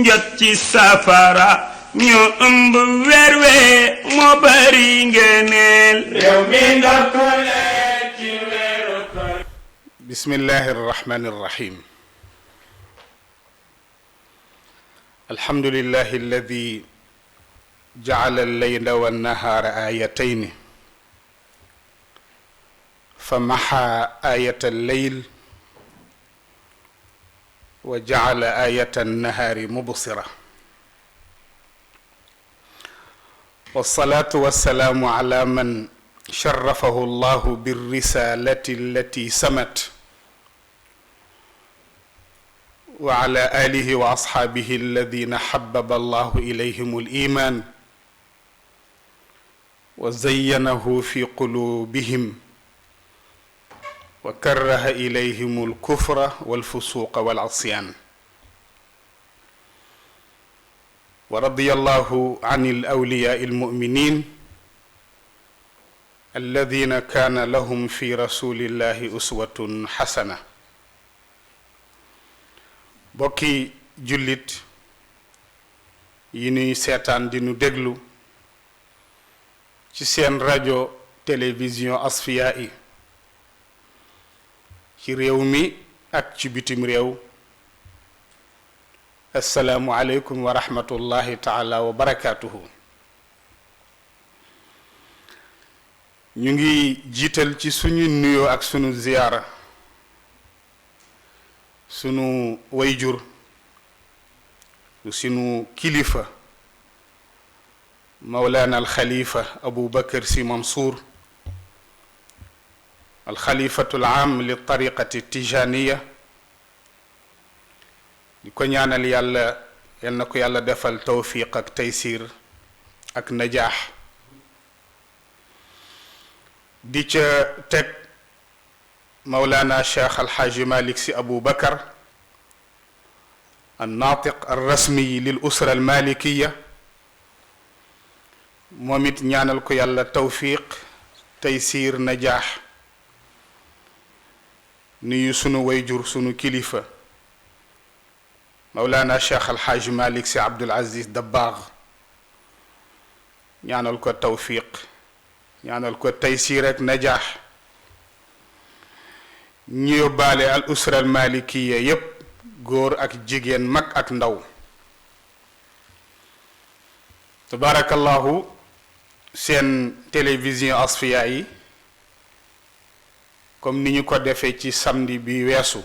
njot ci safara ñu ëmb weer wee moo bari ngëneel réew mi ndokkale ci weeru koor bismillahi arrahmani arrahim alhamdulillahi alladi ja'ala al-layla wan-nahara ayatayni فمحى آية الليل وجعل آية النهار مبصرة والصلاة والسلام على من شرفه الله بالرسالة التي سمت وعلى آله وأصحابه الذين حبب الله إليهم الإيمان وزينه في قلوبهم وكره إليهم الكفر والفسوق والعصيان ورضي الله عن الأولياء المؤمنين الذين كان لهم في رسول الله أسوة حسنة bokki jullit yi nuy seetaan di nu déglu ci seen rajo télévision Asfiyahi ci réew mi ak ci bitim réew assalaamu aleykum wa rahmatullahi taala wa barakaatuhu ñu ngi jiital ci suñu nuyoo ak sunu ziyaara sunu wayjur sunu kilifa mawlaana alxalifa Abu Bakar Si Mansour alxalifatu alaam li tariqati tijaniya di ko ñaanal yàlla yal na ko yàlla defal tawfiq ak taysir ak najaax di ca teg mawlaana cheikh alxaaji malik si Abu Bakar annaatiq alrasmi lil usra almalikiya moom it ñaanal ko yàlla tawfiq taysir najaax nuyu sunu wayjur sunu kilifa mawlaana cheikh alxaaji malik si Abdul Aziz Dabbaax ñaanal ko tawfiq ñaanal ko taysir ak najaax ñu yóbbaale al usra al malikiya yépp góor ak jigéen mag ak ndaw tabarakallahu seen télévision Asfiyahi comme ni ñu ko defee ci samedi bi weesu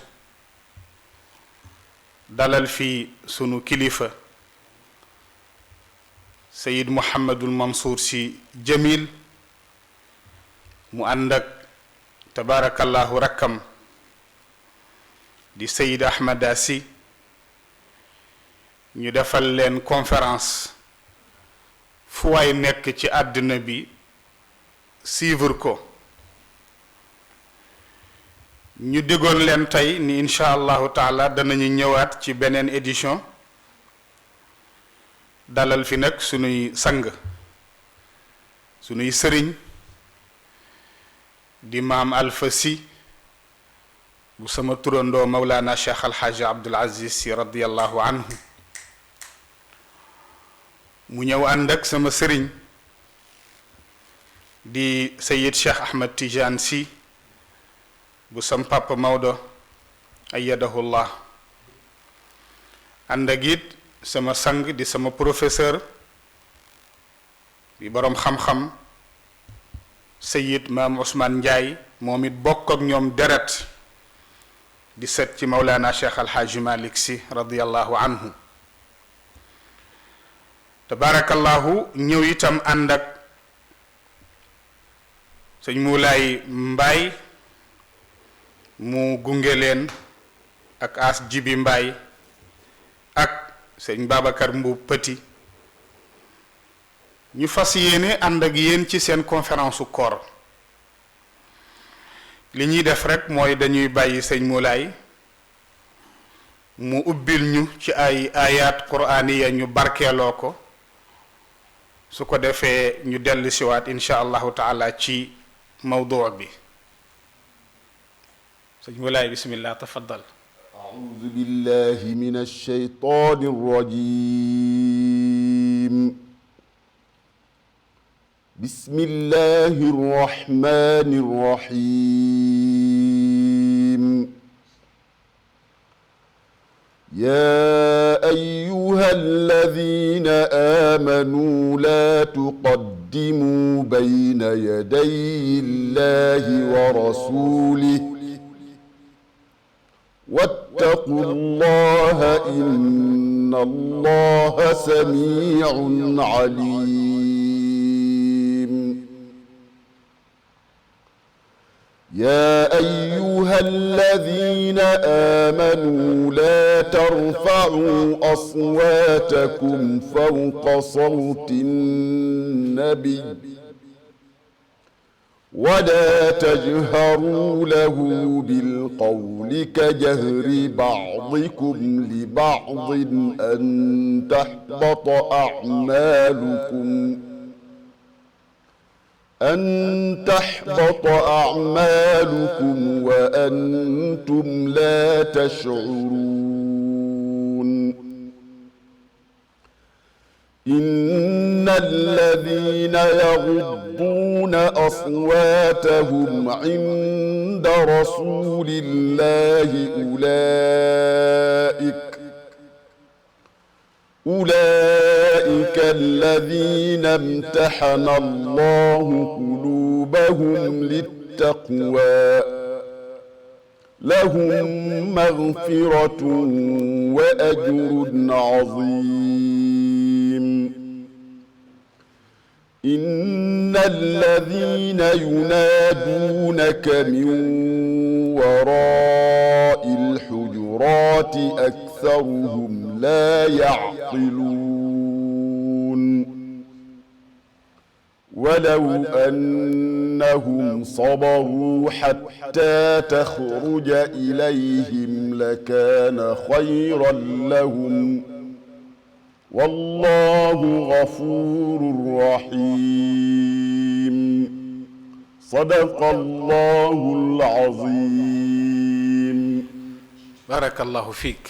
dalal fi sunu kilifa Sayid Muhammadul Mansour si Jamil mu ànd ak tabarakallahu rakkam di Sayid Ahmada Si ñu defal leen conférence fu waay nekk ci àddina bi suivre ko ñu déggoon leen tey ni incha allahu taala danañu ñëwaat ci beneen édition dalal fi nag sunuy sang sunuy sëriñ di maam Alfa Si bu sama turandoo mawlaana cheikh alxaaji Abdul Aziz Si radiallahu anhu mu ñëw ànd ak sama sëriñ di Sayid Cheikh Ahmad Tidiane Si bu sam papa Maodo ayyadahullah ànd ak it sama sang di sama professeur di boroom xam-xam Sayid Maam Ousmane Ndiaye moom it bokk ak ñoom deret di set ci Mawlana Cheikh Alxaaji Malik Si radiallahu anhu tabarakallahu ñëw itam ànd ak sëñ Moulay Mbaay mu gunge leen ak as Jibi Mbaay ak sëñ Babacar Mbuub Petit ñu fas yéene ànd ak yéen ci seen conférence su koor li ñuy def rek mooy dañuy bàyyi sëñ Moulay mu ubbil ñu ci ay ayat quraaniya ñu barkeeloo ko su ko defee ñu dellu siwaat insha allahu taala ci mawduu bi sëñ Moulay bismillah tafaddal أعوذ بالله من الشيطان الرجيم. بسم الله الرحمن الرحيم. يا أيها الذين آمنوا لا تقدموا بين يدي الله ورسوله واتقوا الله إن الله سميع عليم. يا أيها الذين آمنوا لا ترفعوا أصواتكم فوق صوت النبي ولا تجهروا له بالقول كجهر بعضكم لبعض أن تحبط أعمالكم وأنتم لا تشعرون. إن الذين يغضون أصواتهم عند رسول الله أولئك الذين امتحن الله قلوبهم للتقوى لهم مغفرة وأجر عظيم. إن الذين ينادونك من وراء الحجرات أكثرهم لا يعقلون. ولو أنهم صبروا حتى تخرج إليهم لكان خيرا لهم والله غفور رحيم. صدق الله العظيم. بارك الله فيك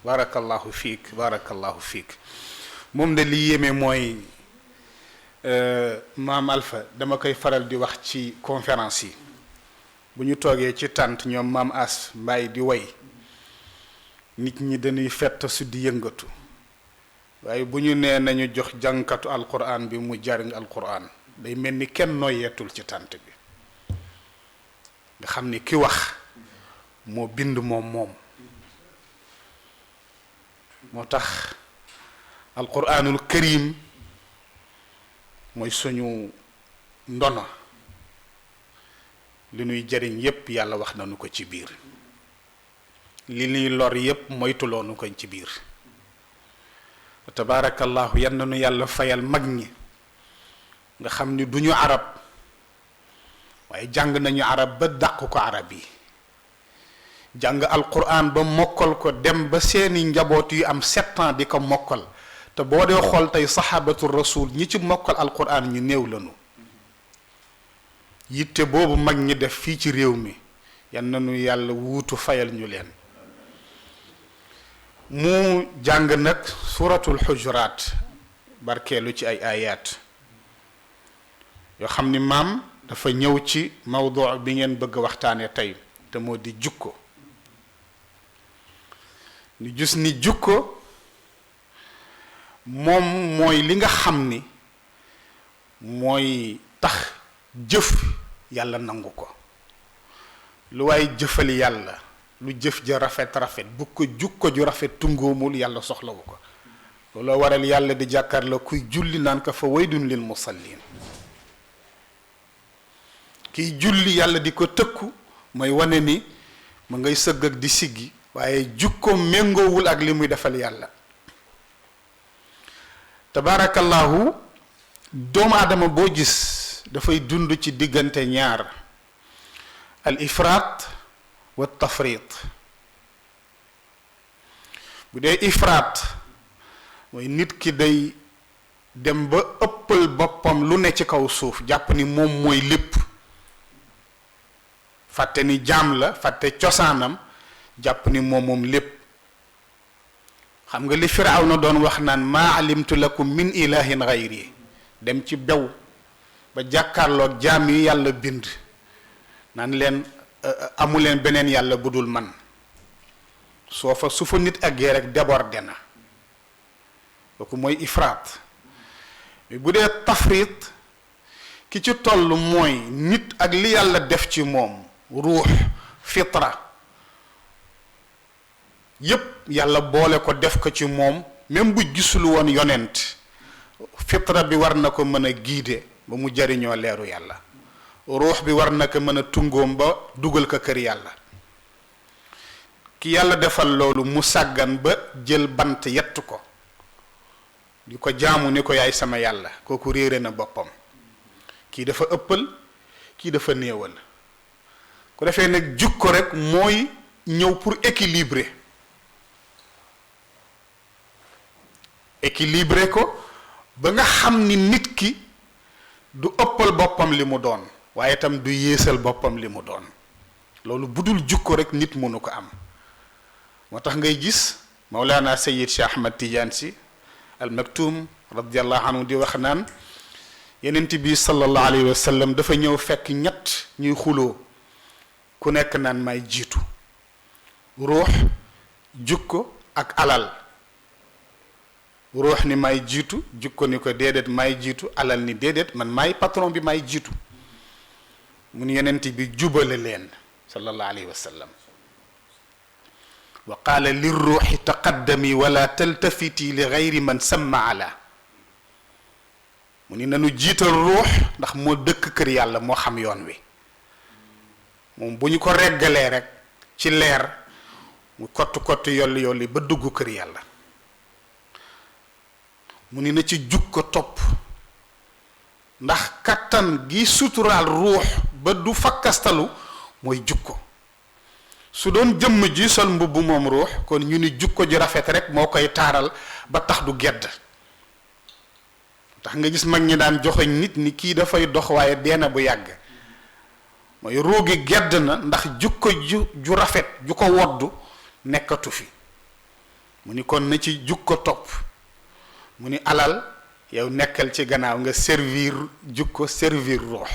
بارك الله فيك بارك الله فيك. moom de li yéeme mooy maam Alpha dama koy faral di wax ci conférence yi bu ñu toogee ci tànt ñoom maam As Mbaye di woy nit ñi dañuy fett su di yëngatu waaye bu ñu nee nañu jox jànkatu alquran bi mu jariñ alquran day mel ni kenn noyeetul ci tànt bi nga xam ni ki wax moo bind moom moo tax alquranul karim mooy suñu ndono li nuy jariñ yépp yàlla wax nañu ko ci biir li nuy lor yépp moytuloonu ko ci biir tabaarakallahu yan nañu yàlla fayal mag ñi nga xam ni duñu arab waaye jàng nañu arab ba dàq ko arab yi jàng alquran ba mokkal ko dem ba seeni njaboot yu am 7 ans di ko mokkal te boo dee xool tey saxaabatu rasul ñi ci mokkal alquran ñu néew lañu yitte boobu mag ñi def fii ci réew mi yan nañu yàlla wuutu fayal ñu leen. mu jàng nag suratul xujuraat barkeelu ci ay ayaat yoo xam ni maam dafa ñëw ci mawdu bi ngeen bëgg waxtaane tey te moo di jukko ñu gis ni jukko moom mooy li nga xam ni mooy tax jëf yàlla nangu ko lu waaye jëfal yàlla lu jëf ja rafet rafet bu ko jukko ju rafet tungoomul yàlla soxlawu ko looloo waral yàlla di jàkkaar la kuy julli naan ko fa waydun lil musallin kiy julli yàlla di ko tëkku mooy wane ni ma ngay sëgg ak di siggi waaye jukko méngoowul ak li muy defal yàlla tabaarakallahu doomu aadama boo gis dafay dund ci diggante ñaar al ifraat wa tafrit bu dee ifraat mooy nit ki day dem ba ëppal boppam lu ne ci kaw suuf jàpp ni moom mooy lépp fàtte ni jaam la fàtte cosaanam jàpp ni moom lépp. xam nga li Firawna doon wax naan maa alimtu lakum min ilahin ghayri dem ci bew ba jàkkaarloog jaam yi yàlla bind naan leen amu leen beneen yàlla bu dul man su fa nit àggee rek débordé na kooku mooy ifraat bu dee tafrit ki ci toll mooy nit ak li yàlla def ci moom ruux fitra yépp yàlla boole ko def ko ci moom même bu gisul woon yonent fitra bi war na ko mën a guider ba mu jariñoo leeru yàlla ruux bi war na ko mën a tungoom ba dugal ko kër yàlla ki yàlla defal loolu mu sàggan ba jël bant yett ko di ko jaamu ni ko yaay sama yàlla kooku réere na boppam kii dafa ëppal kii dafa néewal ku defee nag jukko rek mooy ñëw pour équilibrer ko ba nga xam ni nit ki du ëppal boppam li mu doon waaye itam du yéesal boppam li mu doon loolu budul jukko rek nit mënu ko am moo tax ngay gis Mawlana Sayyid Cheikh Ahmad Tidiane Sy al Maktoum radiyallahu anhu di wax naan yenent bi sallallahu alayhi wa sallam dafa ñëw fekk ñett ñuy xuloo ku nekk naan may jiitu ruux jukko ak alal ruux ni may jiitu jukko ni ko déedéet may jiitu alal ni déedéet man may patron bi may jiitu mun yenent bi jubale leen sallallahu alayhi wa sallam wa qaala lirruuxi taqaddami wala taltafiti li gayri man samma ala mu ni nanu jiital ruux ndax moo dëkk kër yàlla moo xam yoon wi moom bu ñu ko reggalee rek ci leer mu kott yolli ba dugg kër yàlla mu ni na ci jukko topp ndax kattan gi suturaal ruux ba du fakkastalu mooy jukko su doon jëmm ji sol mbubb moom ruux kon ñu ni jukko ji rafet rek moo koy taaral ba tax du gedd tax nga gis mag ñi daan joxoñ nit ni kii dafay dox waaye deena bu yàgg mooy ruugi gedd na ndax jukko ju rafet ju ko woddu nekkatu fi mu ni kon na ci jukko topp mu ni alal yow nekkal ci gannaaw nga servir jukko servir ruux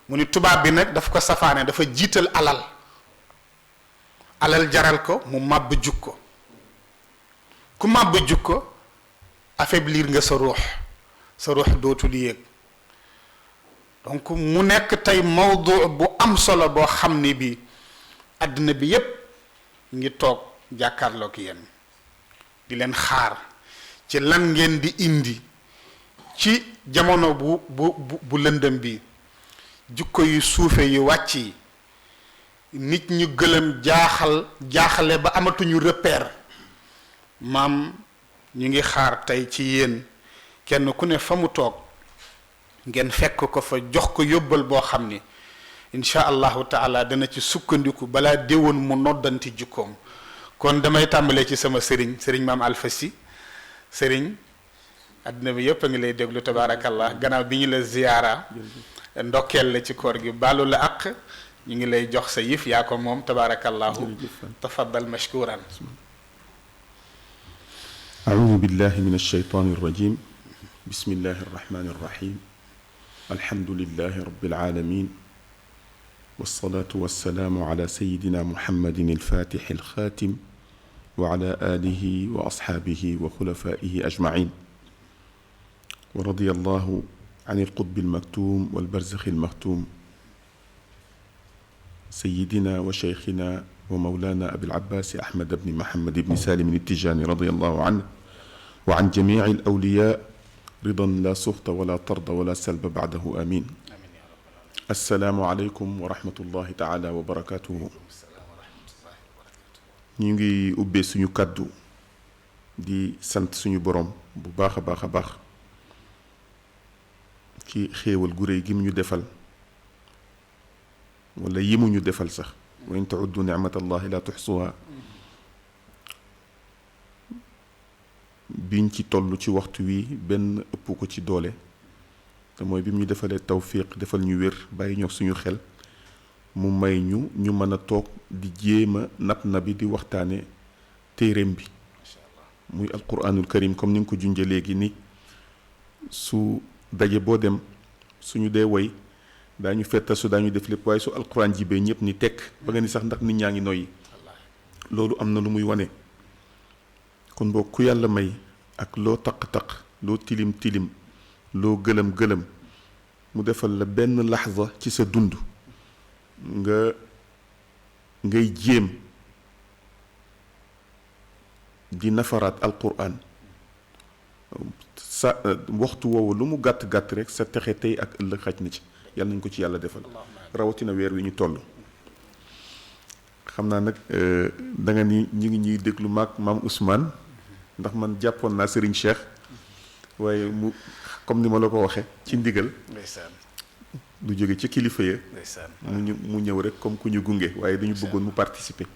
mu ni tubaab bi nag daf ko safaane dafa jiital alal jaral ko mu màbb jukko ku màbb jukko affaiblir nga sa ruux dootul yéeg donc mu nekk tey mawdu bu am solo boo xam ni bi àddina bi yépp ngi toog jàkkaarloog yéen di leen xaar ci lan ngeen di indi ci jamono bu lëndëm bi jukko yu suufe yu wàcc yi nit ñu gëlëm jaaxale ba amatuñu repère maam ñu ngi xaar tey ci yéen kenn ku ne fa mu toog ngeen fekk ko fa jox ko yóbbal boo xam ni incha allahu taala dana ci sukkandiku balaa déwoon mu noddanti jukkoom kon damay tàmbalee ci sama sëriñ maam Alpha Sy sëriñ àddina bi yépp a ngi lay déglu tabaarakallah gannaaw bi ñu la ziyaara ndokkeel la ci koor gi baalu la àq ñu ngi lay jox sa yëf yaa ko moom tabaarakallahu tafaddal mashkuran أعوذ بالله من الشيطان الرجيم بسم الله الرحمن الرحيم الحمد لله رب العالمين والصلاة والسلام على سيدنا محمد الفاتح الخاتم وعلى آله وأصحابه وخلفائه أجمعين ورضي الله عن القطب المكتوم والبرزخ المختوم سيدنا وشيخنا ومولانا أبي العباس أحمد بن محمد بن سالم التجاني رضي الله عنه وعن جميع الأولياء رضا لا سخط ولا طرد ولا سلب بعده آمين السلام عليكم ورحمة الله تعالى وبركاته نيجي أبي سنو كادو دي سنت سنو بروم بو باخ باخ باخ كي خيول غوري جيم نيو ديفال ولا يمو نيو ديفال صح وإن تعدوا نعمة الله لا تحصوها biñ ci tollu ci waxtu wi benn ëpp ko ci doole te mooy bi mu ñu defalee tawfiq defal ñu wér bàyyi ñoo suñu xel mu may ñu mën a toog di jéem a na bi di waxtaane téereem bi muy alquranul karim comme ni nga ko junjee léegi ni su daje boo dem suñu dee woy daañu fettasu daañu def lépp waaye su alquran jibee ñëpp ni tekk ba nga ni sax ndax nit ñaa ngi noyyi loolu am na lu muy wane kon boo ku yàlla may ak loo taq-taq loo tilim tilim loo gëlëm gëlëm mu defal la benn laxza ci sa dund ngay jéem di nafaraat alquran sa waxtu woowu lu mu gàtt gàtt rek sa texe tey ak ëllëg xaj na ci yàlla nañ ko ci yàlla defal rawatina weer wi ñu toll xam naa nag da nga ni ñu ngi ñuy déglu maam Ousmane ndax man jàppoon naa Serigne Cheikh waaye mu comme ni ma la ko waxee ci ndigal du jóge ci kilifa ya mu ñëw rek comme ku ñu gunge waaye dañu bëggoon mu participer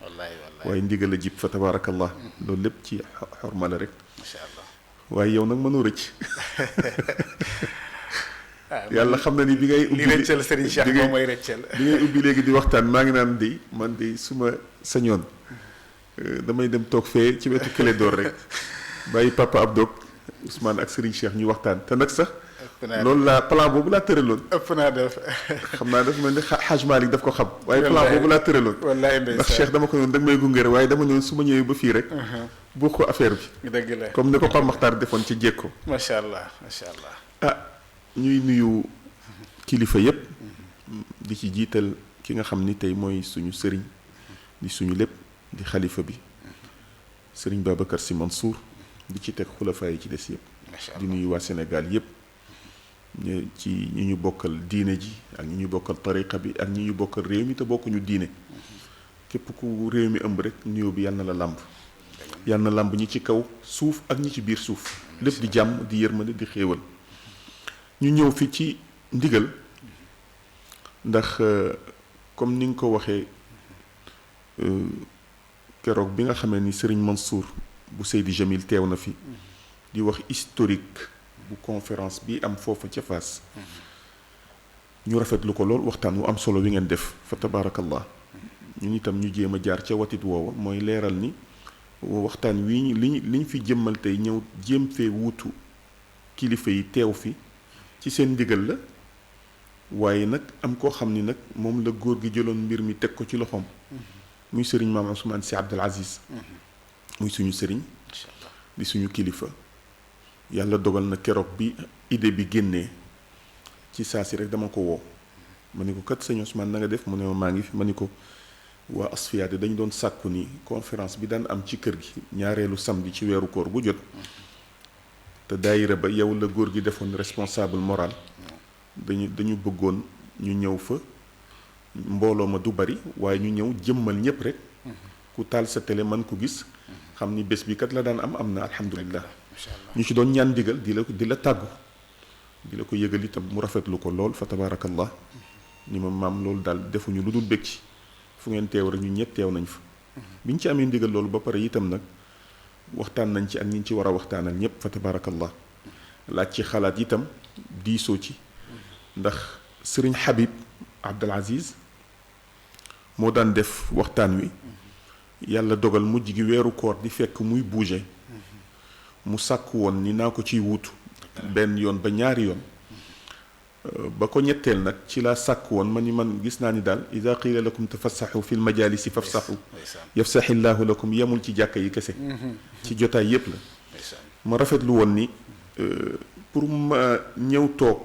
waaye ndigal a jib fa tabarakallah loolu lépp ci xorma la rek waaye yow nag mënoo rëcc yàlla xam na ni bi ngay ubbi rëccal Serigne Cheikh moom mooy rëccal bi ngay ubbi léegi di waxtaan maa ngi naan di man de su ma sañoon damay dem toog fee ci wetu kële door rek bàyyi papa Abdou Ousmane ak Serigne Cheikh ñu waxtaan te nag sax loolu laa plan boobu laa tëraloon ëpp naa def xam naa dafa mel ni Haj Malick daf ko xam waaye plan boobu laa tëraloon wallaay ndax Cheikh dama ko noonu danga may gunge waaye dama ñëw su ma ñëwee ba fii rek bu ko affaire bi dëgg la comme ni ko Pape Makhtar defoon ci jékko macha allah macha allah ñuy nuyu kilifa yépp di ci jiital ki nga xam ni tey mooy suñu sëriñ di suñu lépp di xalifa bi sëriñ Babacar Sy Mansour di ci teg xulafa yi ci des yépp di nuyu waa Sénégal yépp ci ñi ñu bokkal diine ji ak ñi ñu bokkal tariqa bi ak ñi ñu bokkal réew mi te bokkuñu diine képp ku réew mi ëmb rek nuyoo bi yàlla na la làmb yàlla na làmb ñi ci kaw suuf ak ñi ci biir suuf lépp di jàmm di yërmande di xéewal ñu ñëw fi ci ndigal ndax comme ni nga ko waxee keroog bi nga xamee ni Serigne Mansour bu Seydi Jamil teew na fi di wax historique bu conférence bi am foofa ca Fass ñu rafetlu ko lool waxtaan wu am solo wi ngeen def fa tabaarakallah ñun itam ñu jéem a jaar ca watit woowa mooy leeral ni waxtaan wi liñ fi jëmmal tey ñëw jéem fee wuutu kilifa yi teew fi ci seen ndigal la waaye nag am koo xam ni nag moom la góor gi jëloon mbir mi teg ko ci loxoom muy sëriñ maam Ousmane Sy Abdul Aziz muy suñu sëriñ di suñu kilifa yàlla dogal na keroog bi idée bi génnee ci saa si rek dama ko woo ma ni ko kat sëñ Ousmane na nga def mu ne ma maa ngi fi ma ni ko waa Asfiyaade dañu doon sàkku ni conférence bi daan am ci kër gi ñaareelu samedi ci weeru koor bu jot te daayira ba yow la góor gi defoon responsable moral dañu bëggoon ñu ñëw fa mbooloo ma du bari waaye ñu ñëw jëmmal ñépp rek ku taal sa télé man ko gis xam ni bés bi kat la daan am na alhamdulilah ñu ci doon ñaan digal di la tàggu di la ko yëgal itam mu rafetlu ko lool fa tabaarakallah ni ma maam loolu daal defuñu lu dul bëgg ci fu ngeen teew rek ñu ñett teew nañ fa biñ ci amee ndigal loolu ba pare itam nag waxtaan nañ ci ak ñi ci war a waxtaanal ñépp fa tabaarakallah laaj ci xalaat itam diisoo ci ndax sëriñ Habib Abdul Aziz moo daan def waxtaan wi yàlla dogal mujj gi weeru koor di fekk muy bouger mu sàkk woon ni naa ko ciy wuutu benn yoon ba ñaari yoon ba ko ñetteel nag ci laa sàkk woon ma ni man gis naa ni daal ida qiila lakum tafassaxu fi lmajalisi fafsaxu yafsaxi llaahu lakum yemul ci jàkka yi kese ci jotaay yépp la ma rafetlu woon ni pour ma ñëw toog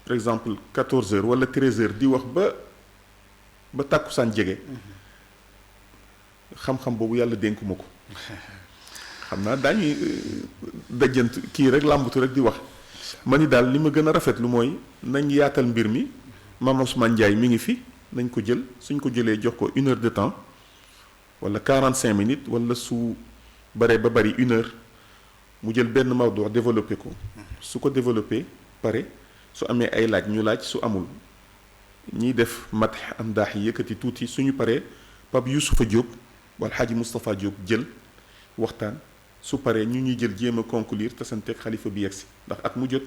par exemple 14 heures wala 13 heures di wax ba tàkkusaan jege xam-xam boobu yàlla dénkuma ko xam naa daañuy dajjant kii rek làmbatu rek di wax ma ni daal li ma gën a rafetlu mooy nañ yaatal mbir mi Mame Ousmane Ndiaye mi ngi fi nañ ko jël suñ ko jëlee jox ko 1 heure de temps wala 45 minutes wala su baree ba bari 1 heure mu jël benn mawdu développé ko su ko développé pare su amee ay laaj ñu laaj su amul ñiy def mat am daax yi yëkkati tuuti suñu paree Pape Youssoufa Diop wala Hadji Moustapha Diop jël waxtaan su paree ñu ñuy jël jéem a conclure te santeeg xalifa bi yegsi ndax at mu jot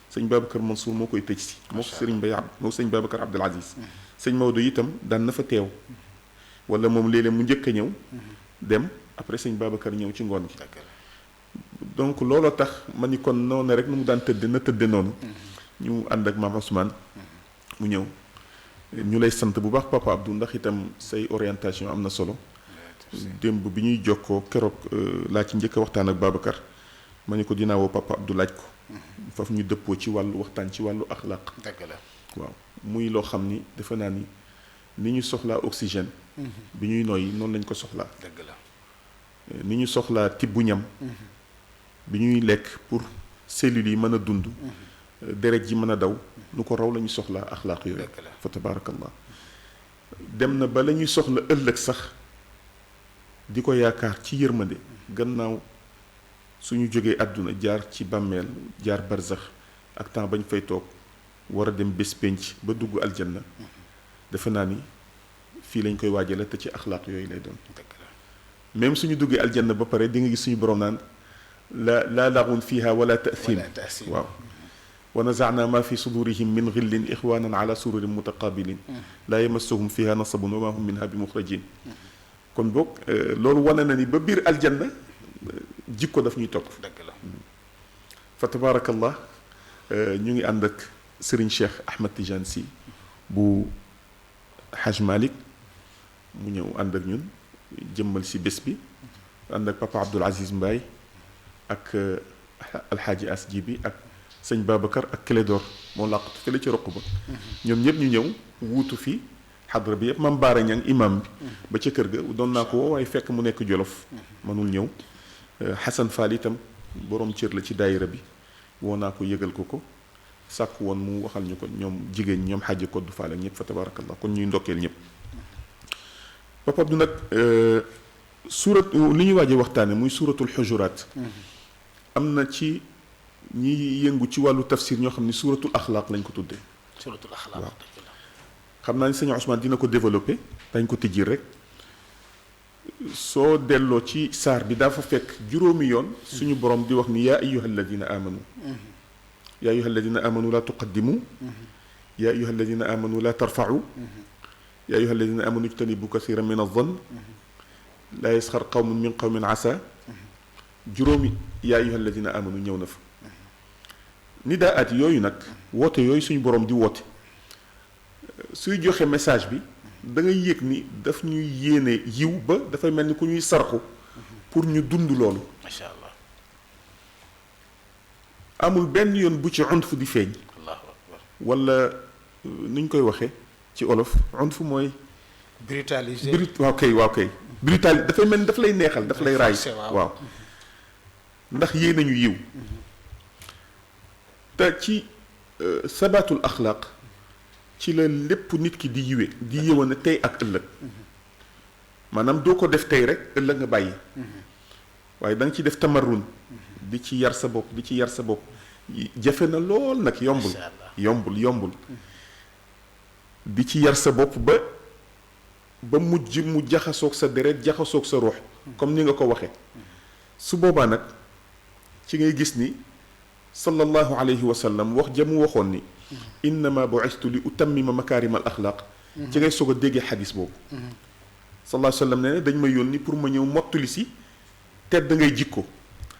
sëñ Babacar Mansour moo koy tëj si moo ko sëriñ Bay moo sëñ Babacar Abdul Aziz sëñ Maodo itam daan na fa teew wala moom léeg-léeg mu njëkk a ñëw dem après sëñ Babacar ñëw ci ngoon gi donc looloo tax ma ni kon noonu rek nu mu daan tëdde na tëdde noonu ñu ànd ak maam Ousmane mu ñëw ñu lay sant bu baax papa Abdou ndax itam say orientation am na solo démb bi ñuy jokkoo keroog laa ci njëkk a waxtaan ak Babacar ma ni ko dinaa woo papa Abdou laaj ko foofu ñu dëppoo ci wàllu waxtaan ci wàllu axlaaq dëgg la waaw muy loo xam ni defe naa ni ñu soxlaa oxygène bi ñuy noyyi noonu lañ ko soxlaa dëgg la ni ñu soxlaa tibbu ñam bi ñuy lekk pour cellules yi mën a dund deret ji mën a daw nu ko raw la ñu soxlaa axlaaq yooyu fa tabaarakallah dem na ba la ñuy soxla ëllëg sax di ko yaakaar ci yërmande gannaaw suñu jógee àdduna jaar ci bàmmeel jaar barzax ak temps bañ fay toog war a dem bés pénc ba dugg aljanna defe naa ni fii lañ koy waajale te ci axlaaq yooyu lay doon même suñu duggee aljanna ba pare di nga gis suñu borom naan laa lagun fiha wala ta'thim waaw wa nazaana ma fi sudurihim min ghillin ixwanan ala sururin mutaqabilin laa yamassuhum fiha nasabun wa ma hum minha bi muxrajin kon boog loolu wane na ni ba biir aljanna jikko daf ñuy topp dëgg la fa tabaarakallah ñu ngi ànd ak Serigne Cheikh Ahmed Tidiane Sy bu Haj Malick mu ñëw ànd ak ñun jëmmal si bés bi ànd ak papa Abdoul Aziz Mbaye ak alxaaji Asji bi ak sëñ Babacar ak Clédor moo làqatu fële ci roq ba ñoom ñëpp ñu ñëw wuutu fi xadra bi yëpp mam Baara Ñang imam bi ba ca kër ga doon naa ko woo waaye fekk mu nekk Jolof mënul ñëw Xasan Fall itam borom cër la ci daayira bi woo naa ko yëgal ko sàkk woon mu waxal ñu ko ñoom jigéen ñoom xaaji Koddu Fall ak ñëpp fa tabarakallah kon ñuy ndokkeel ñëpp papa Abdou nag surat li ñu waaj a waxtaane muy suratul xujuraat am na ci ñi yëngu ci wàllu tafsir ñoo xam ne suratul axlaaq lañ ko tuddee suratul axlaaq waaw xam naa ni sëñ Ousmane dina ko développé dañ ko tijjir rek soo delloo ci saar bi dafa fekk juróomi yoon suñu borom di wax ni yaa ayyuha alladina amanu yaa ayyuha alladina amanu laa tuqaddimu yaa ayyuha alladina amanu laa tarfau yaa ayyuha alladina amanu ijtanibu kathiran min adh-dhann laa yasxar qawmun min qawmin asa juróomi yaa ayyuha alladina amanu ñëw na fa nidaat yooyu nag woote yooyu suñu borom di woote suy joxe message bi da ngay yëg ni daf ñuy yéene yiw ba dafay mel ni ku ñuy sarxu pour ñu dund loolu macha allah amul benn yoon bu ci unf di feeñ allahu akbar wala nu ñu koy waxee ci olof unf mooy brutalisé waaw kay brutalisé dafay mel ni daf lay neexal daf lay raay waaw ndax yéene ñu yiw te ci sabaatul axlaaq ci la lépp nit ki di yiwe di yëwane tey ak ëllëg maanaam doo ko def tey rek ëllëg nga bàyyi waaye da nga ci def tamarrun di ci yar sa bopp di ci yar sa bopp jafe na lool nag yombul di ci yar sa bopp ba mujj mu jaxasoog sa deret jaxasoog sa ruux comme ni nga ko waxee su boobaa nag ci ngay gis ni sallallahu alayhi wa sallam wax jamu waxoon ni innama bu'istu li utammima makaarima al axlaaq ci ngay soog a déggee xadis boobu sallallahu alayhi wa sallam nee na dañ ma yónni pour ma ñëw mottali si tedd ngay jikko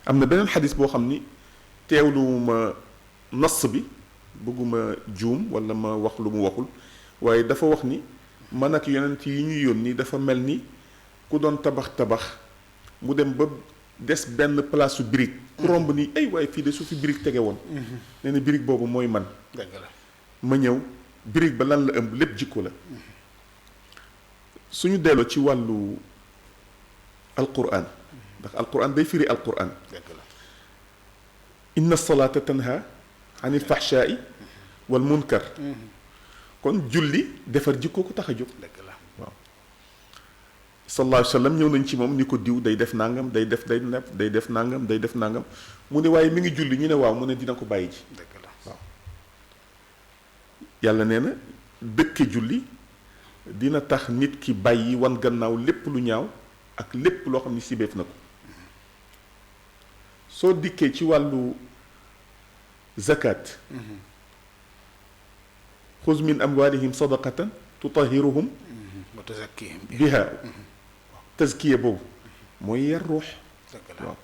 am na beneen xadis boo xam ni teewlu ma nas bi bëgguma juum wala ma wax lu mu waxul waaye dafa wax ni man ak yonent yi ñu yónni dafa mel ni ku doon tabax mu dem ba des benn place su birig ku romb ni ay waaye fii de su fi birig tege woon nee na birig boobu mooy man dëgg la ma ñëw birig ba lan la ëmb lépp jikko la suñu delloo ci wàllu alquran ndax alquran day firi alquran dëgg la inna salaata tanha anil fahshaai wal munkar kon julli defar jikko ko tax a jóg dëgg la waaw sallallahu alayhi wa sallam ñëw nañ ci moom ni ko diw day def nangam day def nangam day def nangam mu ne waaye mi ngi julli ñu ne waaw mu ne dina ko bàyyi ji dëgg la waaw yàlla nee na dëkke julli dina tax nit ki bàyyi wan gannaaw lépp lu ñaaw ak lépp loo xam ni sibeef na ko soo dikkee ci wàllu zakat xuz min amwalihim sadaqatan tutahiruhum wa tuzakkihim biha tazkiya boobu mooy yar ruux waaw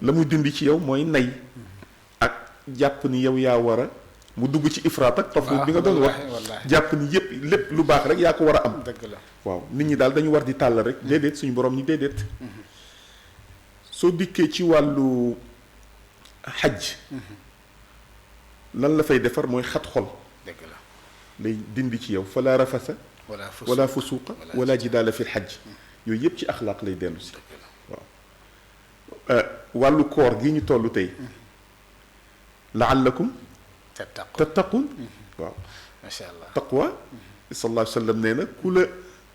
la muy dindi ci yow mooy nay ak jàpp ni yow yaa war a mu dugg ci ifraat ak tafrit bi nga doon wax jàpp ni yépp lépp lu baax rek yaa ko war a am dëgg la waaw nit ñi daal dañu war di tàll rek déedéet suñu borom ñi déedéet soo dikkee ci wàllu xaj lan la fay defar mooy xat xol dëgg la lay dindi ci yow fala rafasa wala fusuqa wala jidaala fi xaj yooyu yëpp ci axlaaq lay dellu si waaw wàllu koor gi ñu toll tey laallakum tattaqun waaw macha allah taqwa sallallahu alayhi wa sallam nee na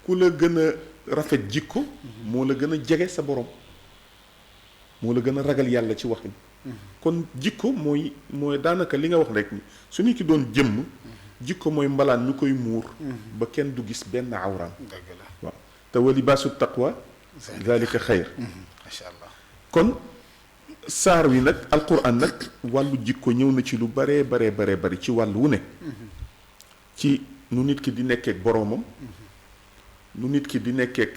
ku la gën a rafet jikko moo la gën a jege sa borom moo la gën a ragal yàlla ci waxin kon jikko mooy daanaka li nga wax rek ni su nit ki doon jëmm jikko mooy mbalaan ñu koy muur ba kenn du gis benn awraam dëgg la waaw te wa libaasu taqwa dalika xayr macha allah kon saar wi nag alquran nag wàllu jikko ñëw na ci lu baree bari ci wàllu wu ne ci nu nit ki di nekkeek boroomam nu nit ki di nekkeek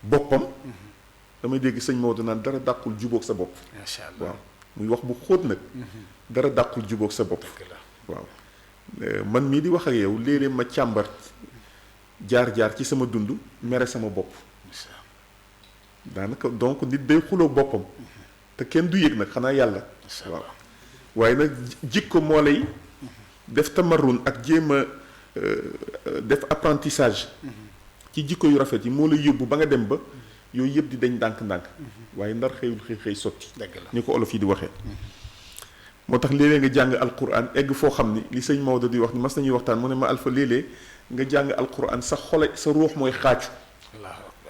boppam damay dégg sëñ Maodo naan dara dàqul jubóog sa bopp macha allah waaw muy wax bu xóot nag dara dàqul jubóog sa bopp waaw man mii di wax ak yow léeg-léeg ma càmbar jaar-jaar ci sama dund mere sama bopp daanaka donc nit day xuloo boppam te kenn du yëg nag xanaa yàlla waaw waaye nag jikko moo lay def tamarrun ak jéem a def apprentissage ci jikko yu rafet yi moo lay yóbbu ba nga dem ba yooyu yëpp di dañ ndànk-ndànk waaye ndar xëyul xëy sotti ni ko olof yi di waxee moo tax léeg-léeg nga jàng alquran egg foo xam ni li sëñ Maodo di wax ni mas nañuy waxtaan mu ne ma alfa léeg-léeg nga jàng alquran sa xole sa ruux mooy xaacu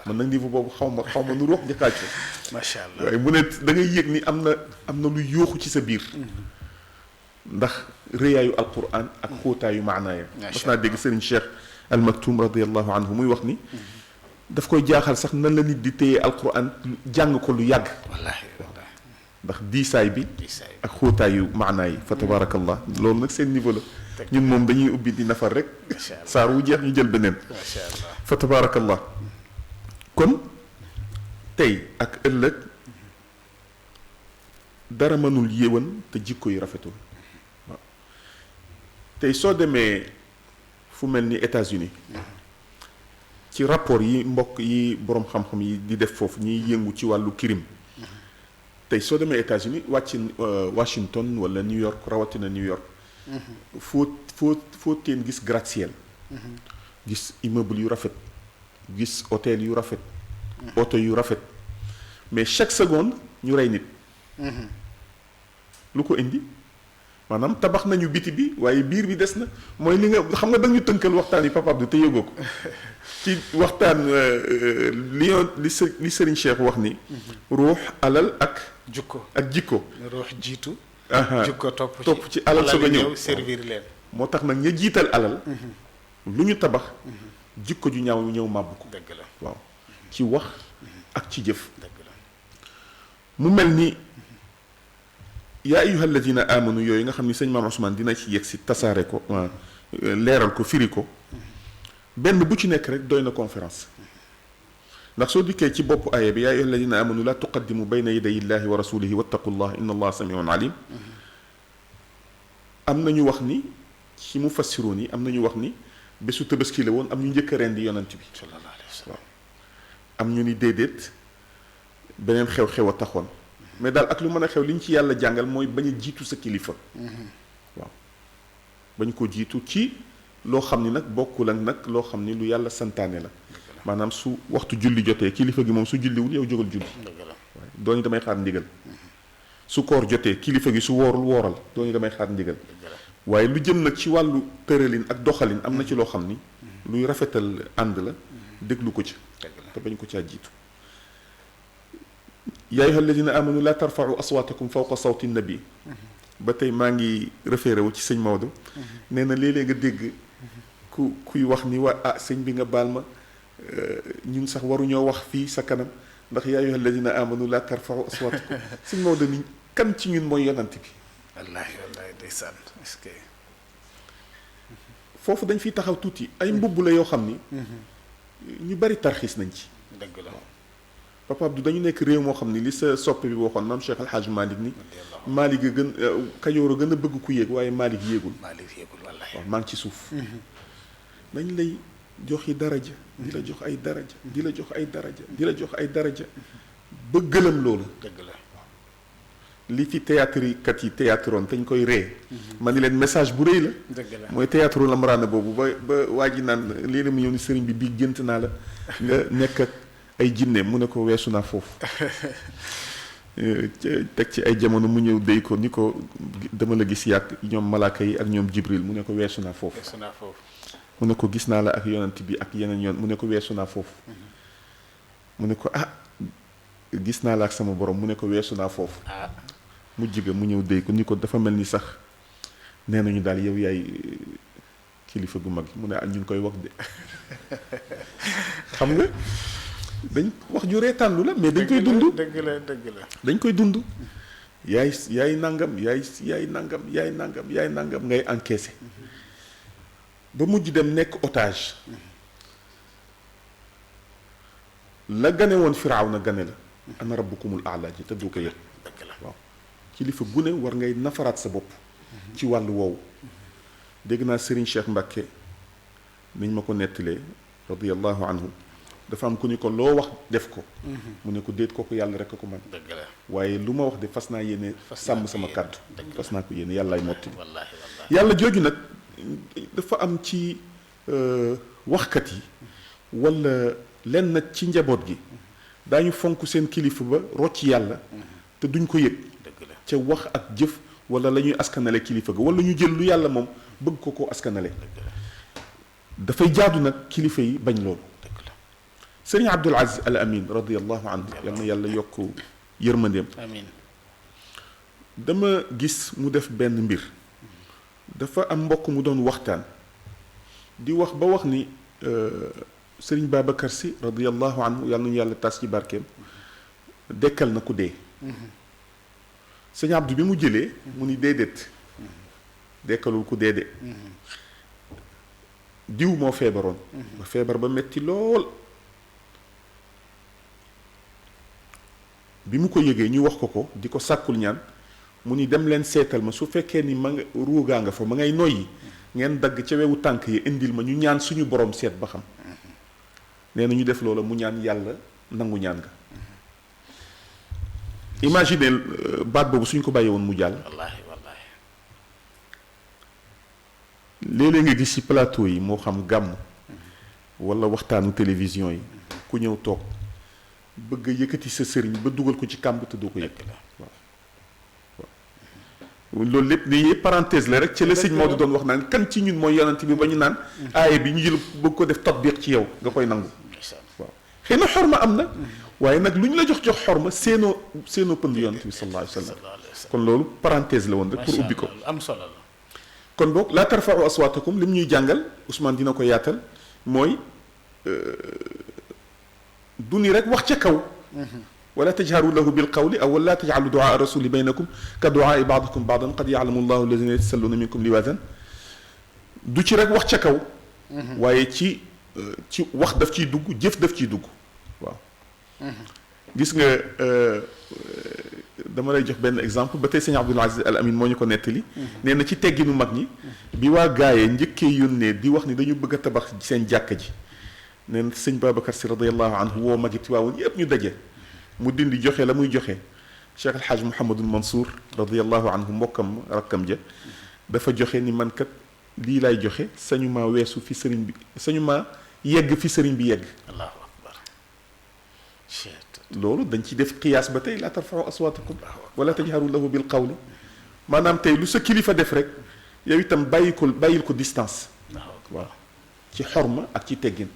man nag niveau boobu xaw ma nu ruux di xaacu macha allah waaye mu ne da ngay yëg ni am na lu yóoxu ci sa biir ndax rëyaayu alquran ak xóotaayu maanaaya mas naa dégg sëriñ Cheikh al Maktoum radiallahu anhu muy wax ni daf koy jaaxal sax nan la nit di téye alquran jàng ko lu yàgg wallaahi ndax diisaay bi ak xóotaayu maanaa yi fa tabarakallah loolu nag seen niveau la ñun moom dañuy ubbi di nafar rek saar wu jeex ñu jël beneen macha allah fa tabarakallah kon tey ak ëllëg dara mënul yéwan te jikko yi rafetul waaw tey soo demee fu mel ni États-Unis ci rapport yi mbokk yi boroom xam-xam yi di def foofu ñuy yëngu ci wàllu crime tey soo demee États-Unis Washington wala New York rawatina New York foo teen gis gratte-ciel gis immeuble yu rafet gis hôtel yu rafet oto yu rafet mais chaque seconde ñu rey nit lu ko indi maanaam tabax nañu biti bi waaye biir bi des na mooy li nga xam nga dañu tënkal waxtaan yi Papa Abdou te yëgoo ko ci waxtaan li Serigne Cheikh wax ni ruux alal ak jikko ruux jiitu jikko topp ci alal soog a ñëw servir leen moo tax nag ña jiital alal lu ñu tabax jikko ju ñaaw ñëw màbb ko dëgg la waaw ci wax ak ci jëf dëgg la mu mel ni yaa ayyuha alladina amanu yooyu nga xam ni sëñ Maam Ousmane dina ci yegg si tasaare ko leeral ko firi ko benn bu ci nekk rek doy na conférence ndax soo dikkee ci bopp aaya bi yaa ayyuha alladina amanu la tuqaddimu bayna yaday illahi wa rasulihi wattaqullah inna allaha samiun alim am nañu wax ni ci mufassiroon yi am nañu wax ni bésu tabaski la woon am ñu njëkk a rendi yonant bi sallallahu alayhi wa sallam am ñu ni déedéet beneen xew-xew a taxoon mais daal ak lu mën a xew li ñu ci yàlla jàngal mooy bañ a jiitu sa kilifa waaw bañ ko jiitu ci loo xam ni nag bokkul ak nag loo xam ni lu yàlla santaane la maanaam su waxtu julli jotee kilifa gi moom su julliwul yow jógal julli waaye doo ñu damay xaar ndigal su koor jotee kilifa gi su woorul wooral doo ñu damay xaar ndigal waaye lu jëm nag ci wàllu tëralin ak doxalin am na ci loo xam ni luy rafetal ànd la déglu ko ci te bañ ko caa jiitu yaa ayyuha alladina amanu la tarfau aswaatakum fawqa sawti nabi ba tey maa ngi référé wu ci sëñ Maodo nee na léeg-léeg nga dégg kuy wax ni waa sëñ bi nga baal ma ñun sax waruñoo wax fii sa kanam ndax yaa ayyuha alladina amanu la tarfau aswaatakum sëñ Maodo ni kan ci ñun mooy yonant bi wallaahi wallaahi ndeysaan est-ce que foofu dañ fiy taxaw tuuti ay mbubb la yoo xam ni ñu bari tarxiis nañ ci. dëgg la Papa Abdou dañu nekk réew moo xam ni li sa soppe bi waxoon maam Cheikh El Hadj Malick ni Malick a gën Kajoor a gën a bëgg ku yéeg waaye Malick yéegul. Malick yéegul wallaahi. waaw maa ngi ci suuf. dañ lay joxi daraja. di la jox ay daraja. di la jox ay daraja. di la jox ay daraja ba gëlëm loolu. dëgg la li fi théâtre yi kat yi théâtreoon te ñu koy ree. ma ni leen message bu rëy la. dëgg la mooy théâtre lamraana boobu ba waa ji naan léeg-léeg mu ñëw ni sëriñ bi bii gént naa la nga nekk ak ay jinne mu ne ko weesu naa foofu. teg ci ay jamono mu ñëw déy ko ni ko dama la gis yàgg ñoom malaaka yi ak ñoom Jibril mu ne ko weesu naa foofu. weesu naa foofu. mu ne ko gis naa la ak yonent bi ak yeneen yoon mu ne ko weesu naa foofu. mu ne ko gis naa la ak sama borom mu ne ko weesu naa foofu. mu jiga mu ñëw déy ko ni ko dafa mel ni sax nee nañu daal yow yaay kilifa gu mag mu ne ñu ngi koy wax de xam nga dañ wax ju reetaanlu la mais dañ koy dund. dëgg la dëgg la dañ koy dund yaay nangam yaay nangam yaay nangam yaay nangam ngay encaissé ba mujj dem nekk otage la gane woon Firawna gane la ana rabbukumul a'la ji te doo ko yëg. dëgg la waaw kilifa gune war ngay nafaraat sa bopp ci wàllu woowu. dégg naa Serigne Cheikh Mbacke niñ ma ko nettalee radiyallahu anhu dafa am ku ni ko loo wax def ko. mu ne ko déet kooku yàlla rek a ko man. dëgg la waaye lu ma wax de fas naa yéene sàmm sama kàddu. fas naa ko yéene yàllaay motti. wallaahi wallaahi yàlla jooju nag dafa am ci waxkat yi wala lenn nag ci njaboot gi daañu fonk seen kilifa ba rocc yàlla te duñ ko yëg. dëgg la ca wax ak jëf wala la ñuy askanale kilifa ga wala ñu jël lu yàlla moom bëgg ko koo askanale. dafay jaadu nag kilifa yi bañ loolu. sëriñ Abdul Aziz Al Amin radiyallahu anhu yal na yàlla yokk yërmandeem. amiin. dama gis mu def benn mbir dafa am mbokk mu doon waxtaan di wax ba wax ni sëriñ Babacar Si radiyallahu anhu yal nañu yàlla tas ci barkeem dekkal na ku dee. sëñ Abdou bi mu jëlee mu ni déedéet dekkalul ku dee de diw moo feebaroon. ba feebar ba metti lool. bi mu ko yëgee ñu wax ko di ko sàkkul ñaan mu ni dem leen seetal ma su fekkee ni ma nga ruugaa nga fa ma ngay noyyi ngeen dagg ca wewu tànk yi indil ma ñu ñaan suñu borom seet ba xam. nee na ñu def loola mu ñaan yàlla nangu ñaan nga. imaginez baat boobu suñ ko bàyyee woon mu jàll. wallaahi wallaahi. léeg-léeg nga gis ci plateau yi moo xam gàmm wala waxtaanu télévision yi ku ñëw toog bëgg a yëkkati sa sëriñ ba dugal ko ci kàmb te doo ko yëg. waaw loolu lépp ni parenthèse la rek ci la sëñ Maodo doon wax naan kan ci ñun mooy yonent bi ba ñu naan aaye bi ñu jël bëgg ko def tatbiq ci yow nga koy nangu. waaw xëy na xorma am na waaye nag lu ñu la jox xorma seenoo pënd yonent bi sallallahu alayhi wa sallam kon loolu parenthèse la woon rek pour ubbi ko. am solo la. kon boog laa tarfa'u aswaatakum lim ñuy jàngal Ousmane dina ko yaatal mooy du ni rek wax ca kaw. wala tajharu lahu bil qawli aw la taj'alu du'aa rasuli baynakum ka du'aa ba'dikum ba'dan qad ya'lamu llahu alladhina yatasalluna minkum liwaazan du ci rek wax ca kaw. waaye ci wax daf ciy dugg jëf daf ciy dugg waaw. gis nga dama lay jox benn exemple ba tey sëñ Abdul Aziz Al Amin moo ñu ko nettali. nee na ci tegginu mag ñi. bi waa gaayee njëkkee yónnee di wax ni dañu bëgg a tabax seen jàkka ji. nee na sëñ Babacar Si radiyallahu anhu woo magi Tiwaawan yëpp ñu daje. mu dindi joxe la muy joxe. Cheikh El Hadj Mouhamadul Mansour radiyallahu anhu mbokkam rakkam ja dafa joxe ni man kat lii laay joxe sañu maa weesu fi sëriñ bi sañu maa yegg fi sëriñ bi yegg. allahu akbar. loolu dañ ci def qiyaas ba tey laa tarfa'u aswaatakum wala tajharu lahu bil qawli maanaam tey lu sa kilifa def rek yow itam bàyyil ko distance. waaw ci xorma ak ci teggin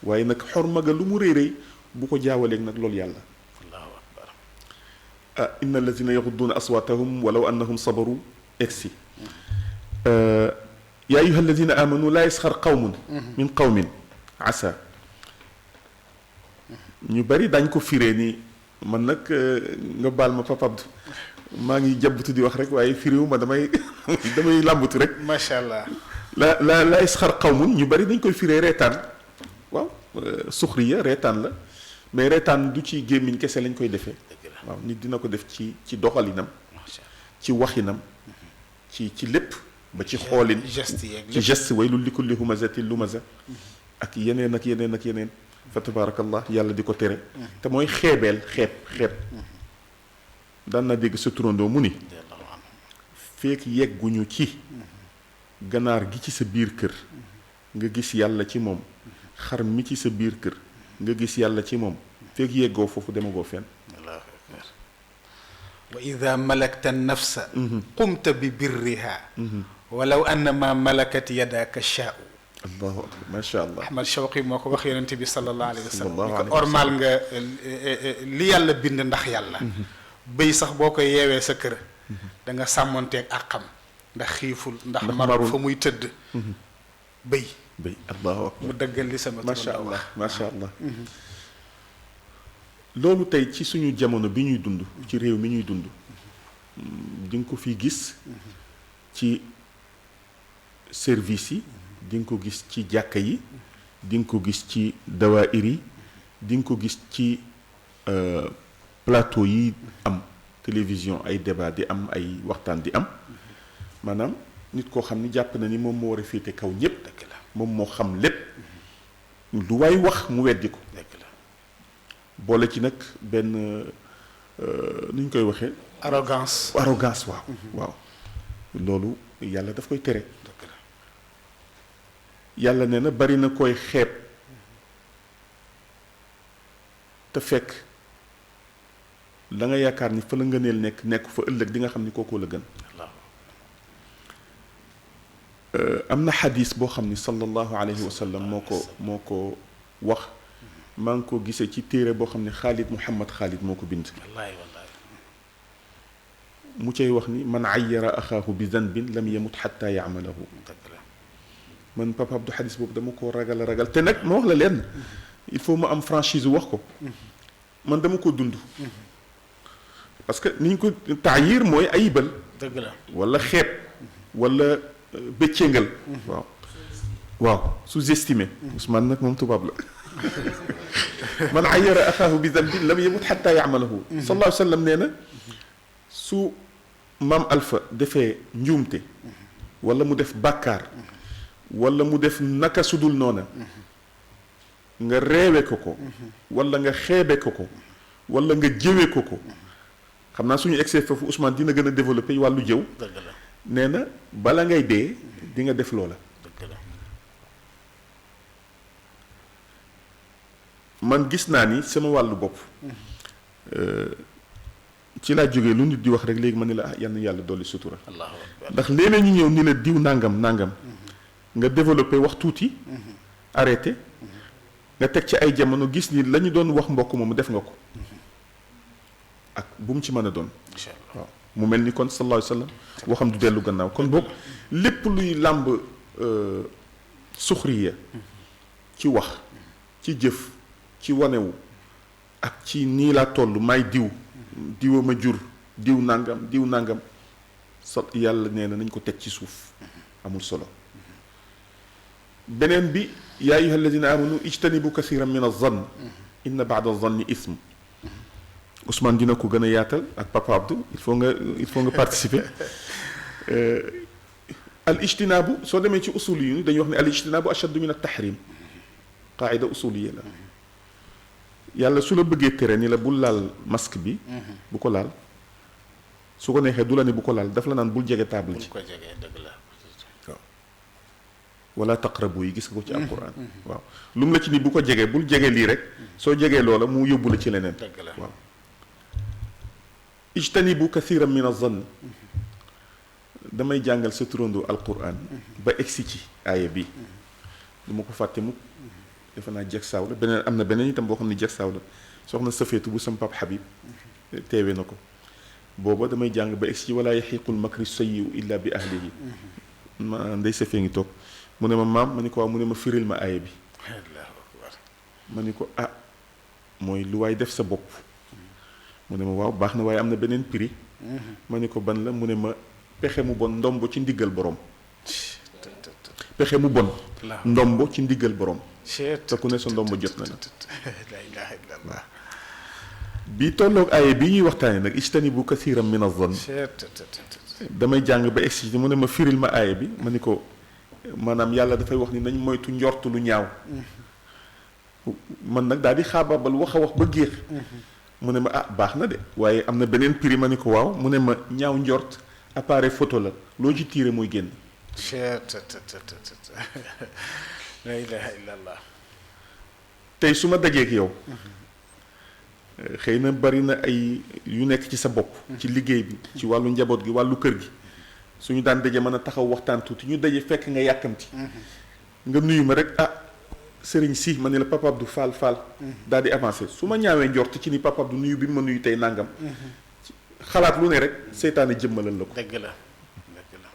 waaye nag xorma ga lu mu rëy rëy bu ko jaawaleeg nag loolu yàlla. allahu akbar. inna allazina yaxudduuna aswaatahum walaw annahum sabaru egsi. yaa ayyuha allazina amanu laa yasxar qawmun min qawmin asa ñu bari dañ ko firee ni man nag nga baal ma Papa Abdou maa ngi jabbutu di wax rek waaye firiw ma damay damay làmbatu rek. macha allah. la isxar qawmun ñu bari dañ koy firee reetaan waaw suxriya reetaan la mais reetaan du ci gémmiñ kese lañ koy defee. waaw nit dina ko def ci doxalinam. ci waxinam. ci lépp. ba ci xoolin ci geste waylul li kulli humazatin lumaza ak yeneen ak yeneen ak yeneen. fa tabaarakallah yàlla di ko tere. te mooy xeebeel xeeb. daan na dégg sa turandoo mu ni. feek yegguñu ci. ganaar gi ci sa biir kër. nga gis yàlla ci moom. xar mi ci sa biir kër. nga gis yàlla ci moom. feek yeggoo foofu demagoo fenn. wa ida malakta nafsa. qumta bi birriha. walaw annama malakat yadaka shaa'u. allahu akbar macha allah. Ahmad Shawqi moo ko wax yonente bi sallallahu alayhi wa sallam. ni ko ormal nga li yàlla bind ndax yàlla. bëy sax boo ko yeewee sa kër. da nga sàmmonteeg àqam. ndax xiiful ndax marul fa muy tëdd. bëy allahu akbar mu dëggal li sama. macha allah macha allah. loolu tey ci suñu jamono bi ñuy dund. ci réew mi ñuy dund. di nga ko fi gis. ci service yi. di nga ko gis ci jàkka yi. di nga ko gis ci dawaayir yi. di nga ko gis ci plateau yi am télévision ay débat di am ay waxtaan di am maanaam nit koo xam ni jàpp na ni moom moo war a féete kaw ñépp moom moo xam lépp lu waay wax mu weddi ko boole ci nag benn nu ñu koy waxee arrogance waaw loolu yàlla daf koy tere yàlla nee na bari na koy xeeb te fekk la nga yaakaar ni fa la ngëneel nekk fa ëllëg di nga xam ni kooku la gën am na xadis boo xam ni sallallahu alayhi wa sallam moo ko wax maa ngi ko gisee ci téere boo xam ne Xaalid moo ko bind mu cay wax ni man ayyara axaahu bi zanbin lam yamut xatta yamalahu man Papa Abdou xadis boobu dama ko ragal te nag ma wax la leen il faut ma am franchise wax ko man dama ko dund parce que ni ñu ko taayir mooy ayibal dëgg la wala xeeb wala bëccëngal waaw sous-estimé Ousmane nag moom tubaab la man ayyara axaahu bi zanbin lam yamut xatta yamalahu sallallahu alayhi wa sallam nee na su maam Alpha defee njuumte wala mu def bàkkaar wala mu def naka sudul noona nga reewe ko wala nga xeebe ko wala nga jëwe ko xam naa suñu egsee foofu Ousmane dina gën a développé wàllu jëw nee na bala ngay dee di nga def loola man gis naa ni sama wàllu bopp ci laa jógee lu nit di wax rek léegi ma ne la yal na yàlla dolli sutura ndax léeg-léeg ñu ñëw ni la diw nangam nga développé wax tuuti arrêté nga teg ci ay jamono gis ni la ñu doon wax mbokk moomu def nga ko ak bu mu ci mën a doon waaw mu mel ni kon sallallahu alayhi wa sallam waxam du dellu gannaaw kon boog lépp luy làmb suxriya ci wax ci jëf ci wanewu ak ci nii laa toll may diwa ma jur diw nangam yàlla nee na nañ ko teg ci suuf amul solo beneen bi yaa ayyuha alladina amanu ijtanibu kathiran min az-zann inna ba'da az-zanni ism Ousmane dina ko gën a yaatal ak Papa Abdou il faut nga participer al ijtinaabu soo demee ci usul yi dañuy wax ne al ijtinaabu ashaddu min at-tahrim qaida usuliya la yàlla su la bëggee tere ni la bul laal masque bi bu ko laal su ko neexee du la ne bu ko laal daf la naan bul jege table ji waaw wala taqrabu yi gis nga ko ci alquran waaw lu mu la ci ni bu ko jegee bul jege lii rek soo jegee loola mu yóbbu la ci leneen waaw ijtanibu kathiran min az-zann damay jàngal sa turandoo alquran ba egsi ci aaya bi du ma ko fàtte mukk defe naa jeg saaw la beneen am na beneen itam boo xam ne jeg saaw la soxna safeetu bu sam pap Habib teewe na ko booba damay jàng ba egsi ci wala yaxiqul makri sayyi'u illa bi ahlihi ma ndey safee ngi toog mu ne ma maam ma ni ko waaw mu ne ma firil ma aaya bi ma ni ko mooy lu waay def sa bopp mu ne ma waaw baax na waaye am na beneen prix. ma ne ko ban la mu ne ma pexe mu bon ndombo ci ndiggal borom. pexe mu bon. ndombo ci ndiggal borom. te ku ne sa ndombo jot na la. la ilaha illallah. bi tolloog aaye bi ñuy waxtaanee nag ijtanibu kathiran min az-zann. damay jàng ba egsi mu ne ma firil ma aaye bi ma ni ko maanaam yàlla dafay wax ni nañ moytu njort lu ñaaw. man nag daal di xaabaabal wax a wax ba géex. mu ne ma ah baax na de waaye am na beneen prix ma ni ko waaw mu ne ma ñaaw njort appareil photo la loo ci tiire muy génn. la ilaha illallah. tey su ma dajeek yow xëy na bari na ay yu nekk ci sa bopp. ci liggéey bi ci wàllu njaboot gi wàllu kër gi suñu daan daje mën a taxaw waxtaan tuuti ñu daje fekk nga yàkkamti. nga nuyu ma rek ah sëriñ si ma ne la Papa Abdou Fall daal di avancé su ma ñaawee njort ci ni Papa Abdou nuyu bi ma nuyu tey nangam. xalaat lu ne rek seytaane jëmmalal la ko. dëgg la dëgg la.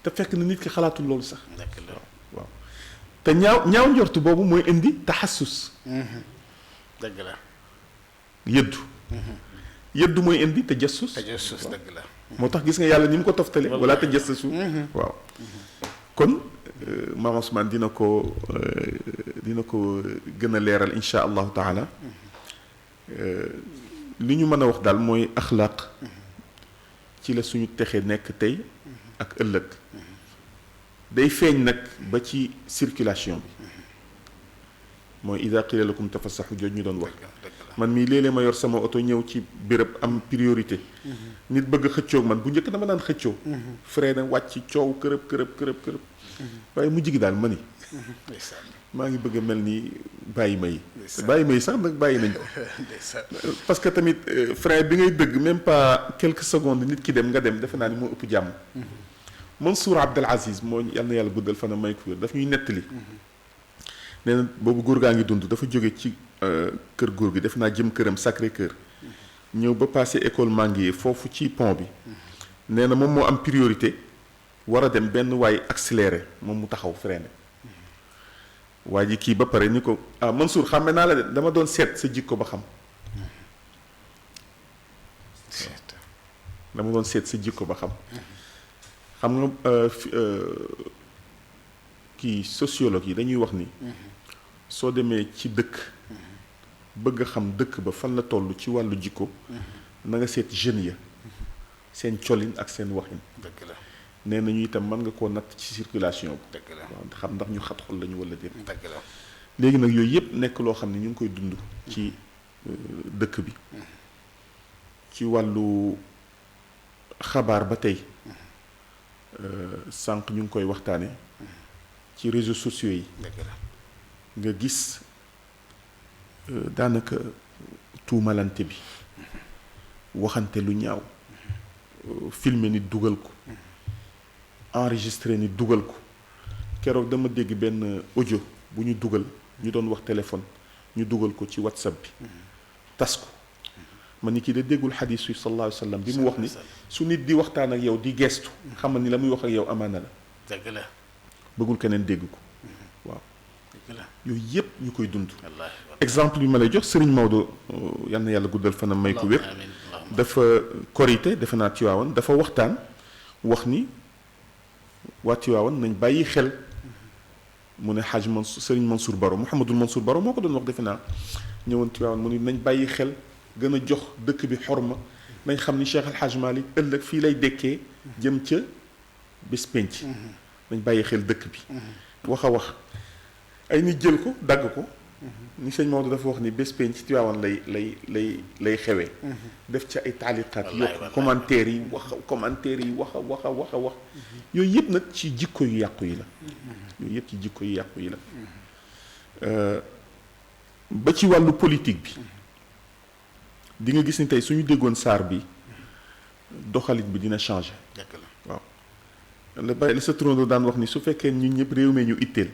te fekk na nit ki xalaatul loolu sax. dëgg la waaw te ñaaw njort boobu mooy indi taxassus. dëgg la. yëddu mooy indi tajassus. tajassus dëgg la. moo tax gis nga yàlla ni mu ko toftale wala tajassasu. waaw kon Maam Ousmane dina ko gën a leeral insha allahu taala. li ñu mën a wax daal mooy axlaaq ci la suñu texe nekk tey ak ëllëg day feeñ nag ba ci circulation bi mooy ida qila lakum tafassaxu jooju ñu doon wax man mii léeg-léeg ma yor sama oto ñëw ci béréb am priorité nit bëgg xëccoog man bu njëkk dama daan xëccoo freiné wàcc coow kërëb waaye mujj gi daal ma ni maa ngi bëgg a mel ni bàyyi may sax nag bàyyi nañ ko parce que tamit frein bi ngay dëgg même pas quelques secondes nit ki dem nga dem defe naa ni moo ëpp jàmm. Mansour Abdel Aziz moo yal na yàlla guddal fana may ko wér daf ñuy nettali nee na boobu góor gaa ngi dund dafa jóge ci kër góor gi defe naa jëm këram Sacré Cœur ñëw ba passé école Manguier foofu ci pont bi nee na moom moo am priorité war a dem benn waay accéléré moom mu taxaw freiné waa ji kii ba pare ni ko ah Mansour xàmme naa la de dama doon seet sa jikko ba xam xam nga kii sociologue yi dañuy wax ni soo demee ci dëkk bëgg a xam dëkk ba fan la toll ci wàllu jikko na nga seet jeunes ya seen colin ak seen waxin dëgg la nee nañu itam mën nga koo natt ci circulation bi dëgg la waaw xam ndax ñu xat xol lañu wala déet dëgg la léegi nag yooyu yëpp nekk loo xam ne ñu ngi koy dund ci dëkk bi ci wàllu xabaar ba tey sànq ñu ngi koy waxtaane ci réseaux sociaux yi dëgg la nga gis daanaka tuumalante bi waxante lu ñaaw filmer nit dugal ko enregistré nit dugal ko keroog dama dégg benn audio bu ñu dugal ñu doon wax téléphone ñu dugal ko ci WhatsApp bi tas ko ma ni kii de déggul xadiis yi sallallahu alayhi wa sallam bi mu wax ni su nit di waxtaan ak yow di gestu xamal ni la muy wax ak yow amaana la dëgg la bëggul keneen dégg ko waaw dëgg la yooyu yëpp ñu koy dund wallaahi exemple bi ma lay jox Serigne Maodo yal na yàlla guddal fanam may ko wér dafa korité defe naa Tiwaawan dafa waxtaan wax ni waa Tiwaawan nañ bàyyi xel mu ne Hadj Mansour Serigne Mansour Baro Mouhamadul Mansour Baro moo ko doon wax defe naa ñëwoon Tiwaawan mu ni nañ bàyyi xel gën a jox dëkk bi xorma nañ xam ni Cheikh Al Hadj Malick ëllëg fii lay dekkee jëm ca bés penc nañ bàyyi xel dëkk bi wax a wax ay nit jël ko dagg ko ni sëñ Maodo dafa wax ni bés penc ci Tiwaawan lay xewee def ci ay taaliqaat yokk commentaires yi wax a wax yooyu yëpp nag ci jikko yu yàqu yi la ba ci wàllu politique bi di nga gis ni tey suñu déggoon saar bi doxalin bi dina changer waaw la bàyyi la sa turandoo daan wax ni su fekkee ñun ñëpp réew mi ñu itteel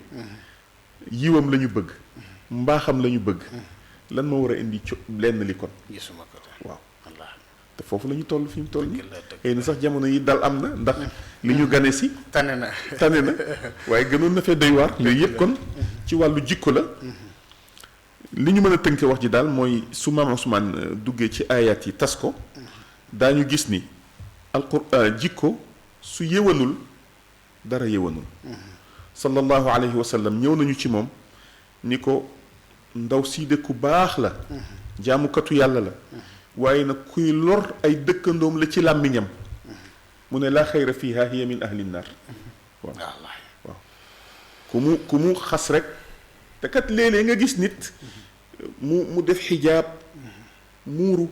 yiwam la ñu bëgg mbaaxam la ñu bëgg lan moo war a indi lenn li kon gisuma ko waaw te foofu la ñu toll fi ñu toll nii xëy na sax jamono yi dal am na ndax li ñu gane si tane na waaye gënoon na fee doy waar yooyu yëpp kon ci wàllu jikko la li ñu mën a tënke wax ji daal mooy su maam Ousmane duggee ci ayat yi tas ko daañu gis ni alquran jikko su yëwanul dara yëwanul sallallahu alayhi wa sallam ñëw nañu ci moom ni ko ndaw sii de ku baax la jaamukatu yàlla la waaye nag kuy lor ay dëkkandoom la ci làmmiñam mu ne laa xayra fiha hiya min ahli nnar waaw waaw ku mu xas rek te kat léeg-léeg nga gis nit mu def xijaab muuru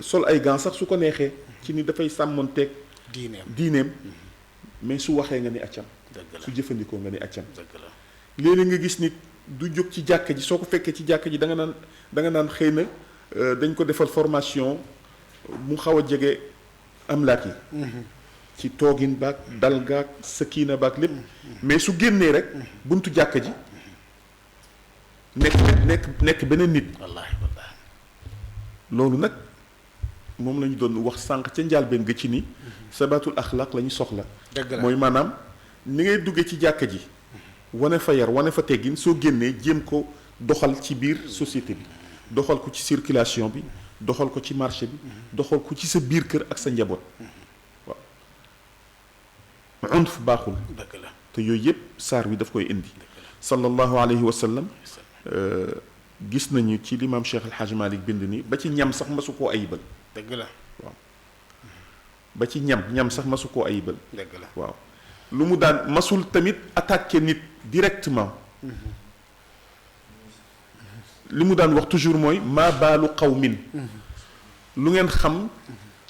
sol ay gants sax su ko neexee ci ni dafay sàmmonteeg diineem mais su waxee nga ni accam su jëfandikoo nga ni accam léeg-léeg nga gis nit du jóg ci jàkka ji soo ko fekkee ci jàkka ji da nga naan xëy na dañ ko defal formation mu xaw a jege amlaak yi ci toogin baag dal gaag sakina baag lépp mais su génnee rek buntu jàkka ji nekk beneen nit wallaahi loolu nag moom la ñu doon wax sànq ca njàlbeen ga ci ni sabatul axlaq la ñu soxla mooy maanaam ni ngay duggee ci jàkka ji wane fa yar wane fa teggin soo génnee jéem ko doxal ci biir société bi doxal ko ci circulation bi doxal ko ci marché bi doxal ko ci sa biir kër ak sa njaboot waaw unf baaxul te yooyu yëpp saar wi daf koy indi sallallahu alayhi wa sallam gis nañu ci limaam Cheikh El Hadj Malick bind ni ba ci ñam sax masu koo ayibal dëgg la waaw ba ci ñam sax masu koo ayibal dëgg la waaw lu mu daan masul tamit attaqué nit directement li mu daan wax toujours mooy maa baalu qawmin lu ngeen xam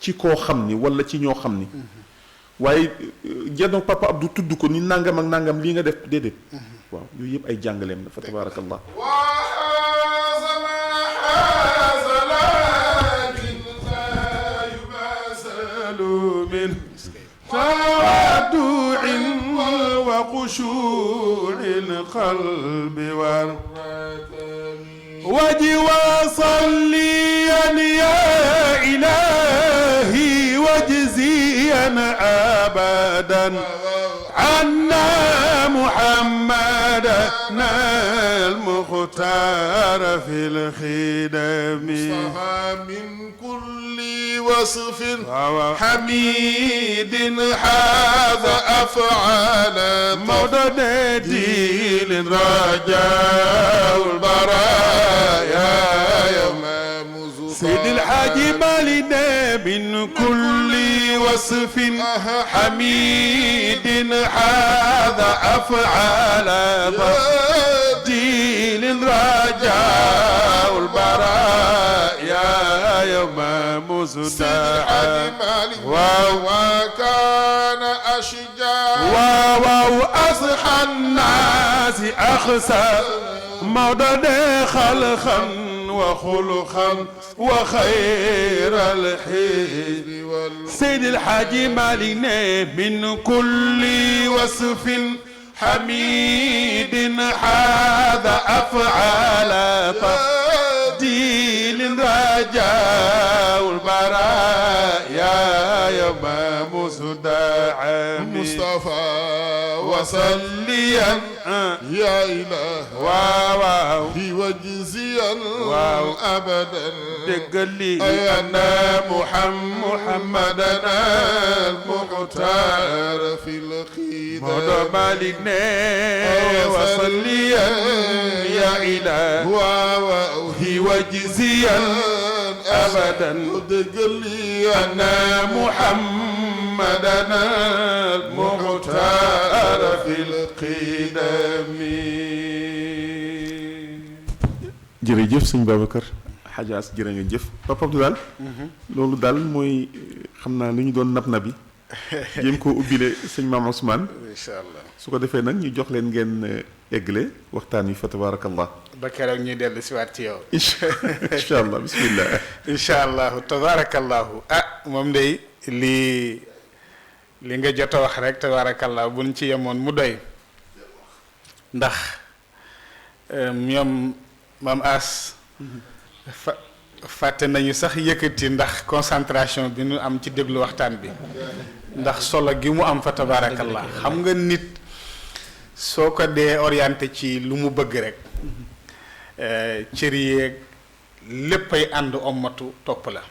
ci koo xam ni wala ci ñoo xam ni waaye jeno papa Abdou tudd ko ni nangam ak nangam lii nga def déedéet waaw yooyu yëpp ay jàngaleem la fa tabaarakallah تواضع وخشوع القلب وجي وصليا يا إلهي واجزيا أبدا عنا محمدنا المختار في الخدم من كل وصف حميد هذا أفعال مودد دين رجاء البرايا يوم سيد الحاج مالنا من كل وصف حميد هذا أفعال دين رجاء البرايا يوم مزدحم وكان أشجاع وأصحى الناس أخسى مودد خلقا وخلقا وخير الحج سيد الحاج مالنا من كل وصف حميد هذا أفعال تفضيل رجاء البرايا يوم مصدع مصطفى وصليا يا إله في وجزيا أبدا دقلي أن محمدنا المختار في الخدم موضوع مالنا وصليا يا إله في وجزيا أبدا دقلي أن محمدنا المختار في القدم jërëjëf sëñ Babacar xajaas jërë ngeen jëf Papa Abdou daal loolu daal mooy xam naa lu ñu doon nab nabi jéem koo ubbile sëñ Maam Ousmane incha allah su ko defee nag ñu jox leen ngeen eggale waxtaan wi fa tabarakallah ba keroog ñuy dellu si waat ci yow incha allah bismillah incha allahu tabarakallahu moom day li nga jot a wax rek tabarakallahu buñ ci yemoon mu doy ndax ñoom maam as fàtte nañu sax yëkkati ndax concentration bi ñu am ci déglu waxtaan bi ndax solo gi mu am fa tabarakallah xam nga nit soo ko dee orienté ci lu mu bëgg rek cër yeeg léppay ànd ommatu topp la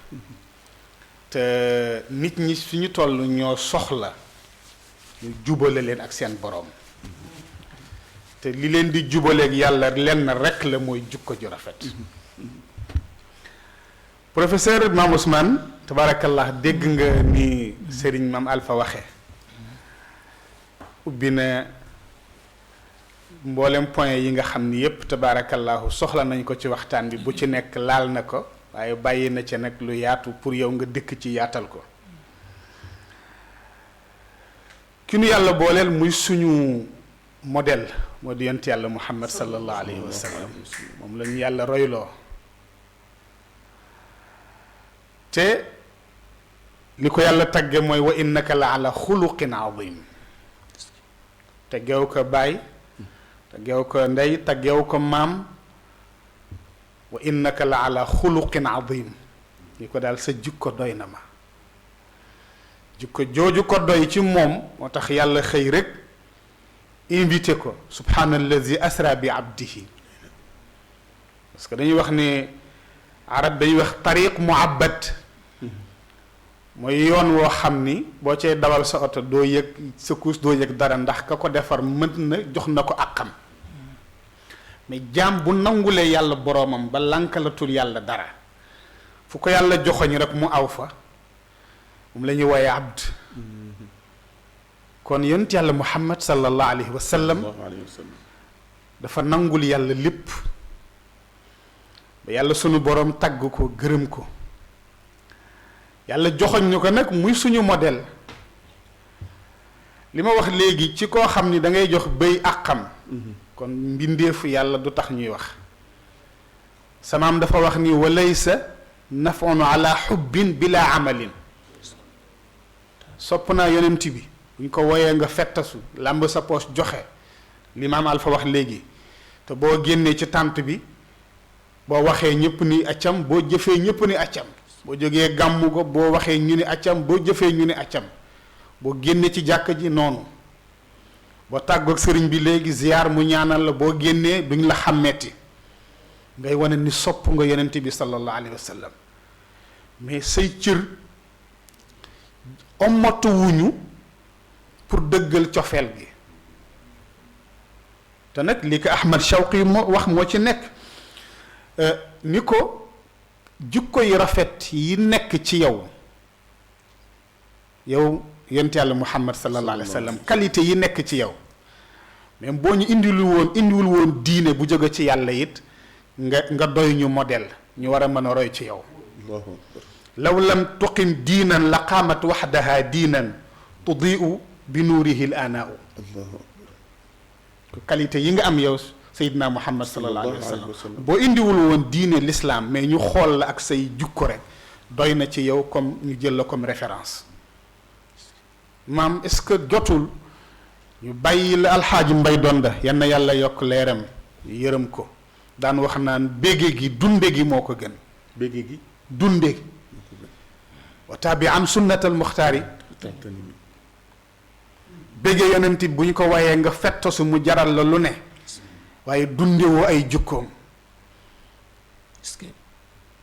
te nit ñi fi ñu toll ñoo soxla ñu jubale leen ak seen boroom te li leen di jubaleeg yàlla lenn rekk la mooy jukko ju rafet professeur Mame Ousmane tabarakallah dégg nga ni Serigne Mame Alpha waxe ubbi na mboolem point yi nga xam ni yépp tabarakallahu soxla nañ ko ci waxtaan bi bu ci nekk laal na ko waaye bàyyi na ci nag lu yaatu pour yow nga dëkk ci yaatal ko ki nu yàlla booleel muy suñu modèle moo di yonent yàlla Muhammad sallallahu alayhi wa sallam moom la ñu yàlla royloo te li ko yàlla tagge mooy wa innaka la ala xuluqin azim taggeew ko baay taggeew ko ndey taggeew ko maam wa innaka la ala xuluqin azim ni ko daal sa jikko doy na ma jikko jooju ko doy ci moom moo tax yàlla xëy rek invité ko subhaanallazi asra bi abdihi parce que dañuy wax ni arab dañuy wax tariq muabbad mooy yoon woo xam ni boo cay dawal sa oto doo yëg sa kuus doo yëg dara ndax ka ko defar mën na jox na ko àqam mais jaam bu nangulee yàlla boroomam ba lankalatul yàlla dara fu ko yàlla joxoñ rek mu aw fa moom la ñuy wooye abd kon yonent yàlla muhammad sallallahu alayhi wa sallam dafa nangul yàlla lépp ba yàlla sunu boroom tagg ko gërëm ko yàlla joxoñ ñu ko nag muy suñu modèle li ma wax léegi ci koo xam ni da ngay jox béy àqam kon mbindeefu yàlla du tax ñuy wax samaam dafa wax ni walaysa nafon ala xubbin bila amalin sopp naa yonent bi buñ ko woyee nga fettasu làmb sa poos joxe li maam Alpha wax léegi te boo génnee ci tànt bi boo waxee ñëpp ni accam boo jëfee ñëpp ni accam boo jógee gàmmu ko boo waxee ñu ni accam boo jëfee ñu ni accam boo génnee ci jàkk ji noonu boo tàggoog sëriñ bi léegi ziyaar mu ñaanal la boo génnee duñ la xàmmeeti ngay wane ni sopp nga yonent bi sallallahu alayhi wa sallam mais say cër ommatuwuñu pour dëggal cofeel gi te nag li ko Ahmad Shawqi moo wax moo ci nekk ni ko jikko yu rafet yi nekk ci yow yonent yàlla Muhammad sallallahu alayhi wa sallam qualité yi nekk ci yow même boo ñu indiwul woon diine bu jóge ci yàlla it nga doy ñu modèle ñu war a mën a roy ci yow law lam tuqim diinan la qaamat waxdaha diinan tudiu bi nuurihi l anaau qualité yi nga am yow Seydina Muhammad sallallahu alayhi wa sallam boo indiwul woon diine l'islam mais ñu xool la ak say jukko rek doy na ci yow comme ñu jël la comme référence maam est-ce que jotul ñu bàyyi la alxaaji mbay donda yan na yàlla yokk leeram yërëm ko daan wax naan bége gi dunde gi moo ko gën bége gi dunde gi wa taabi an sunnatal muxtaari bége yonent bu ñu ko wayee nga fettasu mu jaral la lu ne waaye dundewoo ay jukkoom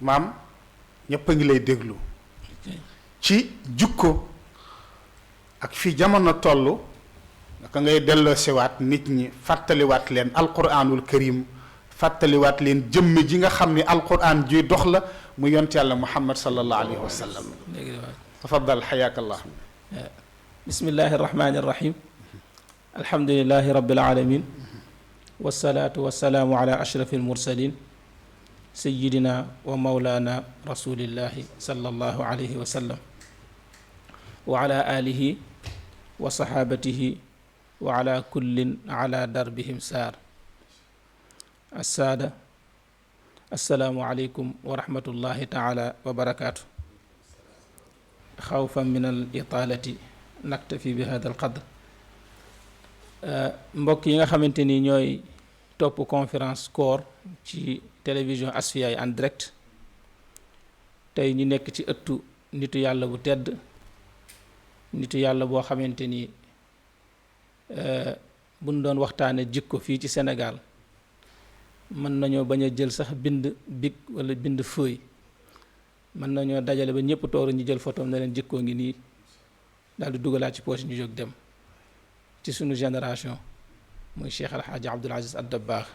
maam ñépp a ngi lay déglu ci jukko ak fi jamono toll naka ngay delloo siwaat nit ñi fàttaliwaat leen alquranul karim fàttaliwaat leen jëmm ji nga xam ni alquran juy dox la mu yont yàlla muhammad sallallahu alayhi wa sallam tafaddal xayaakallah bismillahi irrahmani irrahim alhamdulilahi rabbil alamin wasalaatu wasalaamu ala ashrafi almursalin sayidina wa maulana rasulillahi sallallahu alayhi wa sallam wa ala alihi wa saxaabatihi wa ala kullin ala darbihim saar assaada assalaamu aleykum wa rahmatullahi taala wa barakaatu xawfan min al itaalati naktafi bi hada al qadr mbokk yi nga xamante ni ñooy topp conférence koor ci télévision Asfiyahi en direct tey ñu nekk ci ëttu nitu yàlla bu tedd nitu yàlla boo xamante ni buñ doon waxtaane jikko fii ci Sénégal mën nañoo bañ a jël sax bind bic wala bind feuille mën nañoo dajale ba ñëpp tooru ñu jël photo ne leen jikkoo ngi nii daal di dugalaat ci poche ñu jóg dem ci sunu génération muy Cheikh El Hadj Abdoul Aziz Ad-Dabbagh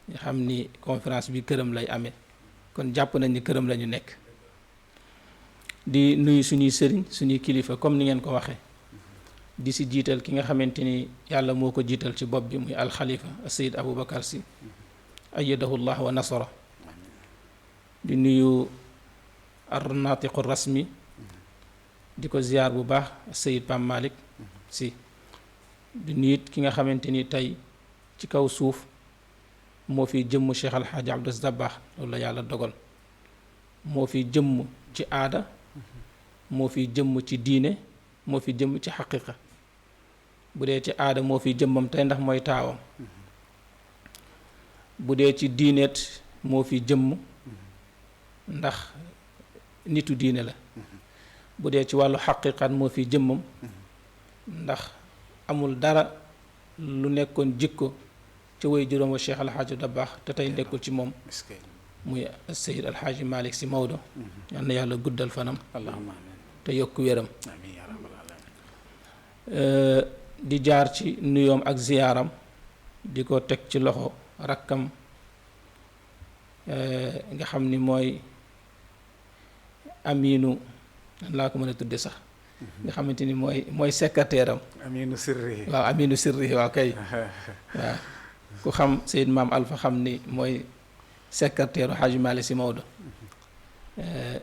nga xam ni conférence bi këram lay amee kon jàpp nañ ni këram la ñu nekk di nuyu suñuy sëriñ suñuy kilifa comme ni ngeen ko waxee di si jiital ki nga xamante ni yàlla moo ko jiital ci bopp bi muy alxalifa Sayid Aboubacar Sy ayyadahu llah wa nasara di nuyu arnatiqu rasmi di ko ziyaar bu baax Sayid Pam Malick Sy di nuyu it ki nga xamante ni tey ci kaw suuf moo fi jëmm Cheikh Al Hadj Abdou Aziz Dabakh loolu la yàlla dogal moo fi jëmm ci aada moo fi jëmm ci diine moo fi jëmm ci xaqiqa bu dee ci aada moo fi jëmmam tey ndax mooy taawam bu dee ci diineet moo fi jëmm ndax nitu diine la bu dee ci wàllu xaqiqat moo fi jëmmam ndax amul dara lu nekkoon jikko ci way juróom wa Cheikh Al Hadj Dabakh te tey nekkul ci moom muy Seyyid Al Hadj Malick Sy Maodo yal na yàlla guddal fanam allahumma te yokk wéram amiin yaa rabbal aalamiin di jaar ci nuyoom ak ziyaaram di ko teg ci loxo rakkam nga xam ni mooy aminu nan laa ko mën a tudde sax nga xamante ni mooy secrétaire am aminu sirri waaw aminu sirri waaw kay waaw ku xam Seyd Maam Alpha xam ni mooy secrétaire Hadj Malick Sy Maodo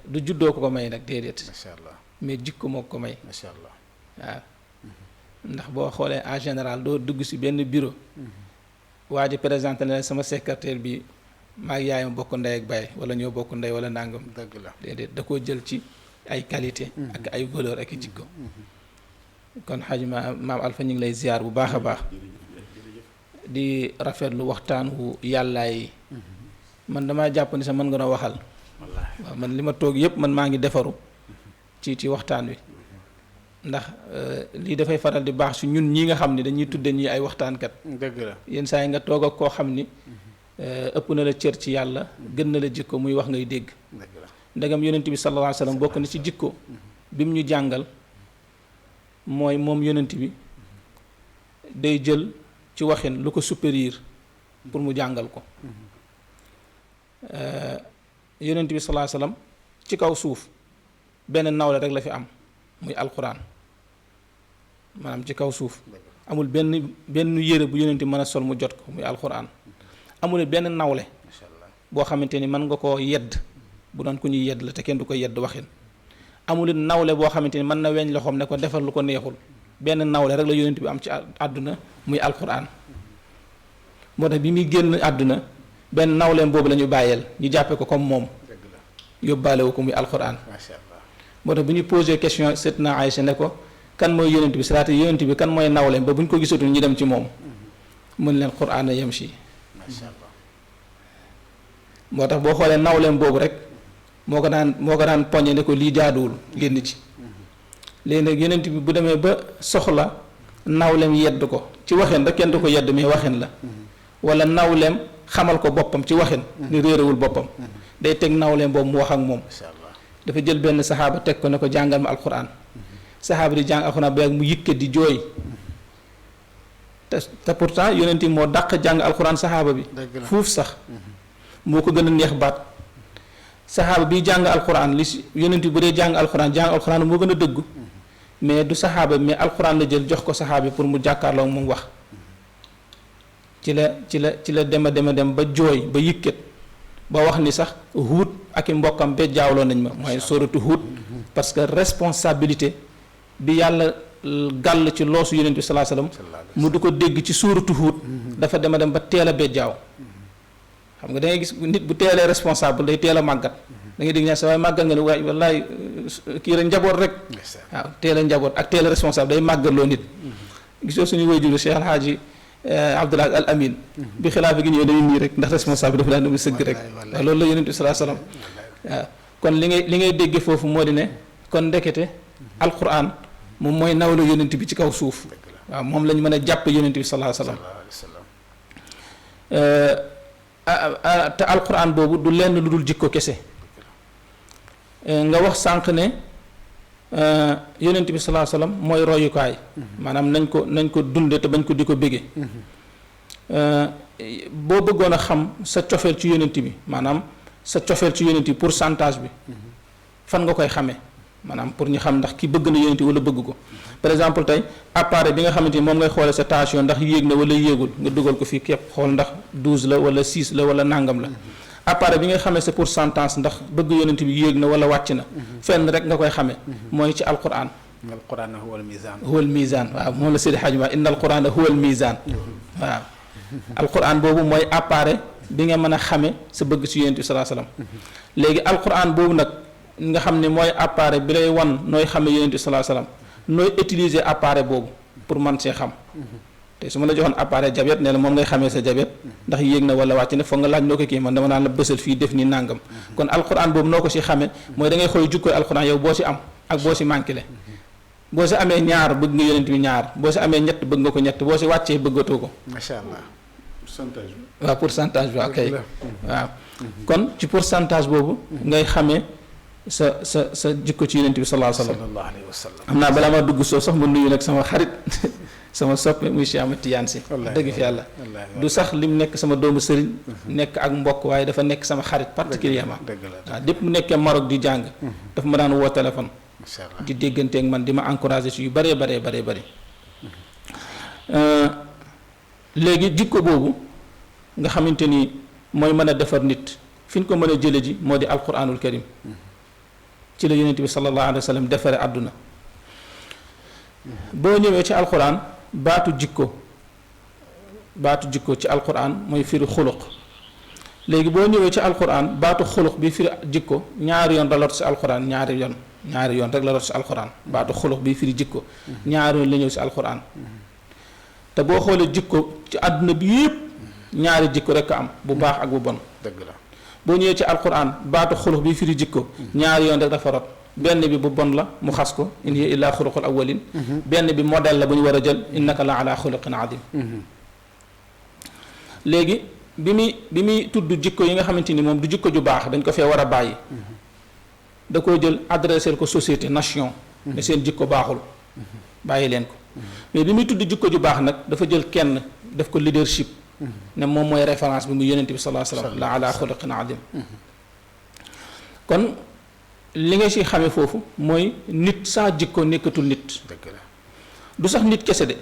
du juddoo ko may nag déedéet macha allah mais jikko moo ko may macha allah waaw ndax boo xoolee en général doo dugg ci benn bureau waa ji présenté na sama secrétaire bi maa ngi yaayam bokk ndey ak baay wala ñoo bokk ndey wala nangam dëgg la déedéet da koo jël ci ay qualité ak ay valeur ak i jikko kon Hadj Maam Alpha ñu ngi lay ziar bu baax a baax di rafetlu waxtaan wu yàllaa yi man damaa jàpp ni sax mën nga noo waxal waaw man li ma toog yépp man maa ngi defaru ci waxtaan wi ndax lii dafay faral di baax su ñun ñi nga xam ni dañuy tudde ñi ay waxtaankat dëgg la yenn saa yi nga toog ak koo xam ni ëpp na la cër ci yàlla gën na la jikko muy wax ngay dégg dëgg la ndegam yonent bi sallallahu alayhi wa sallam bokk na ci jikko bi mu ñu jàngal mooy moom yonent bi day jël ci waxin lu ko supérieur pour mu jàngal ko yonent bi sallallahu alayhi wa sallam ci kaw suuf benn nawle rek la fi am muy alquran maanaam ci kaw suuf amul benn yére bu yonent mën a sol mu jot ko muy alquran amul benn nawle boo xamante ni mën nga koo yedd bu doon ku ñuy yedd la te kenn du ko yedd waxin amul nawle boo xamante ni mën na weñ loxoom ne ko defal lu ko neexul benn nawle rek la yonent bi am ci àdduna muy alquran moo tax bi muy génn àdduna benn nawleem boobu la ñu bàyyeel ñu jàppe ko comme moom yóbbaale wu ko muy alquran moo tax bu ñu posé question Seydina Aïcha ne ko kan mooy yonent bi salaatu yonent bi kan mooy nawleem ba bu ñu ko gisatul ñu dem ci moom mun leen quran yamshi moo tax boo xoolee nawleem boobu rek moo ko daan poñe ne ko lii jaaduwul génn ci léegi nag yonent bi bu demee ba soxla nawleem yedd ko ci waxin rek kenn du ko yedd mais waxin la wala nawleem xamal ko boppam ci waxin ni réerewul boppam day teg nawleem boobu mu wax ak moom dafa jël benn saxaaba teg ko ne ko jàngal ma alquran saxaaba di jàng alquran ba yàgg mu yëkkat di jooy te pourtant yonent bi moo dàq jàng alquran saxaaba bi fuuf sax moo ko gën a neex baat saxaaba bi jàng alquran li si yonent bi bu dee jàng alquran moo gën a dëggu mais du saxaaba mais alquran la jël jox ko saxaaba pour mu jàkkaarloo moom wax ci la dem ba jooy ba yëkkat ba wax ni sax Huud ak i mbokkam be jaawloo nañ ma mooy sóoratu Huud parce que responsabilité bi yàlla gàll ci loosu yonent bi salaa sallam mu du ko dégg ci sóoratu Huud dafa dem ba teel a be jaaw xam nga da ngay gis nit bu teelee responsable day teel a màggat da ngay dégg ñaa sa waaye màggal nga ne waaye wallaay kii rek njaboot rek waaw teel a njaboot ak teel a responsable day màggatloo nit gisoo suñu wayjuru Cheikh Alhaaji Abdoul Aziz Al Amin bi xilaafa gi ñëw dañuy nii rek ndax responsable dafa daan dama sëgg rek waaw loolu la yonent bi salaa salaam waaw kon li ngay dégge foofu moo di ne kon ndekete alquran moom mooy nawla yonent bi ci kaw suuf waaw moom lañ mën a jàpp yonent bi salaa salaam te alquran boobu du lenn lu dul jikko kese nga wax sànq ne yonent bi sallallahu alayhi wasallam mooy royukaay maanaam nañ ko dunde te bañ ko di ko bége boo bëggoon a xam sa cofeel ci yonent bi maanaam sa cofeel ci yonent bi pourcentage bi fan nga koy xamee maanaam pour ñu xam ndax ki bëgg na yonent wala bëgg ko par exemple tey appareil bi nga xamante ni moom ngay xoolee sa tension ndax yéeg na wala yéegul nga dugal ko fii képp xool ndax 12 la wala 6 la wala nangam la appareil bi nga xamee sa pourcentage ndax bëgg yonent bi yéeg na wala wàcc na fenn rek nga koy xamee mooy ci alquran alquran huwa almizan huwa almizan waaw moom la Seydi Hadji Malick inna alquran huwa almizan waaw alquran boobu mooy appareil bi nga mën a xame sa bëgg ci yonent bi sallallahu alayhi wasallam léegi alquran boobu nag nga xam ne mooy appareil bi lay wan nooy xame yonent bi sallallahu alayhi wasallam nooy utiliser appareil boobu pour man see xam te su ma la joxoon appareil diabète ne la moom ngay xamee sa diabète ndax yéeg na wala wàcc na foog nga laaj noo ko kii man dama naan la bësal fii def ni nàngam kon alquran boobu noo ko si xamee mooy da ngay xool jukkooy alquran yow boo si am ak boo si manqué le boo si amee ñaar bëgg nga yonent bi ñaar boo si amee ñett bëgg nga ko ñett boo si wàccee bëggatoo ko macha allah pourcentage bi waaw pourcentage bi ok waaw kon ci pourcentage boobu ngay xamee sa jikko ci yonent bi sallallahu alayhi wa sallam am naa balaa ma dugg soo sax ma nuyu nag sama xarit sama soppe muy Cheikh Ahmed Tidiane Sy dëgg fi yàlla du sax lim nekk sama doomu sëriñ nekk ak mbokk waaye dafa nekk sama xarit particulièrement waaw dépp mu nekkee Maroc di jàng dafa ma daan woo téléphone di dégganteeg man di ma encouragé ci yu bëree bëri léegi jikko boobu nga xamante ni mooy mën a defar nit fi ñu ko mën a jële ji moo di alquranul karim ci la yonent bi sallallahu alayhi wa sallam defare àdduna boo ñëwee ci alquran baatu jikko ci alquran mooy firi xuluq léegi boo ñëwee ci alquran baatu xuluq bi firi jikko ñaari yoon la lot ci alquran ñaari yoon rek la lot ci alquran baatu xuluq bi firi jikko ñaari yoon la ñëw ci alquran te boo xoolee jikko ci àdduna bi yépp ñaari jikko rek a am bu baax ak bu bon dëgg la boo ñëwee ci alquran baatu xulux bi firi jikko ñaari yoon rek dafa rot benn bi bu bon la mu xas ko in hiya illa xuluqul awwalin benn bi modèle la bu ñu war a jël innaka la ala xuluqin adim léegi bi muy tudd jikko yi nga xamante ni moom du jikko ju baax dañ ko fee war a bàyyi da koo jël adressé ko société nation ne seen jikko baaxul bàyyi leen ko mais bi muy tudd jikko ju baax nag dafa jël kenn def ko leadership ne moom mooy référence bi mu yonent bi sallallahu alayhi wasallam la ala xuluqin adim kon li nga ci xamee foofu mooy nit saa jikko nekkatul nit du sax nit kese de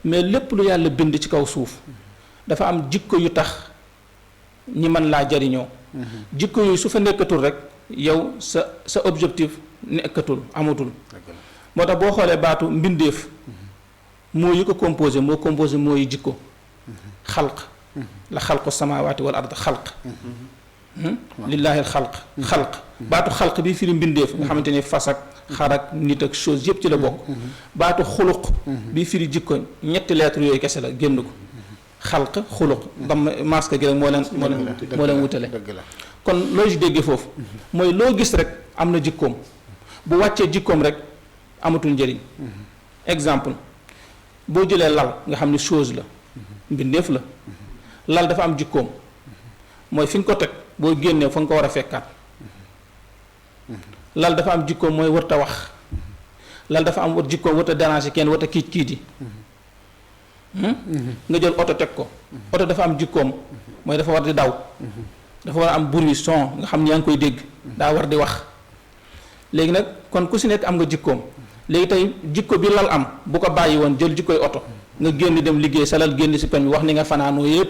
mais lépp lu yàlla bind ci kaw suuf dafa am jikko yu tax ñi mën laa jariñoo jikko yooyu su fa nekkatul rek yow sa objectif nekkatul amatul moo tax boo xoolee baatu mbindeef moo yi ko composé moo yi jikko xalq la xalqu samawati wal ard xalq lillahi xalq baatu xalq bi firi mbindeef nga xamante ni fas ak xar ak nit ak chose yëpp ci la bokk baatu xuluq bi firi jikko ñetti lettres yooyu kese la génn ko xalq xuluq dam masque gi rek moo leen wutale kon loo ci déggee foofu mooy loo gis rek am na jikkoom bu wàccee jikkoom rek amatul njëriñ exemple boo jëlee lal nga xam ni chose la mbindeef la lal dafa am jikkoom mooy fi nga ko teg boo génnee fa nga ko war a fekkaat lal dafa am jikkoom mooy wërta wax lal dafa am jikkoom wërta déranger kenn wërta kiit yi nga jël oto teg ko oto dafa am jikkoom mooy dafa war di daw dafa war a am bruit son nga xam ni yaa ngi koy dégg daa war di wax léegi nag kon ku si nekk am nga jikkoom léegi tey jikko bi lal am bu ko bàyyi woon jël jikkoy oto nga génn dem liggéey sa lal génn si pen bi wax ni nga fanaanoo yépp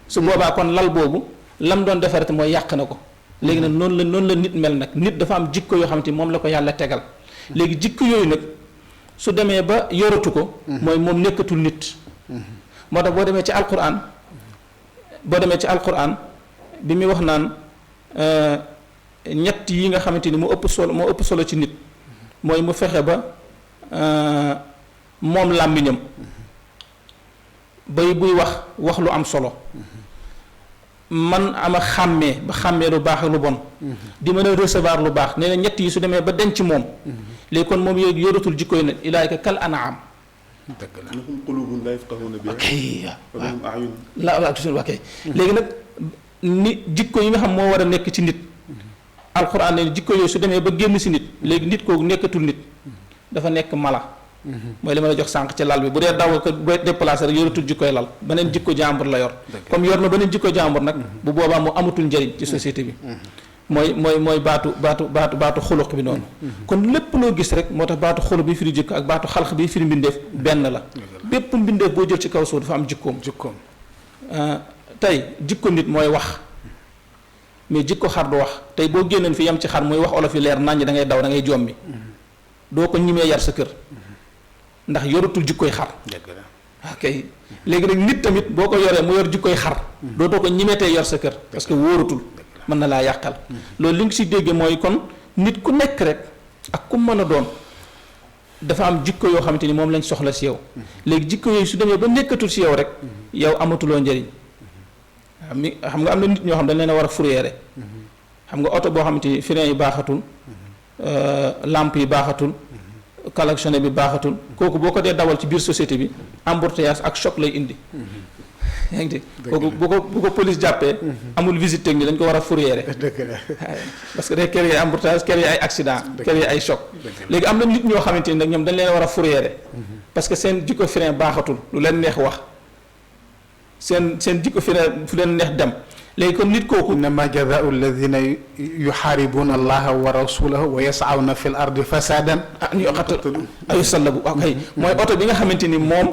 su boobaa kon lal boobu lam doon defarate mooy yàq na ko léegi nag noonu la nit mel nag nit dafa am jikko yoo xamante ni moom la ko yàlla tegal léegi jikko yooyu nag su demee ba yoratu ko mooy moom nekkatul nit moo tax boo demee ci alquran bi muy wax naan ñett yi nga xamante ni moo ëpp solo ci nit mooy mu fexe ba moom làmmiñam buy wax lu am solo man ama xàmmee lu baax ak lu bon di mën a recevoir lu baax nee na ñett yi su demee ba denc moom léegi kon moom yoratul jikko yi ne ilaayka kal anaam dëgg la lahum qulubun la yafqahuna biha wa lahum a'yun la tusun waa kay léegi nag ni jikko yi nga xam moo war a nekk ci nit alxuraan ne jikko yooyu su demee ba génn si nit léegi nit kooku nekkatul nit dafa nekk mala mooy li ma la jox sànq ci lal bi bu dee daw ko bu déplacé rek yoratul jikkoy lal beneen jikko jàmbur la yor comme yor na beneen jikko jàmbur nag bu boobaa mu amatul njëriñ ci société bi mooy baatu xuluq bi noonu kon lépp loo gis rek moo tax baatu xuluq bi firi jikko ak baatu xalq bi firi mbindeef benn la bépp mbindeef boo jël ci kaw suuf dafa am jikkoom tey jikko nit mooy wax mais jikko xar du wax tey boo génneen fi yem ci xar muy wax olof yi leer naññ da ngay daw da ngay jommi doo ko ñimee yar sa kër ndax yoratul jikkoy xar ok léegi nag nit tamit boo ko yoree mu yor jikkoy xar dootoo ko ñimeetee yor sa kër parce que wóoratul mën na laa yàqal loolu li nga si dégge mooy kon nit ku nekk rek ak ku mën a doon dafa am jikko yoo xamante ni moom lañ soxla si yow léegi jikko yooyu su demee ba nekkatul si yow rek yow amatuloo njëriñ xam nga am na nit ñoo xam dañ leen a war a fourrière xam nga oto boo xamante ni frein yi baaxatul lampe yi baaxatul klaxonné bi baaxatul kooku boo ko dee dawal ci biir société bi embouteillage ak choc lay indi yaa ngi dégg kooku bu ko police jàppee amul visite technique dañ ko war a fourrière parce que day créer embouteillage créer ay accident créer ay choc léegi am na nit ñoo xamante ni nag ñoom dañ leen war a fourrière parce que seen jikko frein baaxatul lu leen neex wax seen jikko frein fu leen neex dem léegi kon nit kooku innama jazaau alladina yuxaaribuna allaha wa rasulahu wa yasawna fi l ardi fasadan an yuqatalu aw yusallabu kay mooy oto bi nga xamante ni moom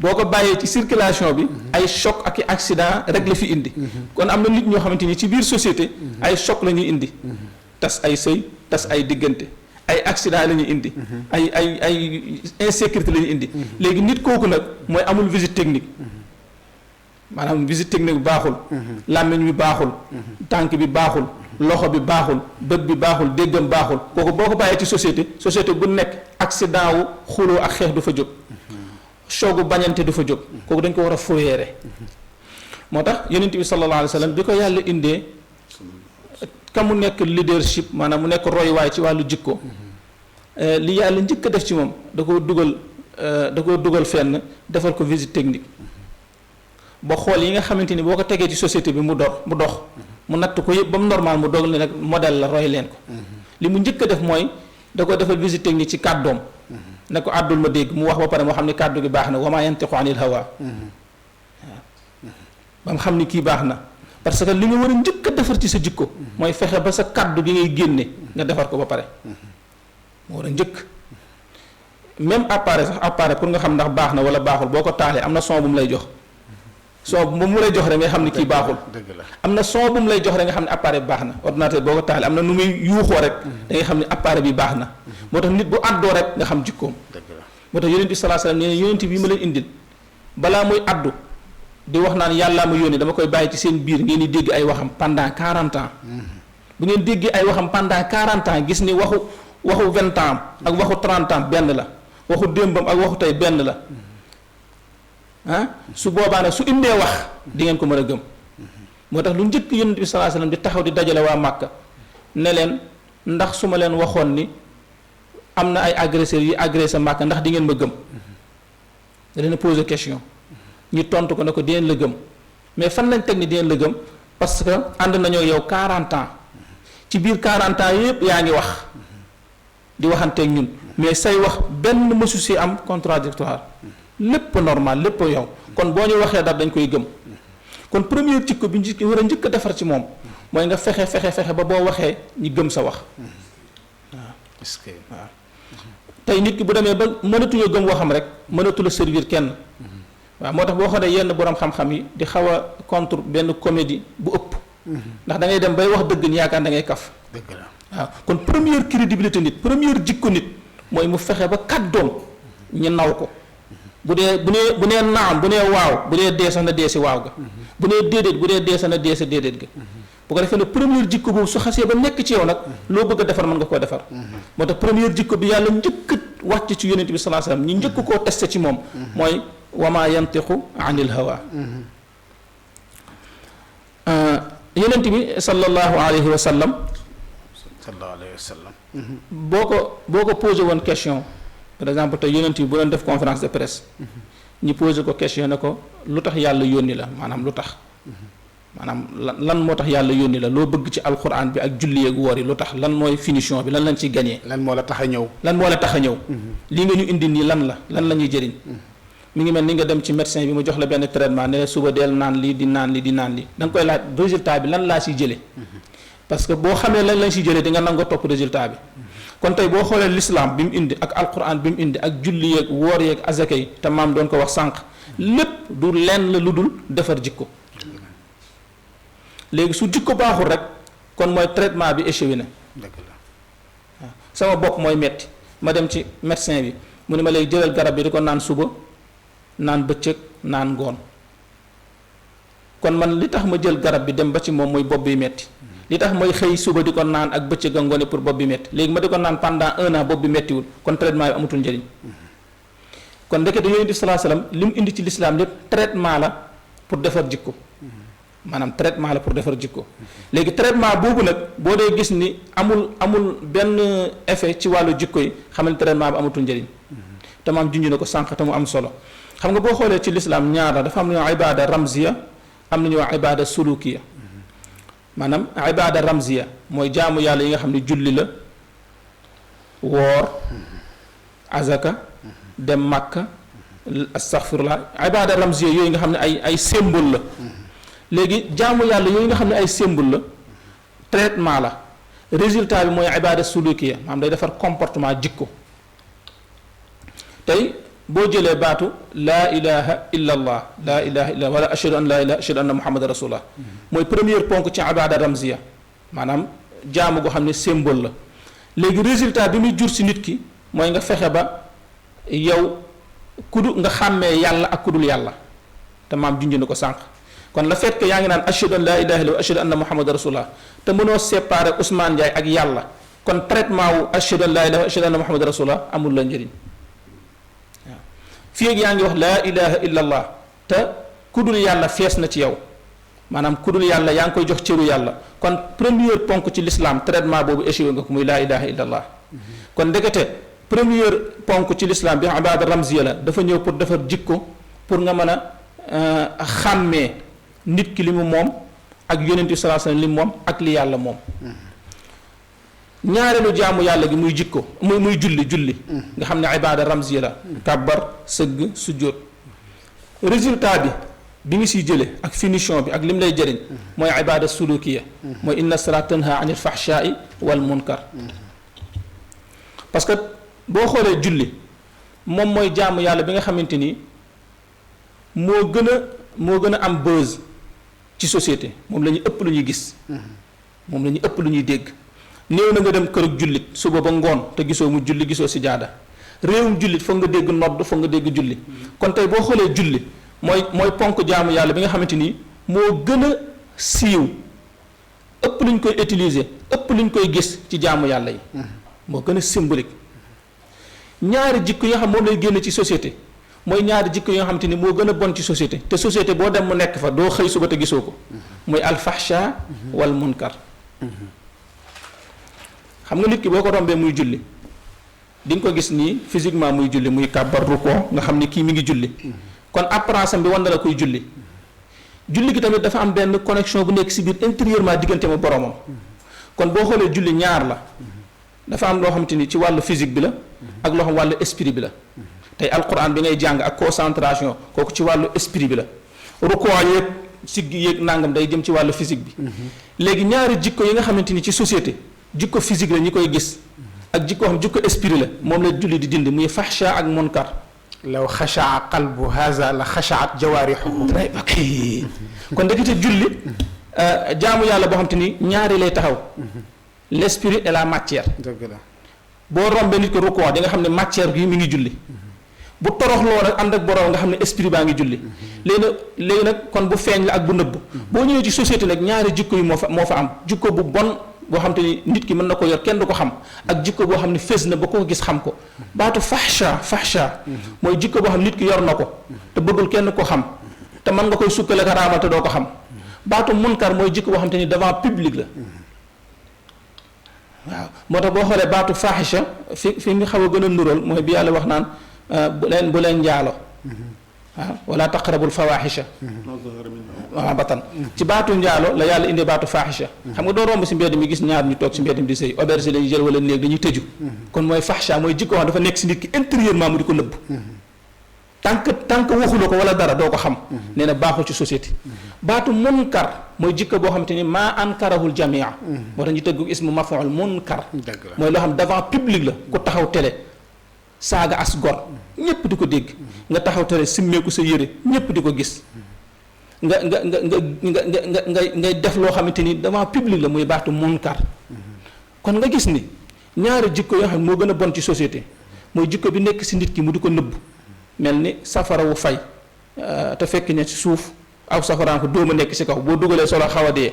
boo ko bàyyee ci circulation bi ay choc ak i accident rek la fi indi kon am na nit ñoo xamante ni ci biir société ay choc la ñuy indi tas ay sëy tas ay diggante ay accident la ñuy indi ay insécurité la ñuy indi léegi nit kooku nag mooy amul visite technique maanaam visite technique bi baaxul làmmiñ bi baaxul tànk bi baaxul loxo bi baaxul bët bi baaxul déggam baaxul kooku boo ko bàyyee ci société bu nekk accident wu xuloo ak xeex du fa jóg soogu bañante du fa jóg kooku dañ ko war a fourrière moo tax yonent bi sallallahu alayhi wa sallam bi ko yàlla indee ka mu nekk leadership maanaam mu nekk royuwaay ci wàllu jikko li yàlla njëkk a def ci moom da koo dugal fenn defal ko visite technique ba xool yi nga xamante ni boo ko tegee ci société bi mu dox mu natt ko yëpp ba mu normal mu dogal ne nag modèle la roy leen ko li mu njëkk a def mooy da ko defal visite technique ci kàddoom ne ko àddul ma dégg mu wax ba pare moo xam ne kàddu gi baax na wa maa yantiqu anil hawa waaw ba nga xam ni kii baax na parce que li nga war a njëkk a defar ci sa jikko mooy fexe ba sa kàddu gi ngay génne nga defar ko ba pare moo war a njëkk même appareil pour nga xam ndax baax na wala baaxul boo ko taalee am na son bu mu lay jox son bu mu lay jox rek nga xam ne kii baaxul am na son bu mu lay jox rek nga xam ne appareil bi baax na ordinateur boo ko taalee am na nu muy yuuxoo rek da ngay xam ne appareil bi baax na moo tax nit bu àddoo rek nga xam jikkoom moo tax yonent bi sallallahu alayhi wasallam nee na yonent bi ma leen indil balaa muy àddu di wax naan yàllaa ma yónni dama koy bàyyi ci seen biir ngeen di dégg ay waxam pendant 40 ans bu ngeen déggee ay waxam pendant 40 ans gis ni waxu 20 ans ak waxu 30 ans benn la waxu démbam ak waxu tey benn la su boobaa nag su indee wax di ngeen ko mën a gëm moo tax lu njëkk yonent bi sallallahu alayhi wasallam di taxaw di dajale waa Màkka ne leen ndax su ma leen waxoon ni am na ay agresseurs yi agressé Màkka ndax di ngeen ma gëm da leen a posé question ñu tontu ko ne ko di ngeen la gëm mais fan lañ teg ni di ngeen la gëm parce que ànd nañoo yow 40 ans ci biir 40 ans yëpp yaa ngi wax di waxanteeg ñun mais say wax benn mësu si am contradictoire lépp normal lépp yow kon boo ñu waxee dara dañ koy gëm kon première jikko bi ñu war a njëkk a defar ci moom mooy nga fexe ba boo waxee ñi gëm sa wax waaw est-ce que waaw tey nit ki bu demee ba mënatuñoo gëm waxam rek mënatu la servir kenn waaw moo tax boo xoolee yenn borom xam-xam yi di xaw a contre benn comédie bu ëpp ndax da ngay dem bay wax dëgg ni yaakaar da ngay kaf dëgg la waaw kon première crédibilité nit première jikko nit mooy mu fexe ba kàddoom ñu naw ko bu nee naam bu nee waaw bu dee dee sax na dee si waaw ga bu nee déedéet bu dee dee sax na dee sa déedéet ga bu ko defee ne première jikko boobu su xasee ba nekk ci yow nag loo bëgg a defar mën nga koo defar moo tax première jikko bi yàlla njëkk wàcc ci yonent bi sallallahu alayhi wasallam ñu njëkk koo testé ci moom mooy wama yantiqu anil hawa yonent bi sallallahu alayhi wa sallam boo ko posé woon question par exemple tey yonent yi bu doon def conférence de presse ñi posé ko question ne ko lu tax yàlla yónni la maanaam lu tax maanaam lan moo tax yàlla yónni la loo bëgg ci alquran bi ak julli ak woor yi lu tax lan mooy finition bi lan lañ ciy gagné. lan moo la tax a ñëw. lan moo la tax a ñëw. lii nga ñu indi nii lan la ñuy jëriñ. mi ngi mel ni nga dem ci médecin bi mu jox la benn traitement ne suba deel naan lii di naan lii di naan lii da nga koy laaj résultat bi lan laa siy jëlee. parce que boo xamee lan lañ siy jëlee di nga nangoo topp résultat bi. kon tey boo xoolee l'islam bi mu indi ak alquran bi mu indi ak julli yeeg woor yeeg azaka yi te maam doon ko wax sànq lépp du lenn la lu dul defar jikko. léegi su jikko baaxul rek kon mooy traitement bi échoué na. dëgg la waaw sama bopp mooy metti ma dem ci médecin bi mu ne ma léegi jëlal garab bi di ko naan suba naan bëccëg naan ngoon kon man li tax ma jël garab bi dem ba ci moom mooy bopp bi metti li tax may xëy suba di ko naan ak bëccëg a ngoone pour bopp bi metti léegi ma di ko naan pendant 1 an bopp bi mettiwul kon traitement bi amatul njëriñ kon ndekete yonent bi sallallahu alayhi wasallam li mu indi ci l'islam lépp traitement la pour defar jikko maanaam traitement la pour defar jikko léegi traitement boobu nag boo dee gis ni amul benn effet ci wàllu jikko yi xamal traitement bi amatul njëriñ te maam junj na ko sànq te mu am solo xam nga boo xoolee ci l'islam ñaar la dafa am lu ñuy wax ibada ramziya am lu ñuy wax ibada sulukiya maanaam ibada ramziya mooy jaamu yàlla yi nga xam ne julli la woor azaka dem màkka astaghfirullah ibada ramziya yooyu nga xam ne ay symbole la léegi jaamu yàlla yooyu nga xam ne ay symbole la traitement la résultat bi mooy ibada sulukiya maanaam day defar comportement jikko tey boo jëlee baatu laa ilaha illa allah laa ilaha illa wala ashhadu an laa ilaha ashhadu anna muhammadan rasulullah mooy première ponk ci ibada ramziya maanaam jaamu goo xam ne symbole la léegi résultat bi muy jur si nit ki mooy nga fexe ba yow kudu nga xàmmee yàlla ak kudul yàlla te maam junj na ko sànq kon le fait que yaa ngi naan ashhadu an laa ilaha illa wa ashhadu anna muhammadan rasulullah te mënoo séparer Ousmane Ndiaye ak yàlla kon traitement wu ashhadu an laa ilaha wa ashhadu anna muhammadan rasulullah amul la njëriñ waaw fii ak yaa ngi wax laa ilaha illa allah te kudul yàlla fees na ci yow maanaam kudul yàlla yaa ngi koy jox cëru yàlla kon première ponk ci l'islam traitement boobu échoué nga ko muy laa ilaha illa allah kon ndekete première ponk ci l'islam bi ibada ramziya la dafa ñëw pour defar jikko pour nga mën a xàmmee nit ki li mu moom ak yonent bi sallallahu alayhi wasallam li mu moom ak li yàlla moom ñaareelu jaamu yàlla gi muy jikko muy julli nga xam ne ibada ramziya la kàbbar sëgg sujjóot résultat bi ngi siy jële ak finition bi ak lim lay jëriñ mooy ibada sulukiya mooy inna salata tanha anil fahsha'i wal munkar parce que boo xoolee julli moom mooy jaamu yàlla bi nga xamante ni moo gën a am buzz ci société moom la ñu ëpp lu ñuy gis moom la ñu ëpp lu ñuy dégg néew na nga dem kër ak jullit suba ba ngoon te gisoo mu julli gisoo si jaada réewum jullit foog nga dégg nodd foog nga dégg julli kon tey boo xoolee julli mooy ponk jaamu yàlla bi nga xamante ni moo gën a siiw ëpp lu ñu koy utiliser ëpp lu ñu koy gis ci jaamu yàlla yi moo gën a symbolique ñaari jikko yi nga xam moom lay génn ci société mooy ñaari jikko yi nga xamante ni moo gën a bon ci société te société boo dem mu nekk fa doo xëy suba te gisoo ko muy alfahsha wal munkar xam nga nit ki boo ko rombee muy julli di nga ko gis nii physiquement muy julli muy kàbbar rukkoo nga xam ni kii mi ngi julli kon apparence am bi wan na la koy julli julli gi tamit dafa am benn connexion bu nekk si biir intérieurement diggante ma boromam kon boo xoolee julli ñaar la dafa am loo xamante ni ci wàllu physique bi la ak loo xam wàllu esprit bi la tey alquran bi ngay jàng ak concentration kooku ci wàllu esprit bi la rukkoo yeeg sigg yeeg nangam day jëm ci wàllu physique bi léegi ñaari jikko yi nga xamante ni ci société jikko physique la ñi koy gis ak jikko xam jikko esprit la moom la julli di dindi muy fahsha ak munkar law xashaa qalbu haza la xashaat jawaarixuhu kon ndekete julli jaamu yàlla boo xam te ni ñaari lay taxaw l'esprit et la matière dëgg la boo rombee nit ko rukkoo di nga xam ne matière gi mi ngi julli bu toroxloo nag ànd ak borom nga xam ne esprit baa ngi julli léegi nag kon bu feeñ la ak bu nëbb boo ñëwee ci société nag ñaari jikko yi moo fa am jikko bu bon boo xam te ni nit ki mën na ko yor kenn du ko xam ak jikko boo xam ne fés na ba ko gis xam ko baatu fahsha mooy jikko boo xam nit ki yor na ko te bëggul kenn ko xam te mën nga koy sukkale ka raamal te doo ko xam baatu munkar mooy jikko boo xam te ni devant public la waaw moo tax boo xoolee baatu faaxisha fi nga xaw a gën a nural mooy bi yàlla wax naan bu leen njaalo waaw wala taqrabul fawaaxisha waaw batan ci baatu njaalo la yàlla indee baatu faaxisha xam nga doo romb si mbedd mi gis ñaar ñu toog si mbedd mi di sëy auberge lañuy jël wala néeg dañuy tëju kon mooy faxsha mooy jikko wax dafa nekk si nit ki intérieurement mu di ko nëbb tant que waxuloo ko wala dara doo ko xam nee na baaxul ci société baatu munkar mooy jikko boo xamante ni maa ankarahul jamia moo tax ñu tëgg ismu mafuul munkar mooy loo xam devant public la ku taxaw télé saaga as gor ñépp di ko dégg nga taxaw télé simmeeku sa yére ñépp di ko gis ngay def loo xamante ni devant public la muy baatu munkar kon nga gis ni ñaari jikko yoo xam ne moo gën a bon ci société mooy jikko bi nekk si nit ki mu di ko nëbb mel ni safara wu fay te fekk ne ci suuf aw safaraan ko dóoma nekk si kaw boo dugalee solo xaw a dee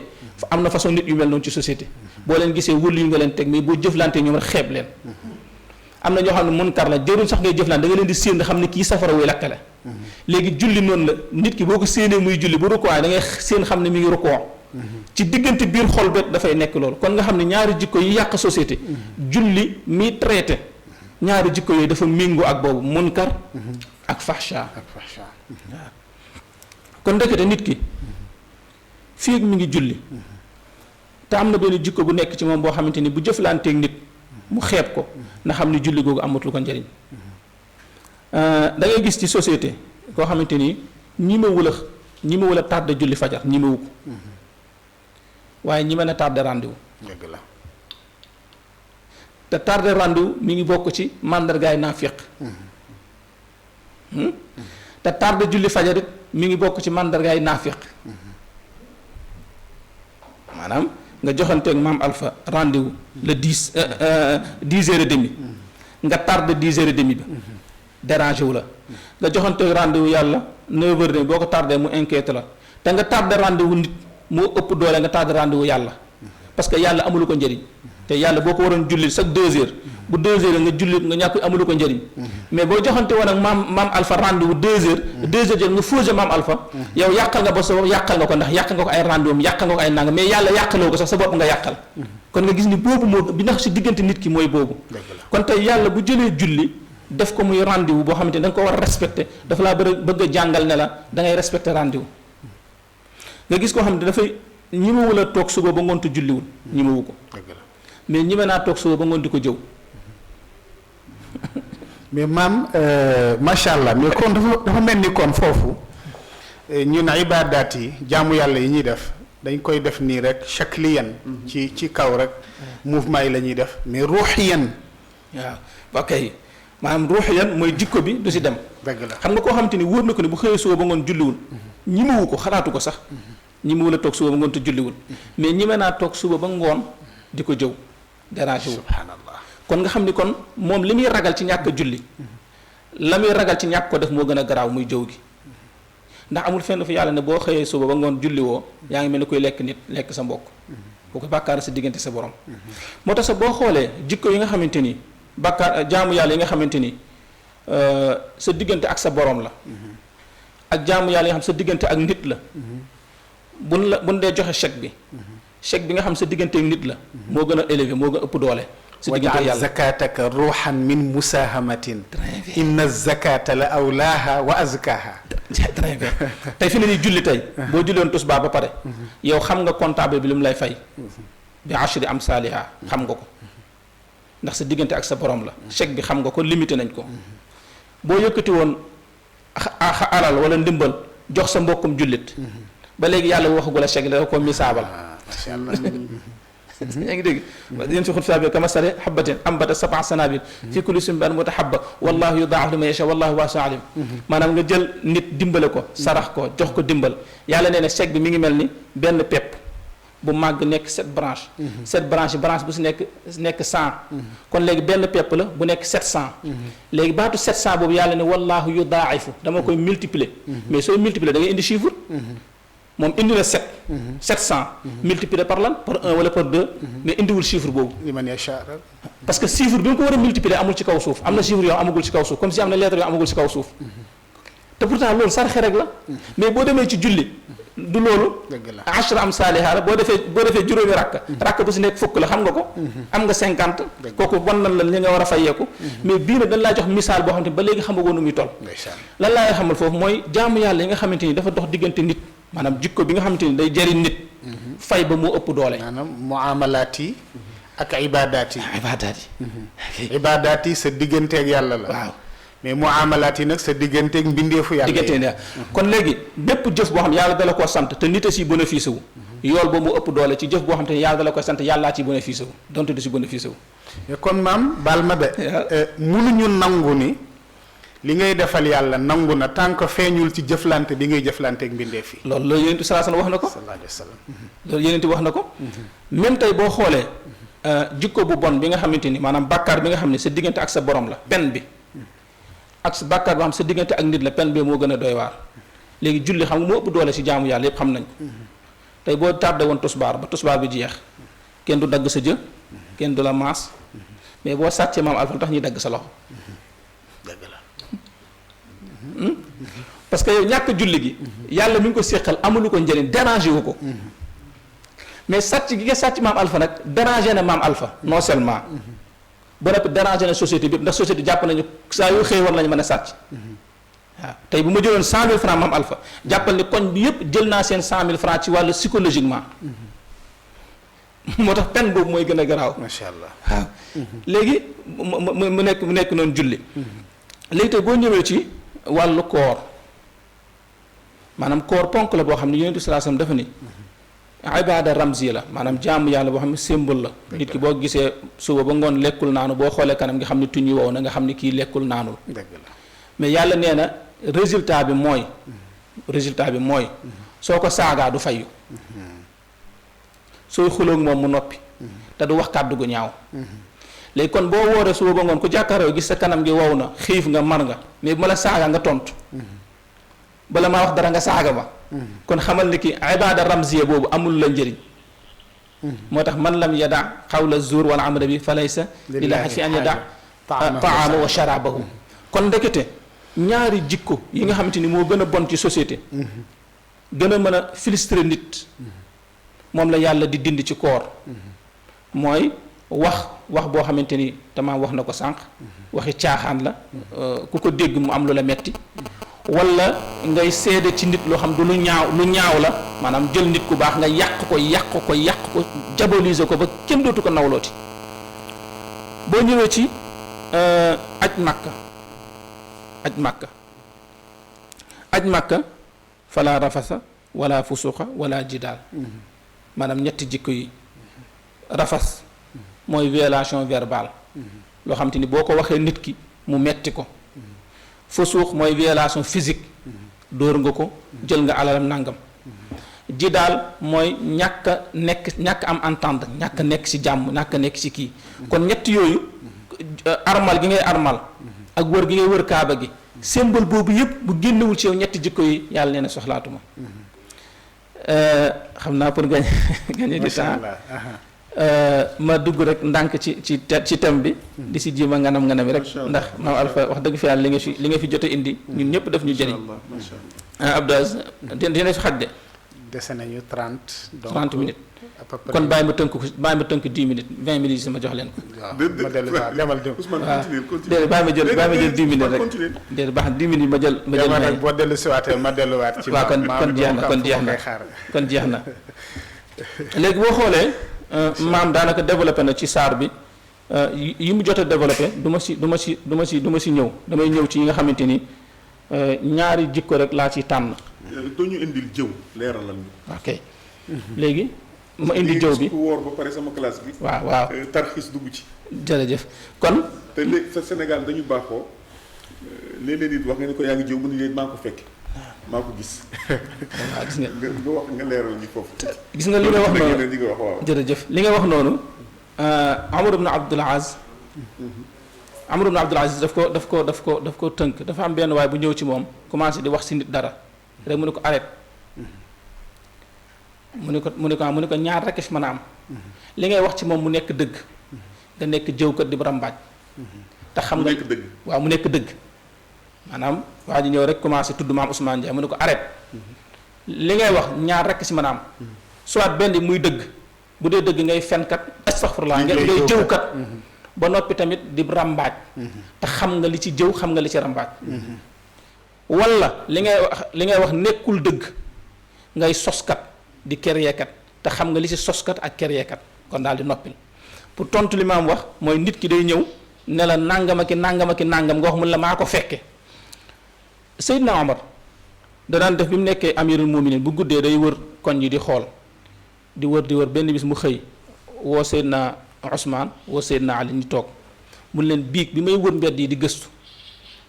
am na façon nit yu mel noonu ci société boo leen gisee wëllu yu nga leen teg mais boo jëflante ñoom rek xeeb leen am na ñoo xam ne munkar la jërul sax ngay jëflante da nga leen di séen xam ne kii safara wuy lakkale léegi julli noonu la nit ki boo ko séenee muy julli bu rukkoo da ngay séen xam ne mi ngi rukkoo ci diggante biir xol bet dafay nekk loolu kon nga xam ne ñaari jikko yi yàq société julli mi traité ñaari jikko yooyu dafa méngoo ak boobu munkar ak fahsha waaw kon ndekete nit ki fii mi ngi julli te am na benn jikko bu nekk ci moom boo xamante ni bu jëflanteeg nit mu xeeb ko na xam ni julli googu amatul ko njëriñ da ngay gis ci société koo xamante ni ñi ma wula tardé julli fajar ñi ma wu ko waaye ñi mën a tardé rendez-vous dëgg la te tardé rendez-vous mi ngi bokk ci màndargaay naafiq te tardé julli fajar it mi ngi bokk ci màndargaay naafiq maanaam nga joxanteeg maam Alpha rendez-vous le 10h30 nga tardé 10h30 ba dérangé wu la nga joxanteeg rendez-vous yàlla 9h30 boo ko tardé mu inquiète la te nga tardé rendez-vous nit moo ëpp doole nga tardé rendez-vous yàlla parce que yàlla amulu ko njëriñ te yàlla boo ko waroon julli chaque 2h bu 2h nga julli nga ñàkk amulu ko njëriñ mais boo joxante woon ak maam Alpha rendez-vous 2h jot nga fausé maam Alpha yow yàqal nga ba sa bopp yàqal nga ko ndax yàq nga ko ay rendez-vous yàqal nga ko ay nanga mais yàlla yàqaloo ko sax sa bopp nga yàqal kon nga gis ni boobu moo bi ndax si diggante nit ki mooy boobu kon tey yàlla bu jëlee julli def ko muy rendez-vous boo xamante ni da nga ko war a respecté dafa laa bëgg a jàngal ne la da ngay respecté rendez-vous nga gis koo xam ne dafay ñi ma wula toog suba ba ngoon te julliwul ñi ma wu ko mais ñi ma naa toog suba ba ngoon di ko jëw mais maam macha allah mais kon dafa mel ni kon foofu ñun ibaadaat yi jaamu yàlla yi ñuy def dañ koy def nii rek shakliyan ci kaw rek mouvement yi la ñuy def mais ruuxiyan waaw ok maanaam ruuxiyan mooy jikko bi du si dem dëgg la xam nga koo xamante ni wóor na ko ne bu xëyee suba ba ngoon julliwul ñi ma wu ko xalaatu ko sax ñi ma wula toog suba ba ngoon te julliwul mais ñi ma naa toog suba ba ngoon di ko jëw dérangé wu subhanallah kon nga xam ni kon moom li muy ragal ci ñàkk julli la muy ragal ci ñàkk ko def moo gën a garaaw muy jëw gi ndax amul fenn fu yàlla ne boo xëyee suba ba ngoon julli woo yaa ngi mel ni koy lekk nit lekk sa mbokk boo ko bàkkaar sa diggante sa borom moo tax sa boo xoolee jikko yi nga xamante ni bàkkaar jaamu yàlla yi nga xamante ni sa diggante ak sa borom la ak jaamu yàlla yi nga xam sa diggante ak nit la buñ dee joxe chèque bi nga xam sa diggante ak nit la moo gën a élevé moo gën a ëpp doole sa diggante ak yàlla zakataka ruuxan min musahamatin inna zakata la awlaaha wa azkaha très bien tey fi ne nii julli tey boo julloon tusbaar ba pare yow xam nga comptable bi li mu lay fay bi ashri am saaliha xam nga ko ndax sa diggante ak sa borom la chèque bi xam nga ko limité nañ ko boo yëkkati woon alal wala ndimbal jox sa mbokkum jullit ba léegi yàlla waxagul a chèque la ko misaabal macha allah yaa ngi dégg yéen fi xut fi abi kama sale xabatin ambata sab'a sanabil fi kulli sunbulatin mutahabba wallahu yudaa'ifu liman yasha wallahu waasi'un alim maanaam nga jël nit dimbale ko sarax ko jox ko dimbal yàlla nee na chèque bi mi ngi mel ni benn pepp bu màgg nekk 7 branche 7 branche bu si nekk 100 kon léegi benn pepp la bu nekk 700 léegi baatu 700 boobu yàlla ne wallahu yudaa'ifu dama koy multiplier mais sooy multiplier da ngay indi chiffre moom indi na 700 multiplié par lan par 1 wala par 2 mais indiwul chiffre boobu liman yasha parce que chiffre bi nga ko war a multiplier amul ci kaw suuf am na chiffre yoo amagul ci kaw suuf comme si am na lettre yoo amagul ci kaw suuf te pourtant loolu sarxe rek la mais boo demee ci julli du loolu dëgg la ashra am saaliha la boo defee juróomi rakk bu si nekk fukk la xam nga ko am nga 50 kooku wan nan la li nga war a fayeeku mais bii nag dañ laa jox misaal boo xam ne ba léegi xamagoo nu muy toll lan laay xamal foofu mooy jaamu yàlla yi nga xamante ni dafa dox diggante nit maanaam jikko bi nga xamante ni day jëriñ nit fay ba moo ëpp doole maanaam muamalaat yi ak ibadaat yi ibadaat yi sa digganteeg yàlla la waaw mais muamalaat yi nag sa digganteeg mbindeefu yàlla diggante kon léegi bépp jëf boo xam yàlla dala koo sant te nit a si bénéfice wu yool ba mu ëpp doole ci jëf boo xam te ne yàlla dala koy sant yàllaa ci bénéfice wu donte du si bénéfice wu mais kon maam baal ma de mënuñu nangu ni li ngay defal yàlla nangu na tant que feeñul ci jëflante bi ngay jëflanteeg mbindeef yi loolu la yonent bi sallallahu alayhi wasallam wax na ko sallallahu alayhi wasallam loolu yonent bi wax na ko même tey boo xoolee jikko bu bon bi nga xamante ni maanaam bàkkaar bi nga xam ne sa diggante ak sa borom la pen bi ak sa bàkkaar boo xam sa diggante ak nit la pen bi moo gën a doy waar léegi julli xam nga moo ëpp doole si jaamu yàlla yépp xam nañ ko tey boo tardé woon tusbaar ba tusbaar bi jeex kenn du dagg sa jë kenn du la maas mais boo sàccee maam alfa tax ñuy dagg sa loxo dëgg la parce que yow ñàkk julli gi yàlla mi ngi ko séqal amulu ko njëriñ dérangé wu ko mais sàcc gi nga sàcc maam alfa nag dérangé na maam alfa non seulement ba noppi dérangé na société bi ndax société jàpp nañu saa yu xëy war nañu mën a sàcc waaw tey bu ma jëloon 100 000 francs maam alfa jàppal ni koñ bi yëpp jël naa seen 100 000 francs ci wàllu psychologiquement moo tax pen boobu mooy gën a garaaw macha allah waaw léegi mu nekk noonu julli léegi tey boo ñëwee ci wàllu koor maanaam koor ponk la boo xam ne yonent bi sallallahu alayhi wasallam dafa ni ibaada ramzi la maanaam jaamu yàlla boo xam ne symbole la nit ki boo gisee suba ba ngoon lekkul naanu boo xoolee kanam nga xam ne tuñ yi wow na nga xam ne kii lekkul naanul dëgg la mais yàlla nee na résultat bi mooy soo ko saagaa du fayu sooy xuloog moom mu noppi te du wax kàddu gu ñaaw léegi kon boo wooree suba ba ngoon ku jàkkaaroo gis sa kanam gi wow na xiif nga mar nga mais bu ma la saaga nga tontu bala maa wax dara nga saaga ma kon xamal ni ki ibaada ramziya boobu amul la njëriñ moo tax man lam yada xawla zuur wal amala bi fa laysa lillahi fi an yada taama wa sharabahu kon ndekete ñaari jikko yi nga xamante ni moo gën a bon ci société gën a mën a filistrer nit moom la yàlla di dindi ci koor mooy wax boo xamante ni tamaam wax na ko sànq waxi caaxaan la ku ko dégg mu am lu la metti wala ngay seede ci nit loo xam du lu ñaaw la maanaam jël nit ku baax nga yàq ko diaboliser ko ba kenn dootu ko nawlooti boo ñëwee ci aj makka fala rafasa wala fusuqa wala jidaal maanaam ñetti jikko yi rafas mooy violation verbale loo xam te ni boo ko waxee nit ki mu metti ko fusuuq mooy violation physique dóor nga ko jël nga alalam nangam jidaal mooy ñàkk am entente ñàkk nekk ci jàmm ñàkk nekk ci kii kon ñett yooyu armal gi ngay armal ak wër gi ngay wër kaaba gi symbole boobu yëpp bu génnewul ci yow ñetti jikko yi yàlla nee na soxlaatuma xam naa pour gagner du temps ma dugg rek ndànk ci thème bi di si jiima nganam rek ndax maam Alpha wax dëgg fi yàlla li nga fi jot a indi ñun ñëpp daf ñu jëriñ Abdou Aziz dina fi xaj de dese nañu 30 minutes kon bàyyi ma tënk 10 minutes 20 minutes yi ma jox leen ko ma dellu waaw demal dem déedéet bàyyi ma jël 10 minutes rek déedéet baax 10 minutes ma jël nag boo dellu siwaatee ma delluwaat ci waaw kon jeex na léegi boo xoolee maam daanaka développé na ci saar bi yi mu jot a développé du ma si ñëw damay ñëw ci yi nga xamante ni ñaari jikko rek laa ci tànn. doo ñu indil jëw leeralal ñu. ok léegi ma indi jëw bi woor ba pare sama classe bi. waaw tarxis dugg ci. jërëjëf kon. te léegi fa Sénégal dañu baaxoo léeg-léeg nit wax nga ne ko yaa ngi jëw mu ne leen maa ko fekk. maa ko gis. waaw gis nga nga wax nga leeral ñu foofu. gis nga li nga wax noonu li nga wax waaw. jërëjëf li nga wax noonu. Amr ibn Abdul Aziz. Amr ibn Abdul Aziz daf ko tënk dafa am benn waay bu ñëw ci moom commencé di wax si nit dara rek mu ne ko arrête. mu ne ko ñaar rek fi mën a am. li ngay wax ci moom mu nekk dëgg. nga nekk jëwkat di rambaaj. te xam nga waaw mu nekk dëgg. maanaam waa ji ñëw rek commencé tudd maam Ousmane Ndiaye mu ne ko arrête li ngay wax ñaar rekk ci mën a am soit benn muy dëgg bu dee dëgg ngay fenkat astaghfirullah ngay jëwkat ba noppi tamit di rambaaj te xam nga li ci jëw xam nga li ci rambaaj walla li ngay wax nekkul dëgg ngay soskat di keryeekat te xam nga li ci soskat ak keryeekat kon daal di noppil pour tontu li maam wax mooy nit ki day ñëw ne la nangam ak nangam ak nangam nga wax mun la maa ko fekke Seydina Omar da daan def bi mu nekkee amirul muminin bu guddee day wër koñ yi di xool di wër benn bis mu xëy woo Seydina Ousmane woo Seydina Ali ñu toog mun leen biig bi may wër mbedd yi di gëstu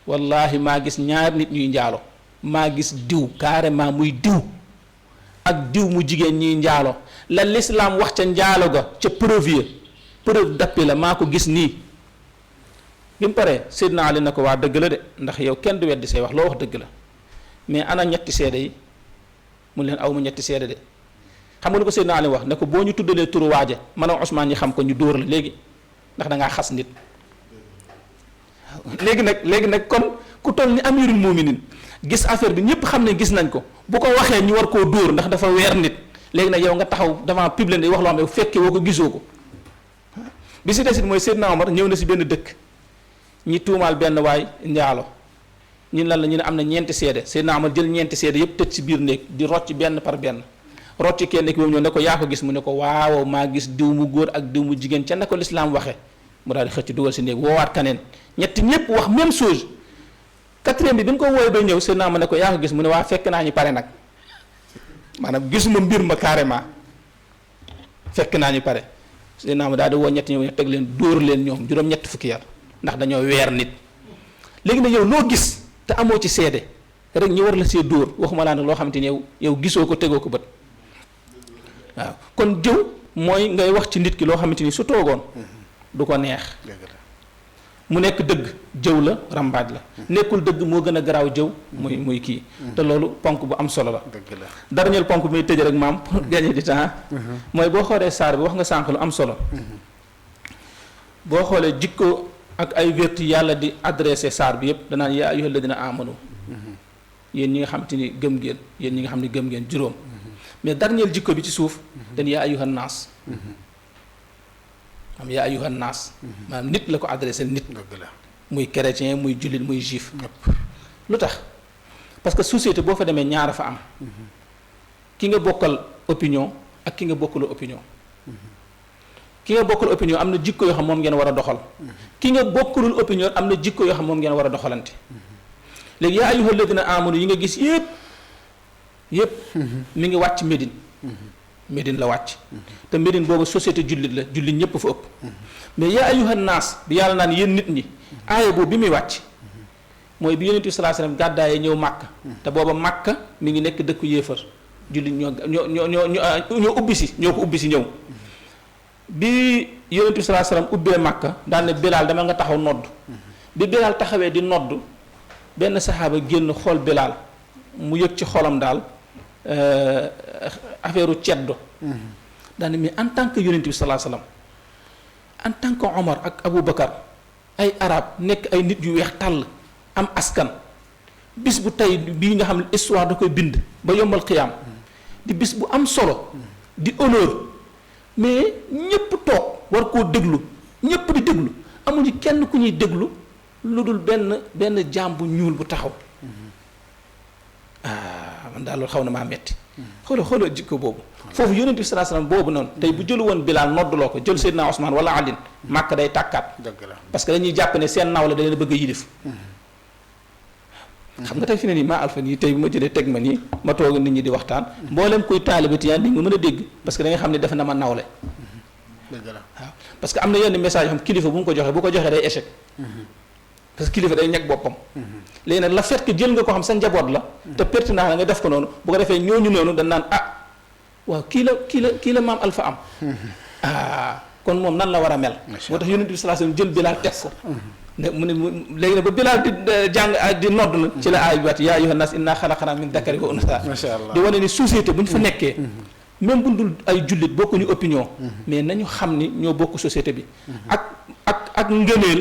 wallahi maa gis ñaar nit ñuy njaalo maa gis diw carrément muy diw ak diw mu jigéen ñiy njaalo la l'islam wax ca njaalo ga ca preuve d'appui la maa ko gis nii bi mu paree Seydina Ali na ko waa dëgg la de ndax yow kenn du weddi say wax loo wax dëgg la mais ana ñetti seede yi mun leen aw ma ñetti seede de xam nga lu ko Seydina Ali wax ne ko boo ñu tuddalee turu waaje man ak Ousmane ñi xam ko ñu dóor la léegi ndax da ngaa xas nit léegi nag kon ku toll ni amirul muminin gis affaire bi ñëpp xam ne gis nañ ko bu ko waxee ñu war koo dóor ndax dafa weer nit léegi nag yow nga taxaw devant public di wax loo xam ne fekkee woo ko gisoo ko bi si desit mooy Seydina Omar ñëw na si benn dëkk ñi tuumaal benn waay njaalo ñun lan la ñu ne am na ñeenti seede Seydina Omar jël ñeenti seede yëpp tëj si biir néeg di rocc benn par benn rocc kenn ki moom ñëw ne ko yaa ko gis mu ne ko waaw maa gis diw mu góor ak diw mu jigéen ca na ko lislaam waxe mu daal di xëcc dugal si néeg woowaat kaneen ñetti ñëpp wax même chose quatrième bi mu ko wooyee ba ñëw Seydina Omar ne ko yaa ko gis mu ne waa fekk naa ñu pare nag maanaam gisuma mbir ma carrément fekk naa ñu pare Seydina Omar daal di woo ñetti ñëw teg leen dóor leen ñoom juróom-ñetti fukki yar ndax dañoo weer nit léegi nag yow loo gis te amoo ci seede rek ñu war la see dóor waxuma laa ne loo xamante ni yow gisoo ko tegoo ko bët waaw kon jëw mooy ngay wax ci nit ki loo xamante ni su toogoon du ko neex mu nekk dëgg jëw la rambaaj la nekkul dëgg moo gën a garaaw jëw muy kii te loolu ponk bu am solo la dernier ponk bi muy tëj rek maam pour gagner du temps mooy boo xoolee saar bi wax nga sànq lu am solo boo xoolee jikko ak ay vertu yàlla di adressé saar bi yëpp danaan yaa ayyuhal ladina amanu yéen ñi nga xam te ni gëm ngeen yéen ñi nga xam ne gëm ngeen juróom mais dernier jikko bi ci suuf dañ yaa ayyuhan naas am yaa ayyuhan naas maanaam nit la ko adressé nit muy chrétien muy jullit muy juif lu tax parce que société boo fa demee ñaara fa am ki nga bokkal opinion ak ki nga bokkaloo opinion ki nga bokkal opinion am na jikko yoo xam moom ngeen war a doxal ki nga bokkalul opinion am na jikko yoo xam moom ngeen war a doxalante léegi yaa ayyuhal ladina amanu yi nga gis yëpp mi ngi wàcc Médine la wàcc te Médine boobu société jullit la jullit ñëpp fa ëpp mais yaa ayyuhan naas bi yàlla naan yéen nit ñi aaya boobu bi muy wàcc mooy bi yonent bi sallallahu alayhi wasallam gàddaayee ñëw Màkka te booba Màkka mi ngi nekk dëkku yéefar jullit ñoo ubbi si ñoo ko ubbi si ñëw bi yonent bi sallallahu alayhi wasallam ubbee Màkka daan ne Bilaal dama nga taxaw nodd bi Bilaal taxawee di nodd benn saxaaba génn xool Bilaal mu yëg ci xolam daal affaire ceddo daane mais en tant que yonent bi sallallahu alayhi wasallam en tant que Omar ak Aboubacar ay arab nekk ay nit yu weex tàll am askan bis bu tey bii nga xam ne histoire da koy bind ba yombal xiyaam di bis bu am solo di honneur mais ñépp toog war koo déglu ñépp di déglu amuñu kenn ku ñuy déglu lu dul benn jaam bu ñuul bu taxaw man daal loolu xaw na maa metti xoolal jikko boobu foofu yonent bi sallallahu alayhi wasallam boobu noonu tey bu jëlu woon Bilaal nodduloo ko jël Seydina Ousmane wala Alin Màkka day tàkkaat parce que dañuy jàpp ne seen nawle da leen bëgg a yilif xam nga tey fi ne nii maa alfa nii tey bu ma jëlee teg ma nii ma toog nit ñi di waxtaan mboolem koy taalibe Tijaan di nga mën a dégg parce que da nga xam ne def na ma nawle waaw parce que am na yenn message yoo xam kilifa bu ko joxee day échec parce que kilifa day ñeg boppam léegi nag la fait que jël nga ko xam sa njaboot la te pertinent la nga def ko noonu bu ko defee ñooñu noonu dañ naan waaw kii la maam alfa am kon moom nan la war a mel moo tax yonent bi sallallahu alayhi wasallam jël Bilaal teg ko ne mu ne léegi nag ba Bilaal di jàng di nodd na ci la aay bi waat yaa ayyuhan naas innaa xalaqnaa min dakarin wa unsaa di wane ni société bu ñu fa nekkee même bu dul ay jullit bokkuñu opinion mais nañu xam ni ñoo bokk société bi ak ngëneel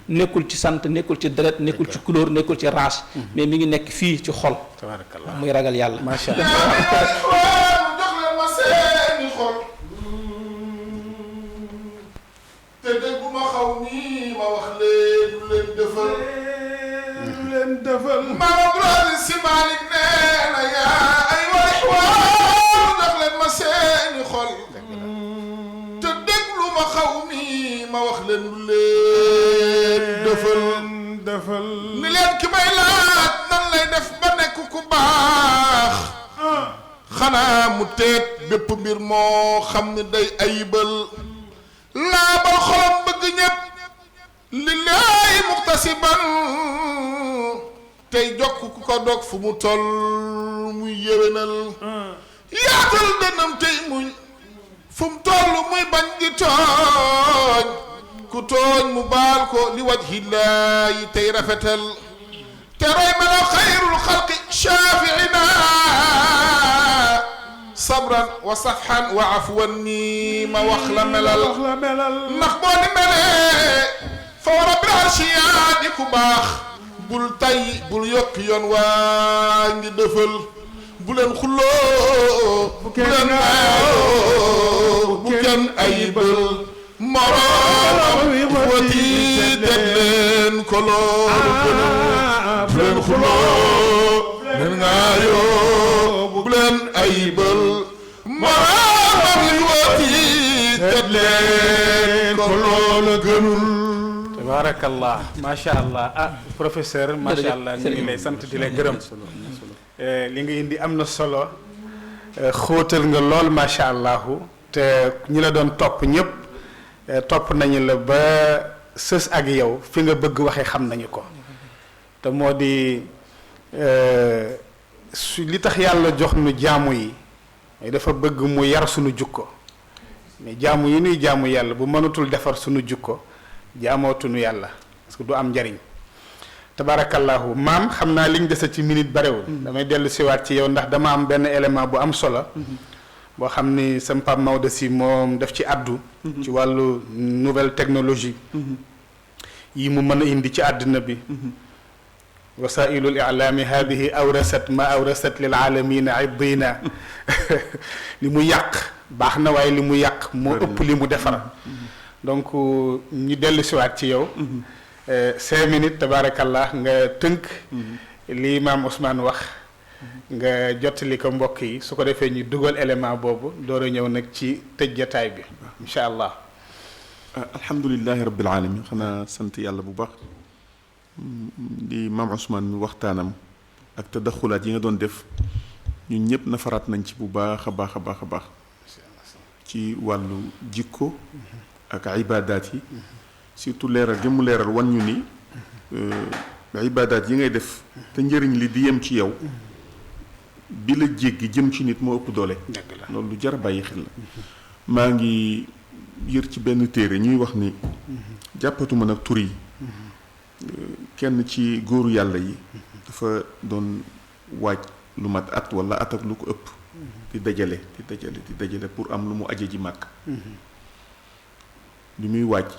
nekkul ci sant nekkul ci deret nekkul ci couleur nekkul ci race mais mi ngi nekk fii ci xol tabarakallah muy ragal yàlla macha allah jox leen ma seeni xol te déggu ma xaw nii ma wax leen du leen defal maama Brasi Si Malick nee na yaa ay way waaw jox leen ma seeni xol te déglu ma xaw nii ma wax leen du leen defal ni leen ki may laaj nan lay def ba nekk ku baax xanaa mu teet bépp mbir moo xam ne day ayibal laabal xolam bëgg ñépp lillahi muktasiban tey jokk ku ko dog fu mu toll muy yéwénal yaatal dënam tey muñ fu mu toll muy bañ di tooñ ku tooñ mu baal ko li wajhillaahi tey rafetal te roy melo xayrul xalqi shaafiina sabran wa safhan wa afwan nii ma wax la melal ndax boo ni melee fa war a branche yaa di ku baax bul tay bul yokk yoon waa ngi dëfal bu leen xulloo bu leen naayoo bu kenn ayibal moroom wati teg leen ko loolu gënul bu leen xulloo bu leen naayoo bu leen ayibal moroom wati teg leen ko loolu gënul tabarakallah macha allah professeur macha allah ñu ngi lay sant di la gërëm li nga indi am na solo xóotal nga lool macha allahu te ñi la doon topp ñëpp topp nañu la ba sës ak yow fi nga bëgg waxee xam nañu ko te moo di su li tax yàlla jox nu jaamu yi dafa bëgg mu yar sunu jukko mais jaamu yi nuy jaamu yàlla bu mënatul defar sunu jukko jaamootunu yàlla parce que du am njariñ tabarakallahu maam xam naa liñ dese ci minute barewul damay dellu siwaat ci yow ndax dama am benn élément bu am solo boo xam ni sam Pape Maodo Sy moom daf ci addu ci wàllu nouvelle technologie yi mu mën a indi ci àddina bi wasailul ilaami hadihi awrasat ma awrasat lil alamina iddina li mu yàq baax na waaye li mu yàq moo ëpp li mu defar donc ñu dellu siwaat ci yow 5 minutes tabarakallah nga tënk li Maam Ousmane wax nga jottali ko mbokk yi su ko defee ñu dugal élément boobu door a ñëw nag ci tëj jataay bi incha allah alhamdulilahi rabbil alamin xanaa sant yàlla bu baax di Maam Ousmane waxtaanam ak tadaxulaat yi nga doon def ñun ñëpp nafaraat nañ ci bu baax a baax a baax a baax ci wàllu jikko ak ibaadaat yi surtout leeral gi mu leeral wan ñu ni ibaadaat yi ngay def te njëriñ li di yem ci yow bi la jéggi jëm ci nit moo ëpp doole loolu lu jar a bàyyi xel la maa ngi yër ci benn téere ñuy wax ni jàppatuma nag tur yi kenn ci góoru yàlla yi dafa doon waaj lu mat at wala at ak lu ko ëpp di dajale pour am lu mu aje ji màkk bi muy wàcc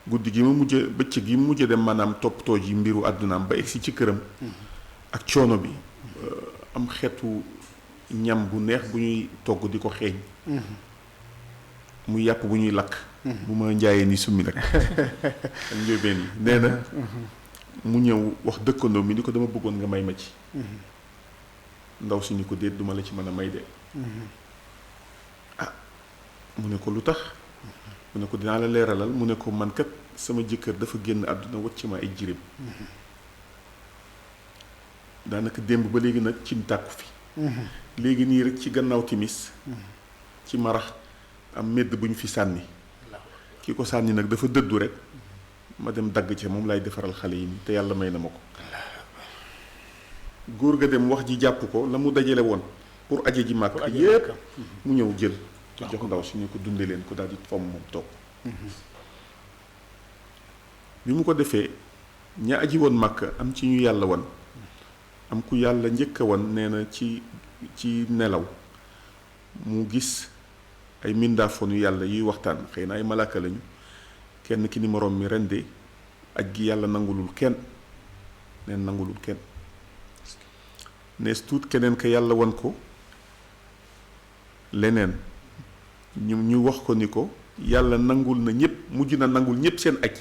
guddi gi ma mujj bëccëg gi mu mujj dem maanaam toppatoo ji mbiru àddunaam ba egsi ci këram ak coono bi am xeetu ñam bu neex bu ñuy togg di ko xeeñ muy yàpp bu ñuy lakk bu ma njaayee ni summi nag ak njóobeen yi nee na mu ñëw wax dëkkandoo mi ni ko dama bëggoon nga may ma ci ndaw si ni ko déet duma la ci mën a may de ah mu ne ko lu tax mu ne ko dinaa la leeralal mu ne ko man kat sama jëkkër dafa génn àdduna wacc ma ay jirim daanaka démb ba léegi nag ci tàkku fi léegi nii rek ci gannaaw timis ci marax am medd bu ñu fi sànni ki ko sànni nag dafa dëddu rek ma dem dagg ca moom lay defaral xale yi te yàlla may na ma ko góor ga dem wax ji jàpp ko la mu dajale woon pour aje ji màkk yépp mu ñëw jël jox ndaw si ñu ko dunde leen ko daal di fomm moom toog bi mu ko defee ña aji woon màkk am ci ñu yàlla wan am ku yàlla njëkk a wan nee na ci nelaw mu gis ay mindaafonu yàlla yuy waxtaan xëy na ay malaaka lañu kenn ki ni moroom mi ren de aj gi yàlla nangulul kenn neen nangulul kenn nees tuut keneen ka yàlla wan ko leneen ñu wax ko ni ko yàlla nangul na ñëpp mujj na nangul ñëpp seen aj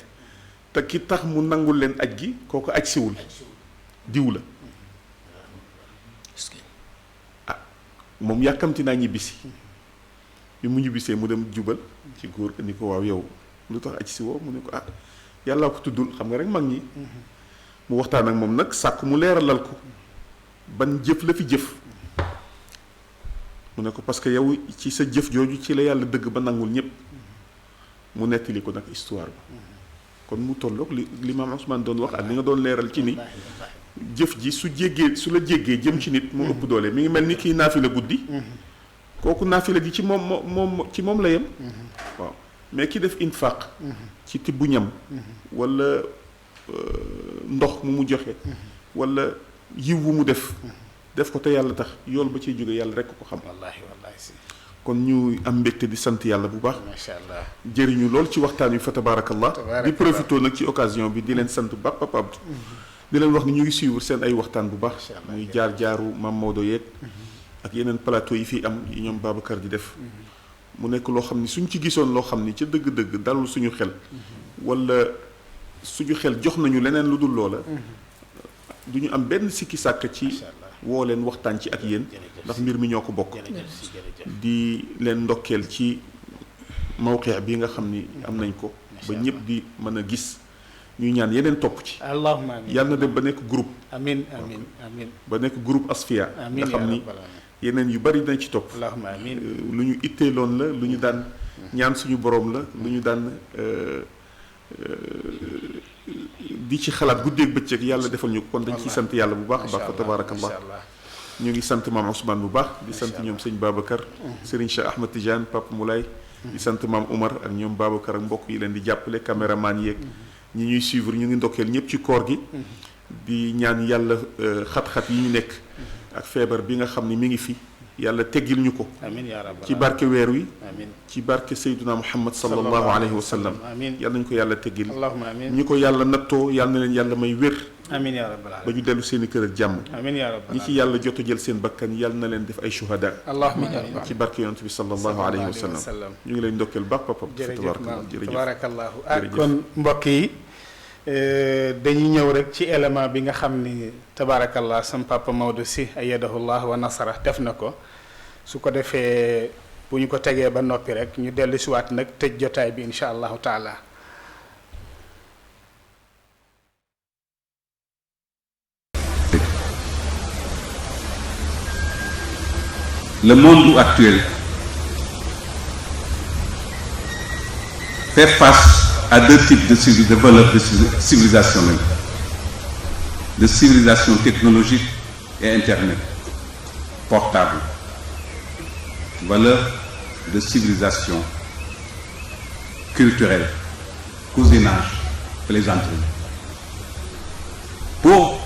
te ki tax mu nangul leen aj gi kooku aj siwul diw la ah moom yàkkamti naa ñibbisi bi mu ñibbisee mu dem jubal ci góor ni ko waaw yow lu tax aj si woo mu ne ko ah yàllaa ko tuddul xam nga rek mag ñi mu waxtaan ak moom nag sàkk mu leeralal ko ban jëf la fi jëf mu ne ko parce que yow ci sa jëf jooju ci la yàlla dëgg ba nangul ñëpp mu nettali ko nag histoire ba kon mu tolloog li maam Ousmane doon wax ak li nga doon leeral ci ni jëf ji su la jéggee jëm ci nit mu ëpp doole mi ngi mel ni kii naafila guddi kooku naafila gi ci moom la yem waaw mais ki def infaq ci tibbu ñam wala ndox mu joxe wala yiw wu mu def ko te yàlla tax yool ba ciy jóge yàlla rekk ko xam wallaahi si kon ñu am mbégte di sant yàlla bu baax macha allah jëriñu lool ci waxtaan wi fa tabaarakallah di profité nag ci occasion bi di leen sant bu baax Papa Abdou di leen wax ni ñu ngi suivre seen ay waxtaan bu baax muy jaar-jaaru Mame Maodo yeeg ak yeneen plateau yi fi am yi ñoom Babacar di def mu nekk loo xam ni suñ ci gisoon loo xam ni ca dëgg-dëgg dalul suñu xel wala suñu xel jox nañu leneen lu dul loola du ñu am benn sikki sàkk ci woo leen waxtaan ci ak yéen ndax mbir mi ñoo ko bokk di leen ndokkeel ci mawqi bi nga xam ni am nañ ko ba ñëpp di mën a gis ñuy ñaan yeneen topp ci allahumma amiin yàlla na dem ba nekk groupe amiin amiin amiin ba nekk groupe Asfiya nga xam ni yeneen yu bari dañ ci topp allahumma amiin lu ñu itteeloon la lu ñu daan ñaan suñu borom la lu ñu daan di ci xalaat guddeeg bëccëg yàlla defal ñu ko kon dañ ciy sant yàlla bu baax a baax fa tabaarakallah ñu ngi sant maam Ousmane bu baax di sant ñoom sëñ Babacar Serigne Cheikh Ahmed Tidiane Papa Moulay di sant maam Oumar ak ñoom Babacar ak mbokk yi leen di jàppale caméraman yeeg ñi ñuy suivre ñu ngi ndokkeel ñëpp ci koor gi di ñaan yàlla xat-xat yi ñu nekk ak feebar bi nga xam ni mi ngi fi yàlla teggil ñu ko amiin yaa rabbal ci barke weer wi amiin ci barke Seydina Muhammad sallallahu alayhi wa sallam amiin yàlla nañu ko yàlla teggil allahumma amiin ñi ko yàlla nattoo yàlla na leen yàlla may wér amiin yaa rabbal ba ñu dellu seen i kër ak jàmm amiin yaa rabbal ñi ci yàlla jot a jël seen bakkan yàlla na leen def ay shuhada allahumma amiin ci barke yonent bi sallallahu alayhi wa sallam ñu ngi lay ndokkeel baax papa tabarakallahu kon mbokk yi dañuy ñëw rek ci élément bi nga xam ni tabarakallah sam papa Maodo Sy ayyadahullah wa nasara def na ko su ko defee bu ñu ko tegee ba noppi rek ñu dellu si waat nag tëj jotaay bi insha allahu taala. Le monde actuel fait face à deux types de valeurs de civilisation même, de civilisation technologique et Internet, portable, valeurs de civilisation culturelle, cousinage, plaisanterie. Pour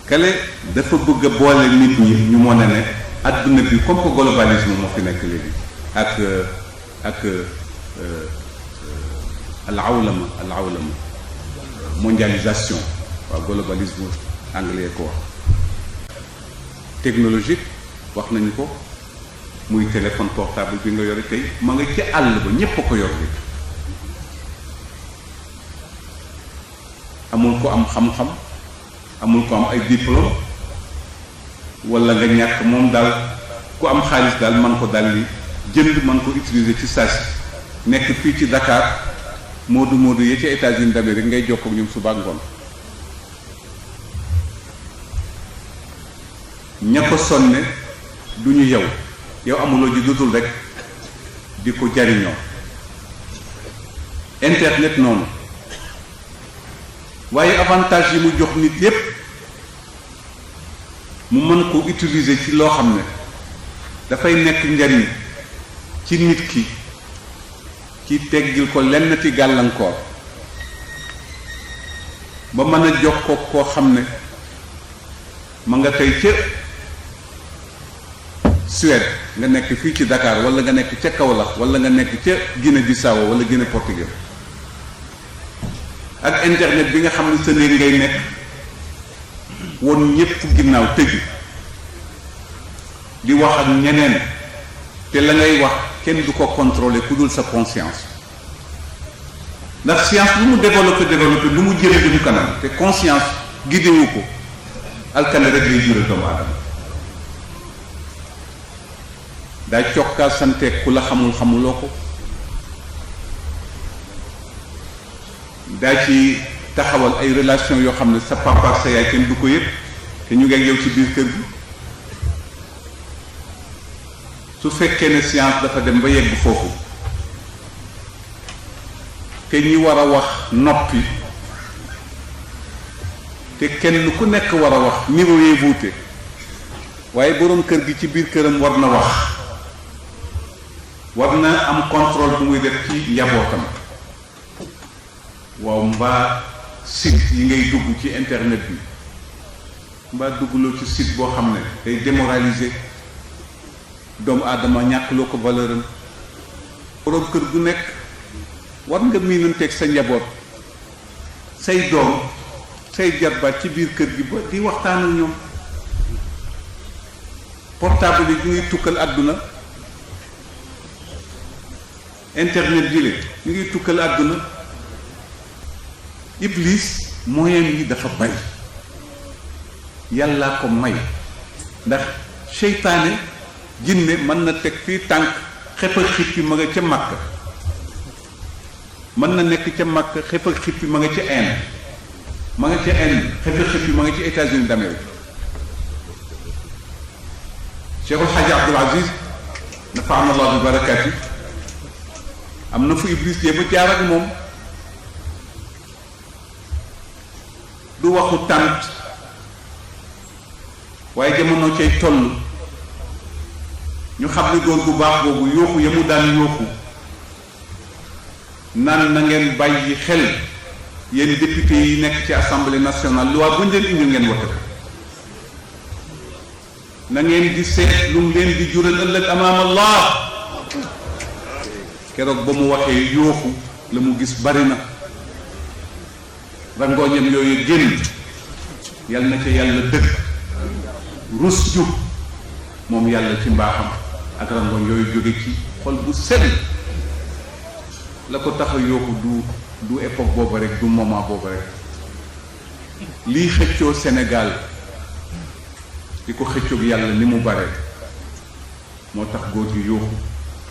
kale dafa bëgg a boole nit ñi ñu mën a ne adduna bi comme que globalisme moo fi nekk léegi ak al awlama mondialisation waaw globalisme anglais ko wax technologique wax nañu ko muy téléphone portable bi nga yore tey ma nga ci àll ba ñépp a ko yor léegi amul ko am xam-xam amul ko am ay diplôme wala nga ñàkk moom daal ku am xaalis daal man ko daal li jënd man ko utiliser ci saa si nekk fii ci Dakar moodu yi ci États-Unis d'Amérique ngay jokkoo ak ñoom suba ak ngoon ña ko sonne du ñu yow amuloo ji dudul rek di ko jariñoo internet noonu waaye avantage yi mu jox nit yépp mu mën ko utiliser ci loo xam ne dafay nekk njariñ ci nit ki ci teggil ko lenn ci gàllankoor ba mën a jox ko koo xam ne ma nga tey ca Suède nga nekk fii ci Dakar wala nga nekk ca Kaolack wala nga nekk ca Guinée-Bissau wala Guinée-Portugal ak internet bi nga xam ne sa néeg ngay nekk woon ñépp ginnaaw tëju di wax ak ñeneen te la ngay wax kenn du ko contrôler ku dul sa conscience ndax science lu mu développé lu mu jëlee jëm kanam te conscience guidéwu ko alkane rek lay jural doomu aadama daa cokkaa santeeg ku la xamul xamuloo ko daa ci taxawal ay relation yoo xam ne sa papa ak sa yaay kenn du ko yëg te ñu ngi ak yow ci biir kër gi su fekkee ne science dafa dem ba yegg foofu te ñi war a wax noppi te kenn ku nekk war a wax niveau yee wuute waaye boroom kër gi ci biir këram war na wax war na am contrôle bu muy def ci njabootam waaw mbaa site yi ngay dugg ci internet bi mbaa duggloo ci site boo xam ne day démoraliser doomu aadama ñàkkloo ko valeur am boroom kër gu nekk war nga miinanteeg sa njaboot say doom say jarbaat ci biir kër gi ba di waxtaan ak ñoom portable yi ñu ngi tukkal àdduna internet bi ñu ngi tukkal àdduna iblis moyen yi dafa bari yàllaa ko may ndax seytaane jinne mën na teg fii tànk xepp ak xippi ma nga ca Makka mën na nekk ca Makka xepp ak xippi ma nga ca Inde ma nga ca Inde xepp ak xippi ma nga ci États-Unis d'Amérique Cheikhul Hadji Abdoul Aziz nafaana Allah bi barakaati am na fu iblis yee ba jaar ak moom du waxu tànt waaye jamono cay toll ñu xam ne góor gu baax boobu yooxu ya mu daan yooxu naan na ngeen bàyyi xel yéen député yi nekk ci assemblée nationale loi bu ñu leen indil ngeen wote na ngeen di seet lu mu leen di jural ëllëg amaam Allah keroog ba mu waxee yooxu la mu gis bari na rangooñam yooyu génn yal na ca yàlla dëkk rus jub moom yàlla ci mbaaxam ak rangooñ yooyu jóge ci xol bu sell la ko tax a yooxu du époque boobu rek du moment boobu rek lii xëccoo Sénégal di ko xëccoog yàlla ni mu bare moo tax góor gi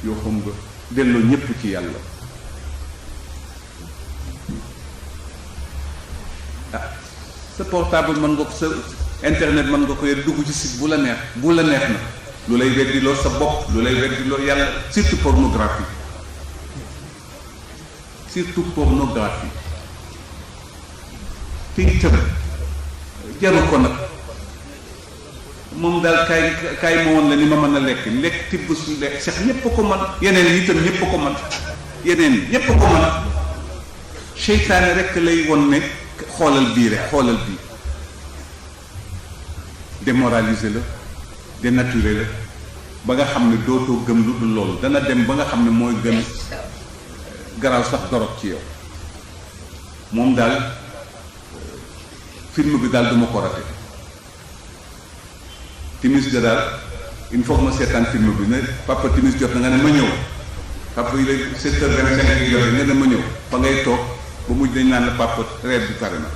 yooxum nga delloo ñépp ci yàlla sa portable mën nga ko sa internet mën nga ko yore dugg ci site bu la neex na lu lay weddiloo sa bopp lu lay weddiloo yàlla surtout pornographie te itam jaru ko nag moom daal kaay ma woon la ni ma mën a lekk tibb su lekk sax ñépp ko mën yeneen yi itam ñépp ko mën seytaane rekk lay won ne xoolal bii démoraliser la dénaturer la ba nga xam ne dootoo gëm lu dul loolu dana dem ba nga xam ne mooy gën garaaw sax dorog ci yow moom daal film bi daal duma ko rate timis ga daal il faut que ma seetaan film bi ne papa timis jot na nga ne ma ñëw papa yi la 7h25 yi jot nga ne ma ñëw fa ngay toog ba mujj dañ naan la papa reer bi pare na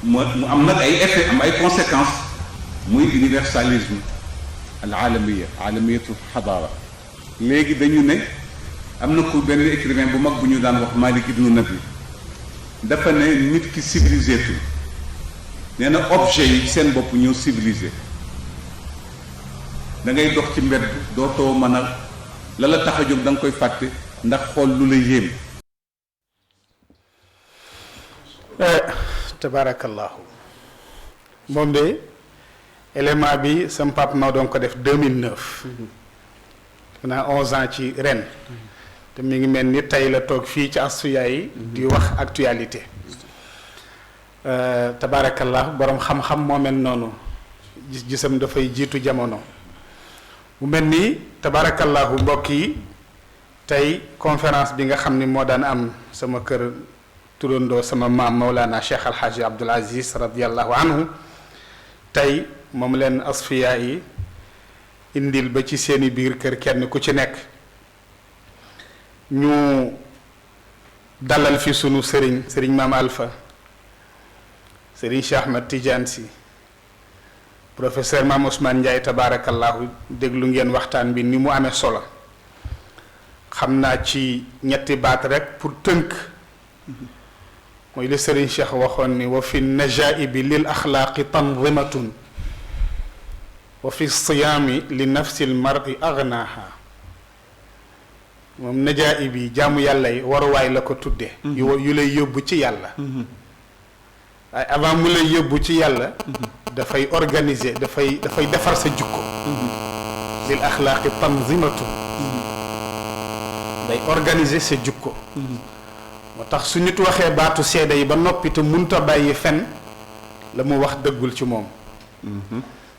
mu am nag ay effet am ay conséquences muy universalisme al alamiyatu xadaara léegi dañu ne am na ku benn écrivain bu mag bu ñu daan wax Malik ibnu Nabi dafa ne nit ki civilisé tu nee na objet yi seen bopp ñëw civilisé da ngay dox ci mbedd dootoo mën a la tax a jóg da nga koy fàtte ndax xool lu la yéem. tabarakallahu moom de élément bi sam pap ma doon ko def 2009 naa 11 ans ci ren te mi ngi mel ni tey la toog fii ci Asfiya yi di wax actualité tabarakallahu borom xam-xam moo mel noonu gis-gisam dafay jiitu jamono mu mel ni tabarakallahu mbokk yi tey conférence bi nga xam ni moo daan am sama kër turandoo sama maam Mawlana Cheikh Alhaji Abdoul Aziz radiallahu anhu tey moom leen asfiya yi indil ba ci seeni biir kër kenn ku ci nekk ñu dalal fi sunu sëriñ maam Alpha sëriñ Cheikh Ahmed Tidiane Sy professeur maam Ousmane Ndiaye tabarakallahu déglu ngeen waxtaan bi ni mu amee solo xam naa ci ñetti baat rek pour tënk mooy li sëriñ Cheikh waxoon ni wa fi najaibi lil axlaaqi tanzimatun wa fi siyaami li nafsi l mari agnaha moom najaib yi jaamu yàlla yi waruwaay la ko tudde yu lay yóbbu ci yàlla waaye avant mu lay yóbbu ci yàlla dafay organiser dafay defar sa jukko lil axlaaqi tanzimatun day organiser sa jukko moo tax su nit waxee baatu seede yi ba noppi te munta bàyyi fen la mu wax dëggul ci moom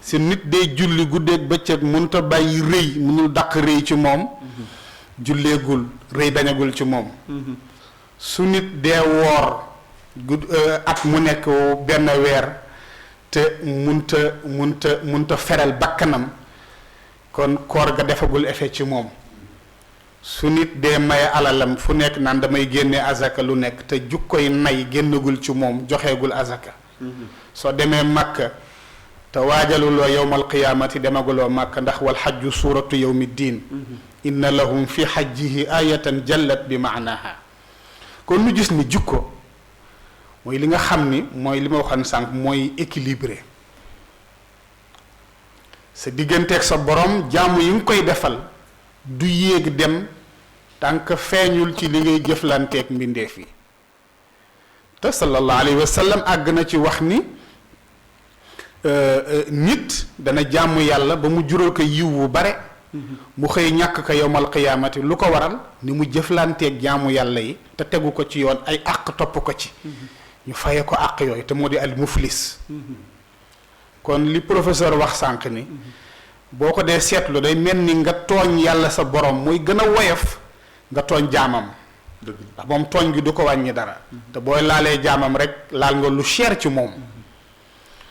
si nit day julli guddeeg bëccëg munta bàyyi rëy munul dàq rëy ci moom julleegul rëy dañagul ci moom su nit dee woor at mu nekk benn weer te munta feral bakkanam kon koor ga defagul effet ci moom su nit dee maye alalam fu nekk naan damay génne azaka lu nekk te jukkoy nay génnagul ci moom joxeegul azaka soo demee Makka te waajaluloo yowmal qiyaamati demaguloo Makka ndax wal xajju suuratu yowmi diin inna lahum fi xajjihi ayatan jallat bi maanaha kon nu gis ni jukko mooy li nga xam ni mooy li ma waxoon sànq mooy équilibré sa digganteeg sa borom jaamu yi nga koy defal du yéeg dem tànk feeñul ci li ngay jëflanteeg mbindeef yi te sallallahu alayhi wa sallam àgg na ci wax ni nit dana jaamu yàlla ba mu jural ko yiw wu bare mu xëy ñàkk ko yowmal qiyaamati lu ko waral ni mu jëflanteeg jaamu yàlla yi te tegu ko ci yoon ay àq topp ko ci ñu faye ko àq yooyu te moo di al muflis kon li professeur wax sànq ni boo ko dee seetlu day mel ni nga tooñ yàlla sa borom muy gën a woyof nga tooñ jaamam ndax moom tooñ gi du ko wàññi dara te booy laalee jaamam rek laal nga lu cher ci moom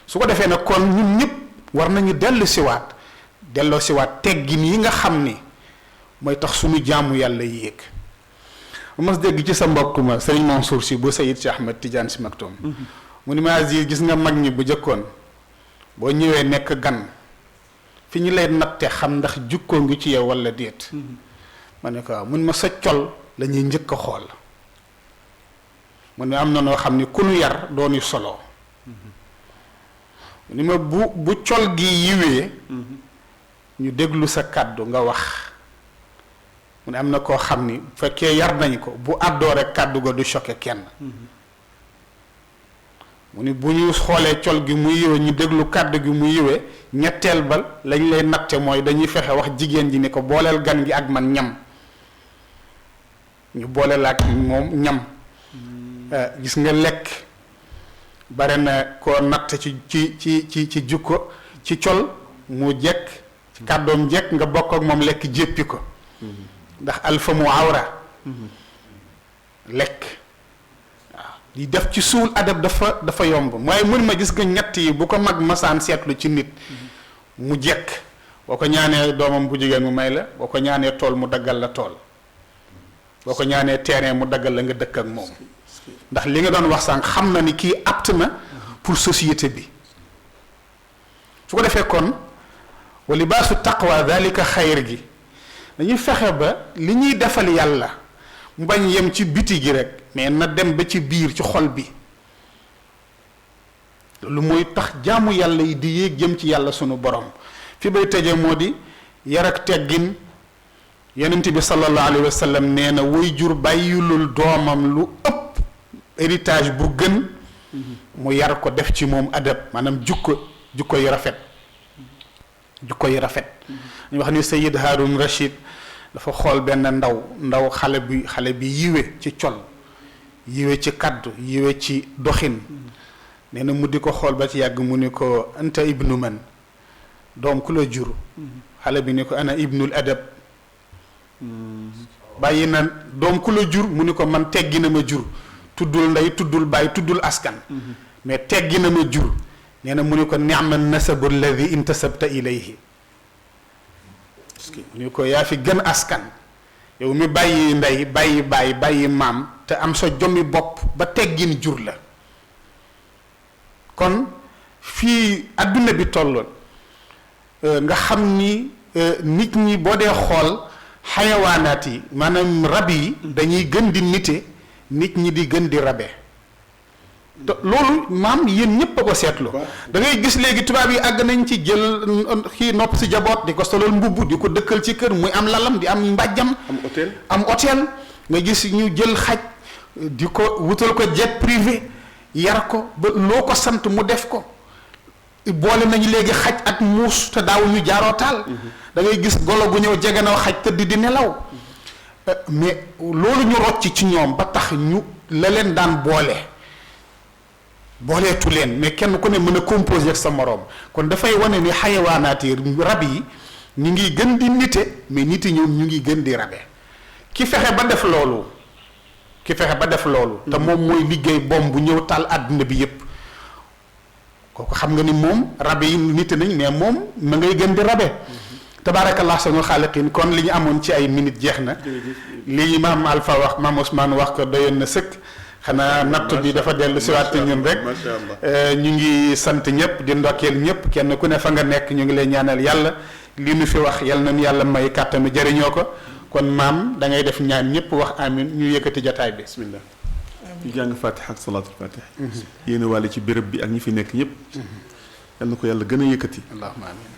su ko defee nag kon ñun ñëpp war nañu delloo siwaat teggin yi nga xam ni mooy tax suñu jaamu yàlla yéeg mas dégg ci sa mbokk ma sëriñ Mansour si bu Sayid Cheikh Ahmed Tidiane Sy Maktoum mu ni ma Aziz gis nga mag ñi bu jëkkoon boo ñëwee nekk gan fi ñu lay natte xam ndax jukkoo ngi ci yow walla déet ma ne ko waaw mun ma sa col la ñuy njëkk a xool mu ne am na noo xam ni ku nu yar dooni solo mu ni ma bu col gi yiwee ñu déglu sa kàddu nga wax mu ne am na koo xam ni bu fekkee yar nañ ko bu àddoo rek kàddu ga du choqué kenn mu ni bu ñu xoolee col gi mu yiwee ñu déglu kàddu gi mu yiwee ñetteel ba lañ lay natte mooy dañuy fexe wax jigéen ji ni ko booleel gan gi ak man ñam ñu booleel ak moom ñam gis nga lekk bare na koo natt ci jukko ci col mu jekk ci kàddoom jekk nga bokk ak moom lekk jéppi ko ndax alfamu awra lekk waaw di def ci suul adab dafa yomb mooy mun ma gis nga ñett yi bu ko mag masaan seetlu ci nit mu jekk boo ko ñaanee doomam bu jigéen mu may la boo ko ñaanee tool mu daggal la tool boo ko ñaanee terrain mu daggal la nga dëkk ak moom ndax li nga doon wax sànq xam na ni kii apte na pour société bi su ko defee kon wa libaasu taqwa dalika xayr gi dañuy fexe ba li ñuy defal yàlla mu bañ yem ci biti gi rek mais na dem ba ci biir ci xol bi lu mooy tax jaamu yàlla yi di yéeg jëm ci yàlla sunu borom fi bay tëje moo di yar ak teggin yonent bi sallallahu alayhi wa sallam nee na way jur bàyyilul doomam lu ëpp héritage bu gën mu yar ko def ci moom adab maanaam jukko yu rafet ñu wax ni Sayyid Haroun Rachid dafa xool benn ndaw xale bi yiwe ci col yiwe ci kaddu yiwe ci doxin nee na mu di ko xool ba ci yàgg mu ni ko anta ibnu man doom ku la jur xale bi ni ko ana ibnul adab bàyyi na doom ku la jur mu ni ko man teggi na ma jur tuddul ndey tuddul bàyyi tuddul askan mais teggi na ma jur nee na mu ni ko ni'ma nasabu alladi intasabta ilayhi mu ni ko yaa fi gën askan yow mi bàyyi ndey bàyyi bàyyi bàyyi maam te am sa jommi bopp ba teggin jur la kon fii adduna bi tolloon nga xam ni nit ñi boo dee xool xayawaanaat yi maanaam rab yi dañuy gën di nite nit ñi di gën di rabe te loolu maam yéen ñëpp a ko seetlu da ngay gis léegi tubaab yi àgg nañ ci jël kii nopp si jaboot di ko solal mbubb di ko dëkkal ci kër muy am lalam di am mbàjjam am hôtel nga gis ñu jël xaj di ko wutal ko jet privé yar ko ba loo ko sant mu def ko boole nañu léegi xaj ak muus te daawuñu jaaroo taal da ngay gis golo gu ñëw jeganoo xaj tëdd di nelaw mais loolu ñu rocc ci ñoom ba tax ñu la leen daan booleetu leen mais kenn ku ne mën a composer ak sa moroom kon dafay wane ni xayawaanaat yi rab yi ñu ngi gën di nite mais nit yi ñoom ñu ngi gën di rabe ki fexe ba def loolu te moom mooy liggéey boom bu ñëw taal àdduna bi yépp kooku xam nga ni moom rabe yi nite nañ mais moom ma ngay gën di rabe tabaarakallah sanul xaaliqin kon li ñu amoon ci ay minutes jeex na lii maam Alpha wax maam Ousmane wax ko doyoon na sëkk xanaa nattu bi dafa dellu siwaat ñun rek ñu ngi sant ñëpp di ndokkeel ñëpp kenn ku ne fa nga nekk ñu ngi lay ñaanal yàlla li nu fi wax yal nañu yàlla may kàttanu jëriñoo ko kon maam da ngay def ñaan ñëpp wax amin ñu yëkkati jataay bi bismillah ñu jàng fatiha ak salaatul fatiha yéen wàlle ci béréb bi ak ñi fi nekk ñëpp yal na ko yàlla gën a yëkkati allahumma amin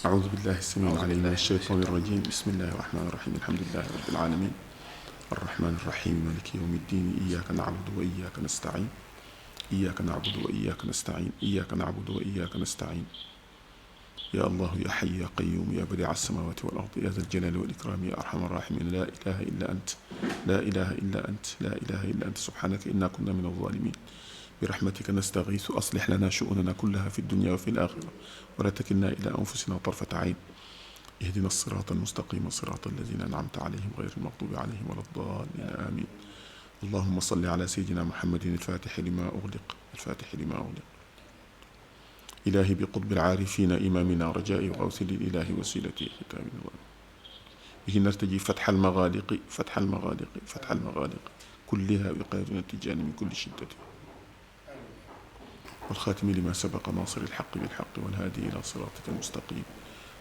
أعوذ بالله السميع العليم من الشيطان الرجيم بسم الله الرحمن الرحيم الحمد لله رب العالمين الرحمن الرحيم مالك يوم الدين إياك نعبد وإياك نستعين إياك نعبد وإياك نستعين إياك نعبد وإياك نستعين يا الله يا حي يا قيوم يا بديع السماوات والأرض يا ذا الجلال والإكرام يا أرحم الراحمين لا إله إلا أنت لا إله إلا أنت لا إله إلا أنت سبحانك إنا كنا من الظالمين برحمتك نستغيث أصلح لنا شؤوننا كلها في الدنيا وفي الآخرة ولا تكلنا إلى أنفسنا طرفة عين اهدنا الصراط المستقيم صراط الذين أنعمت عليهم غير المغضوب عليهم ولا الضالين آمين اللهم صل على سيدنا محمد الفاتح لما أغلق إلهي بقطب العارفين إمامنا رجائي وغوث للإله وسيلتي ختام الوالد به نرتجي فتح المغالق كلها بقيادنا التجاني من كل شدة والخاتم لما سبق ناصر الحق بالحق والهادي إلى صراطك المستقيم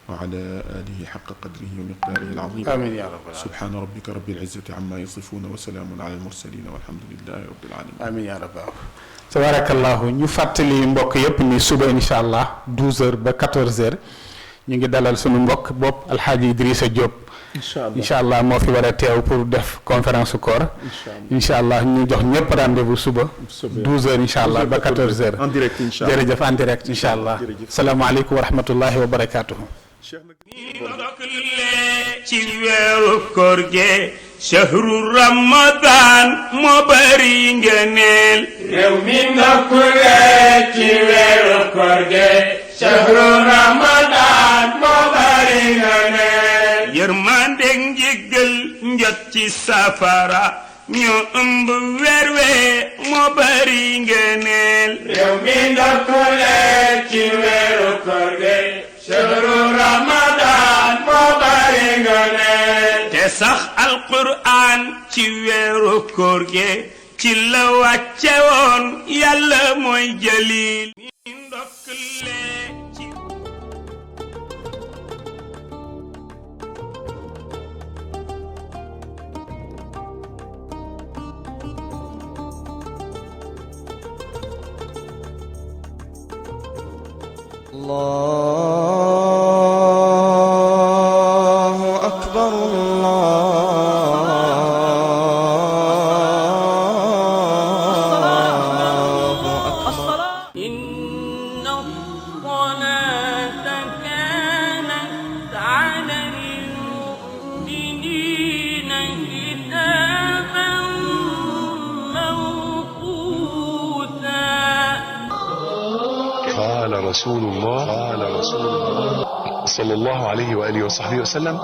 وعلى آله حق قدره ومقداره العظيم آمين يا رب العالمين سبحان ربك رب العزة عما يصفون وسلام على المرسلين والحمد لله رب العالمين آمين يا رب tabarakallahu ñu fàttali mbokk yépp ni suba insha allah 12h ba 14h ñu ngi dalal sunu mbokk bopp alxaaji Idrissa Diop incha allah moo fi war a teew pour def conférence su koor incha allah ñu jox ñëpp rendez-vous suba 12h incha allah ba 14h en direct incha allah jërëjëf en direct incha allah salaamaaleykum wa rahmatullahi wa barakaatuhu ci weeru koor gi shahru ramadan moo bari ngëneel réew mi ndokkule ci weeru koor gi shahru ramadan moo bari ngëneel yërmande njéggal njot ci safara ñu ëmb weer wee moo bari ngëneel réew mi ndokkule ci weeru koor gi shahru ramadan moo bari ngëneel te sax alquran ci weeru koor gi ci la wàcce woon yàlla mooy jalil ndokkale ci الله أكبر إن الصلاة كانت على المؤمنين كتابا موقوتا قال رسول الله صلى الله عليه وآله وصحبه وسلم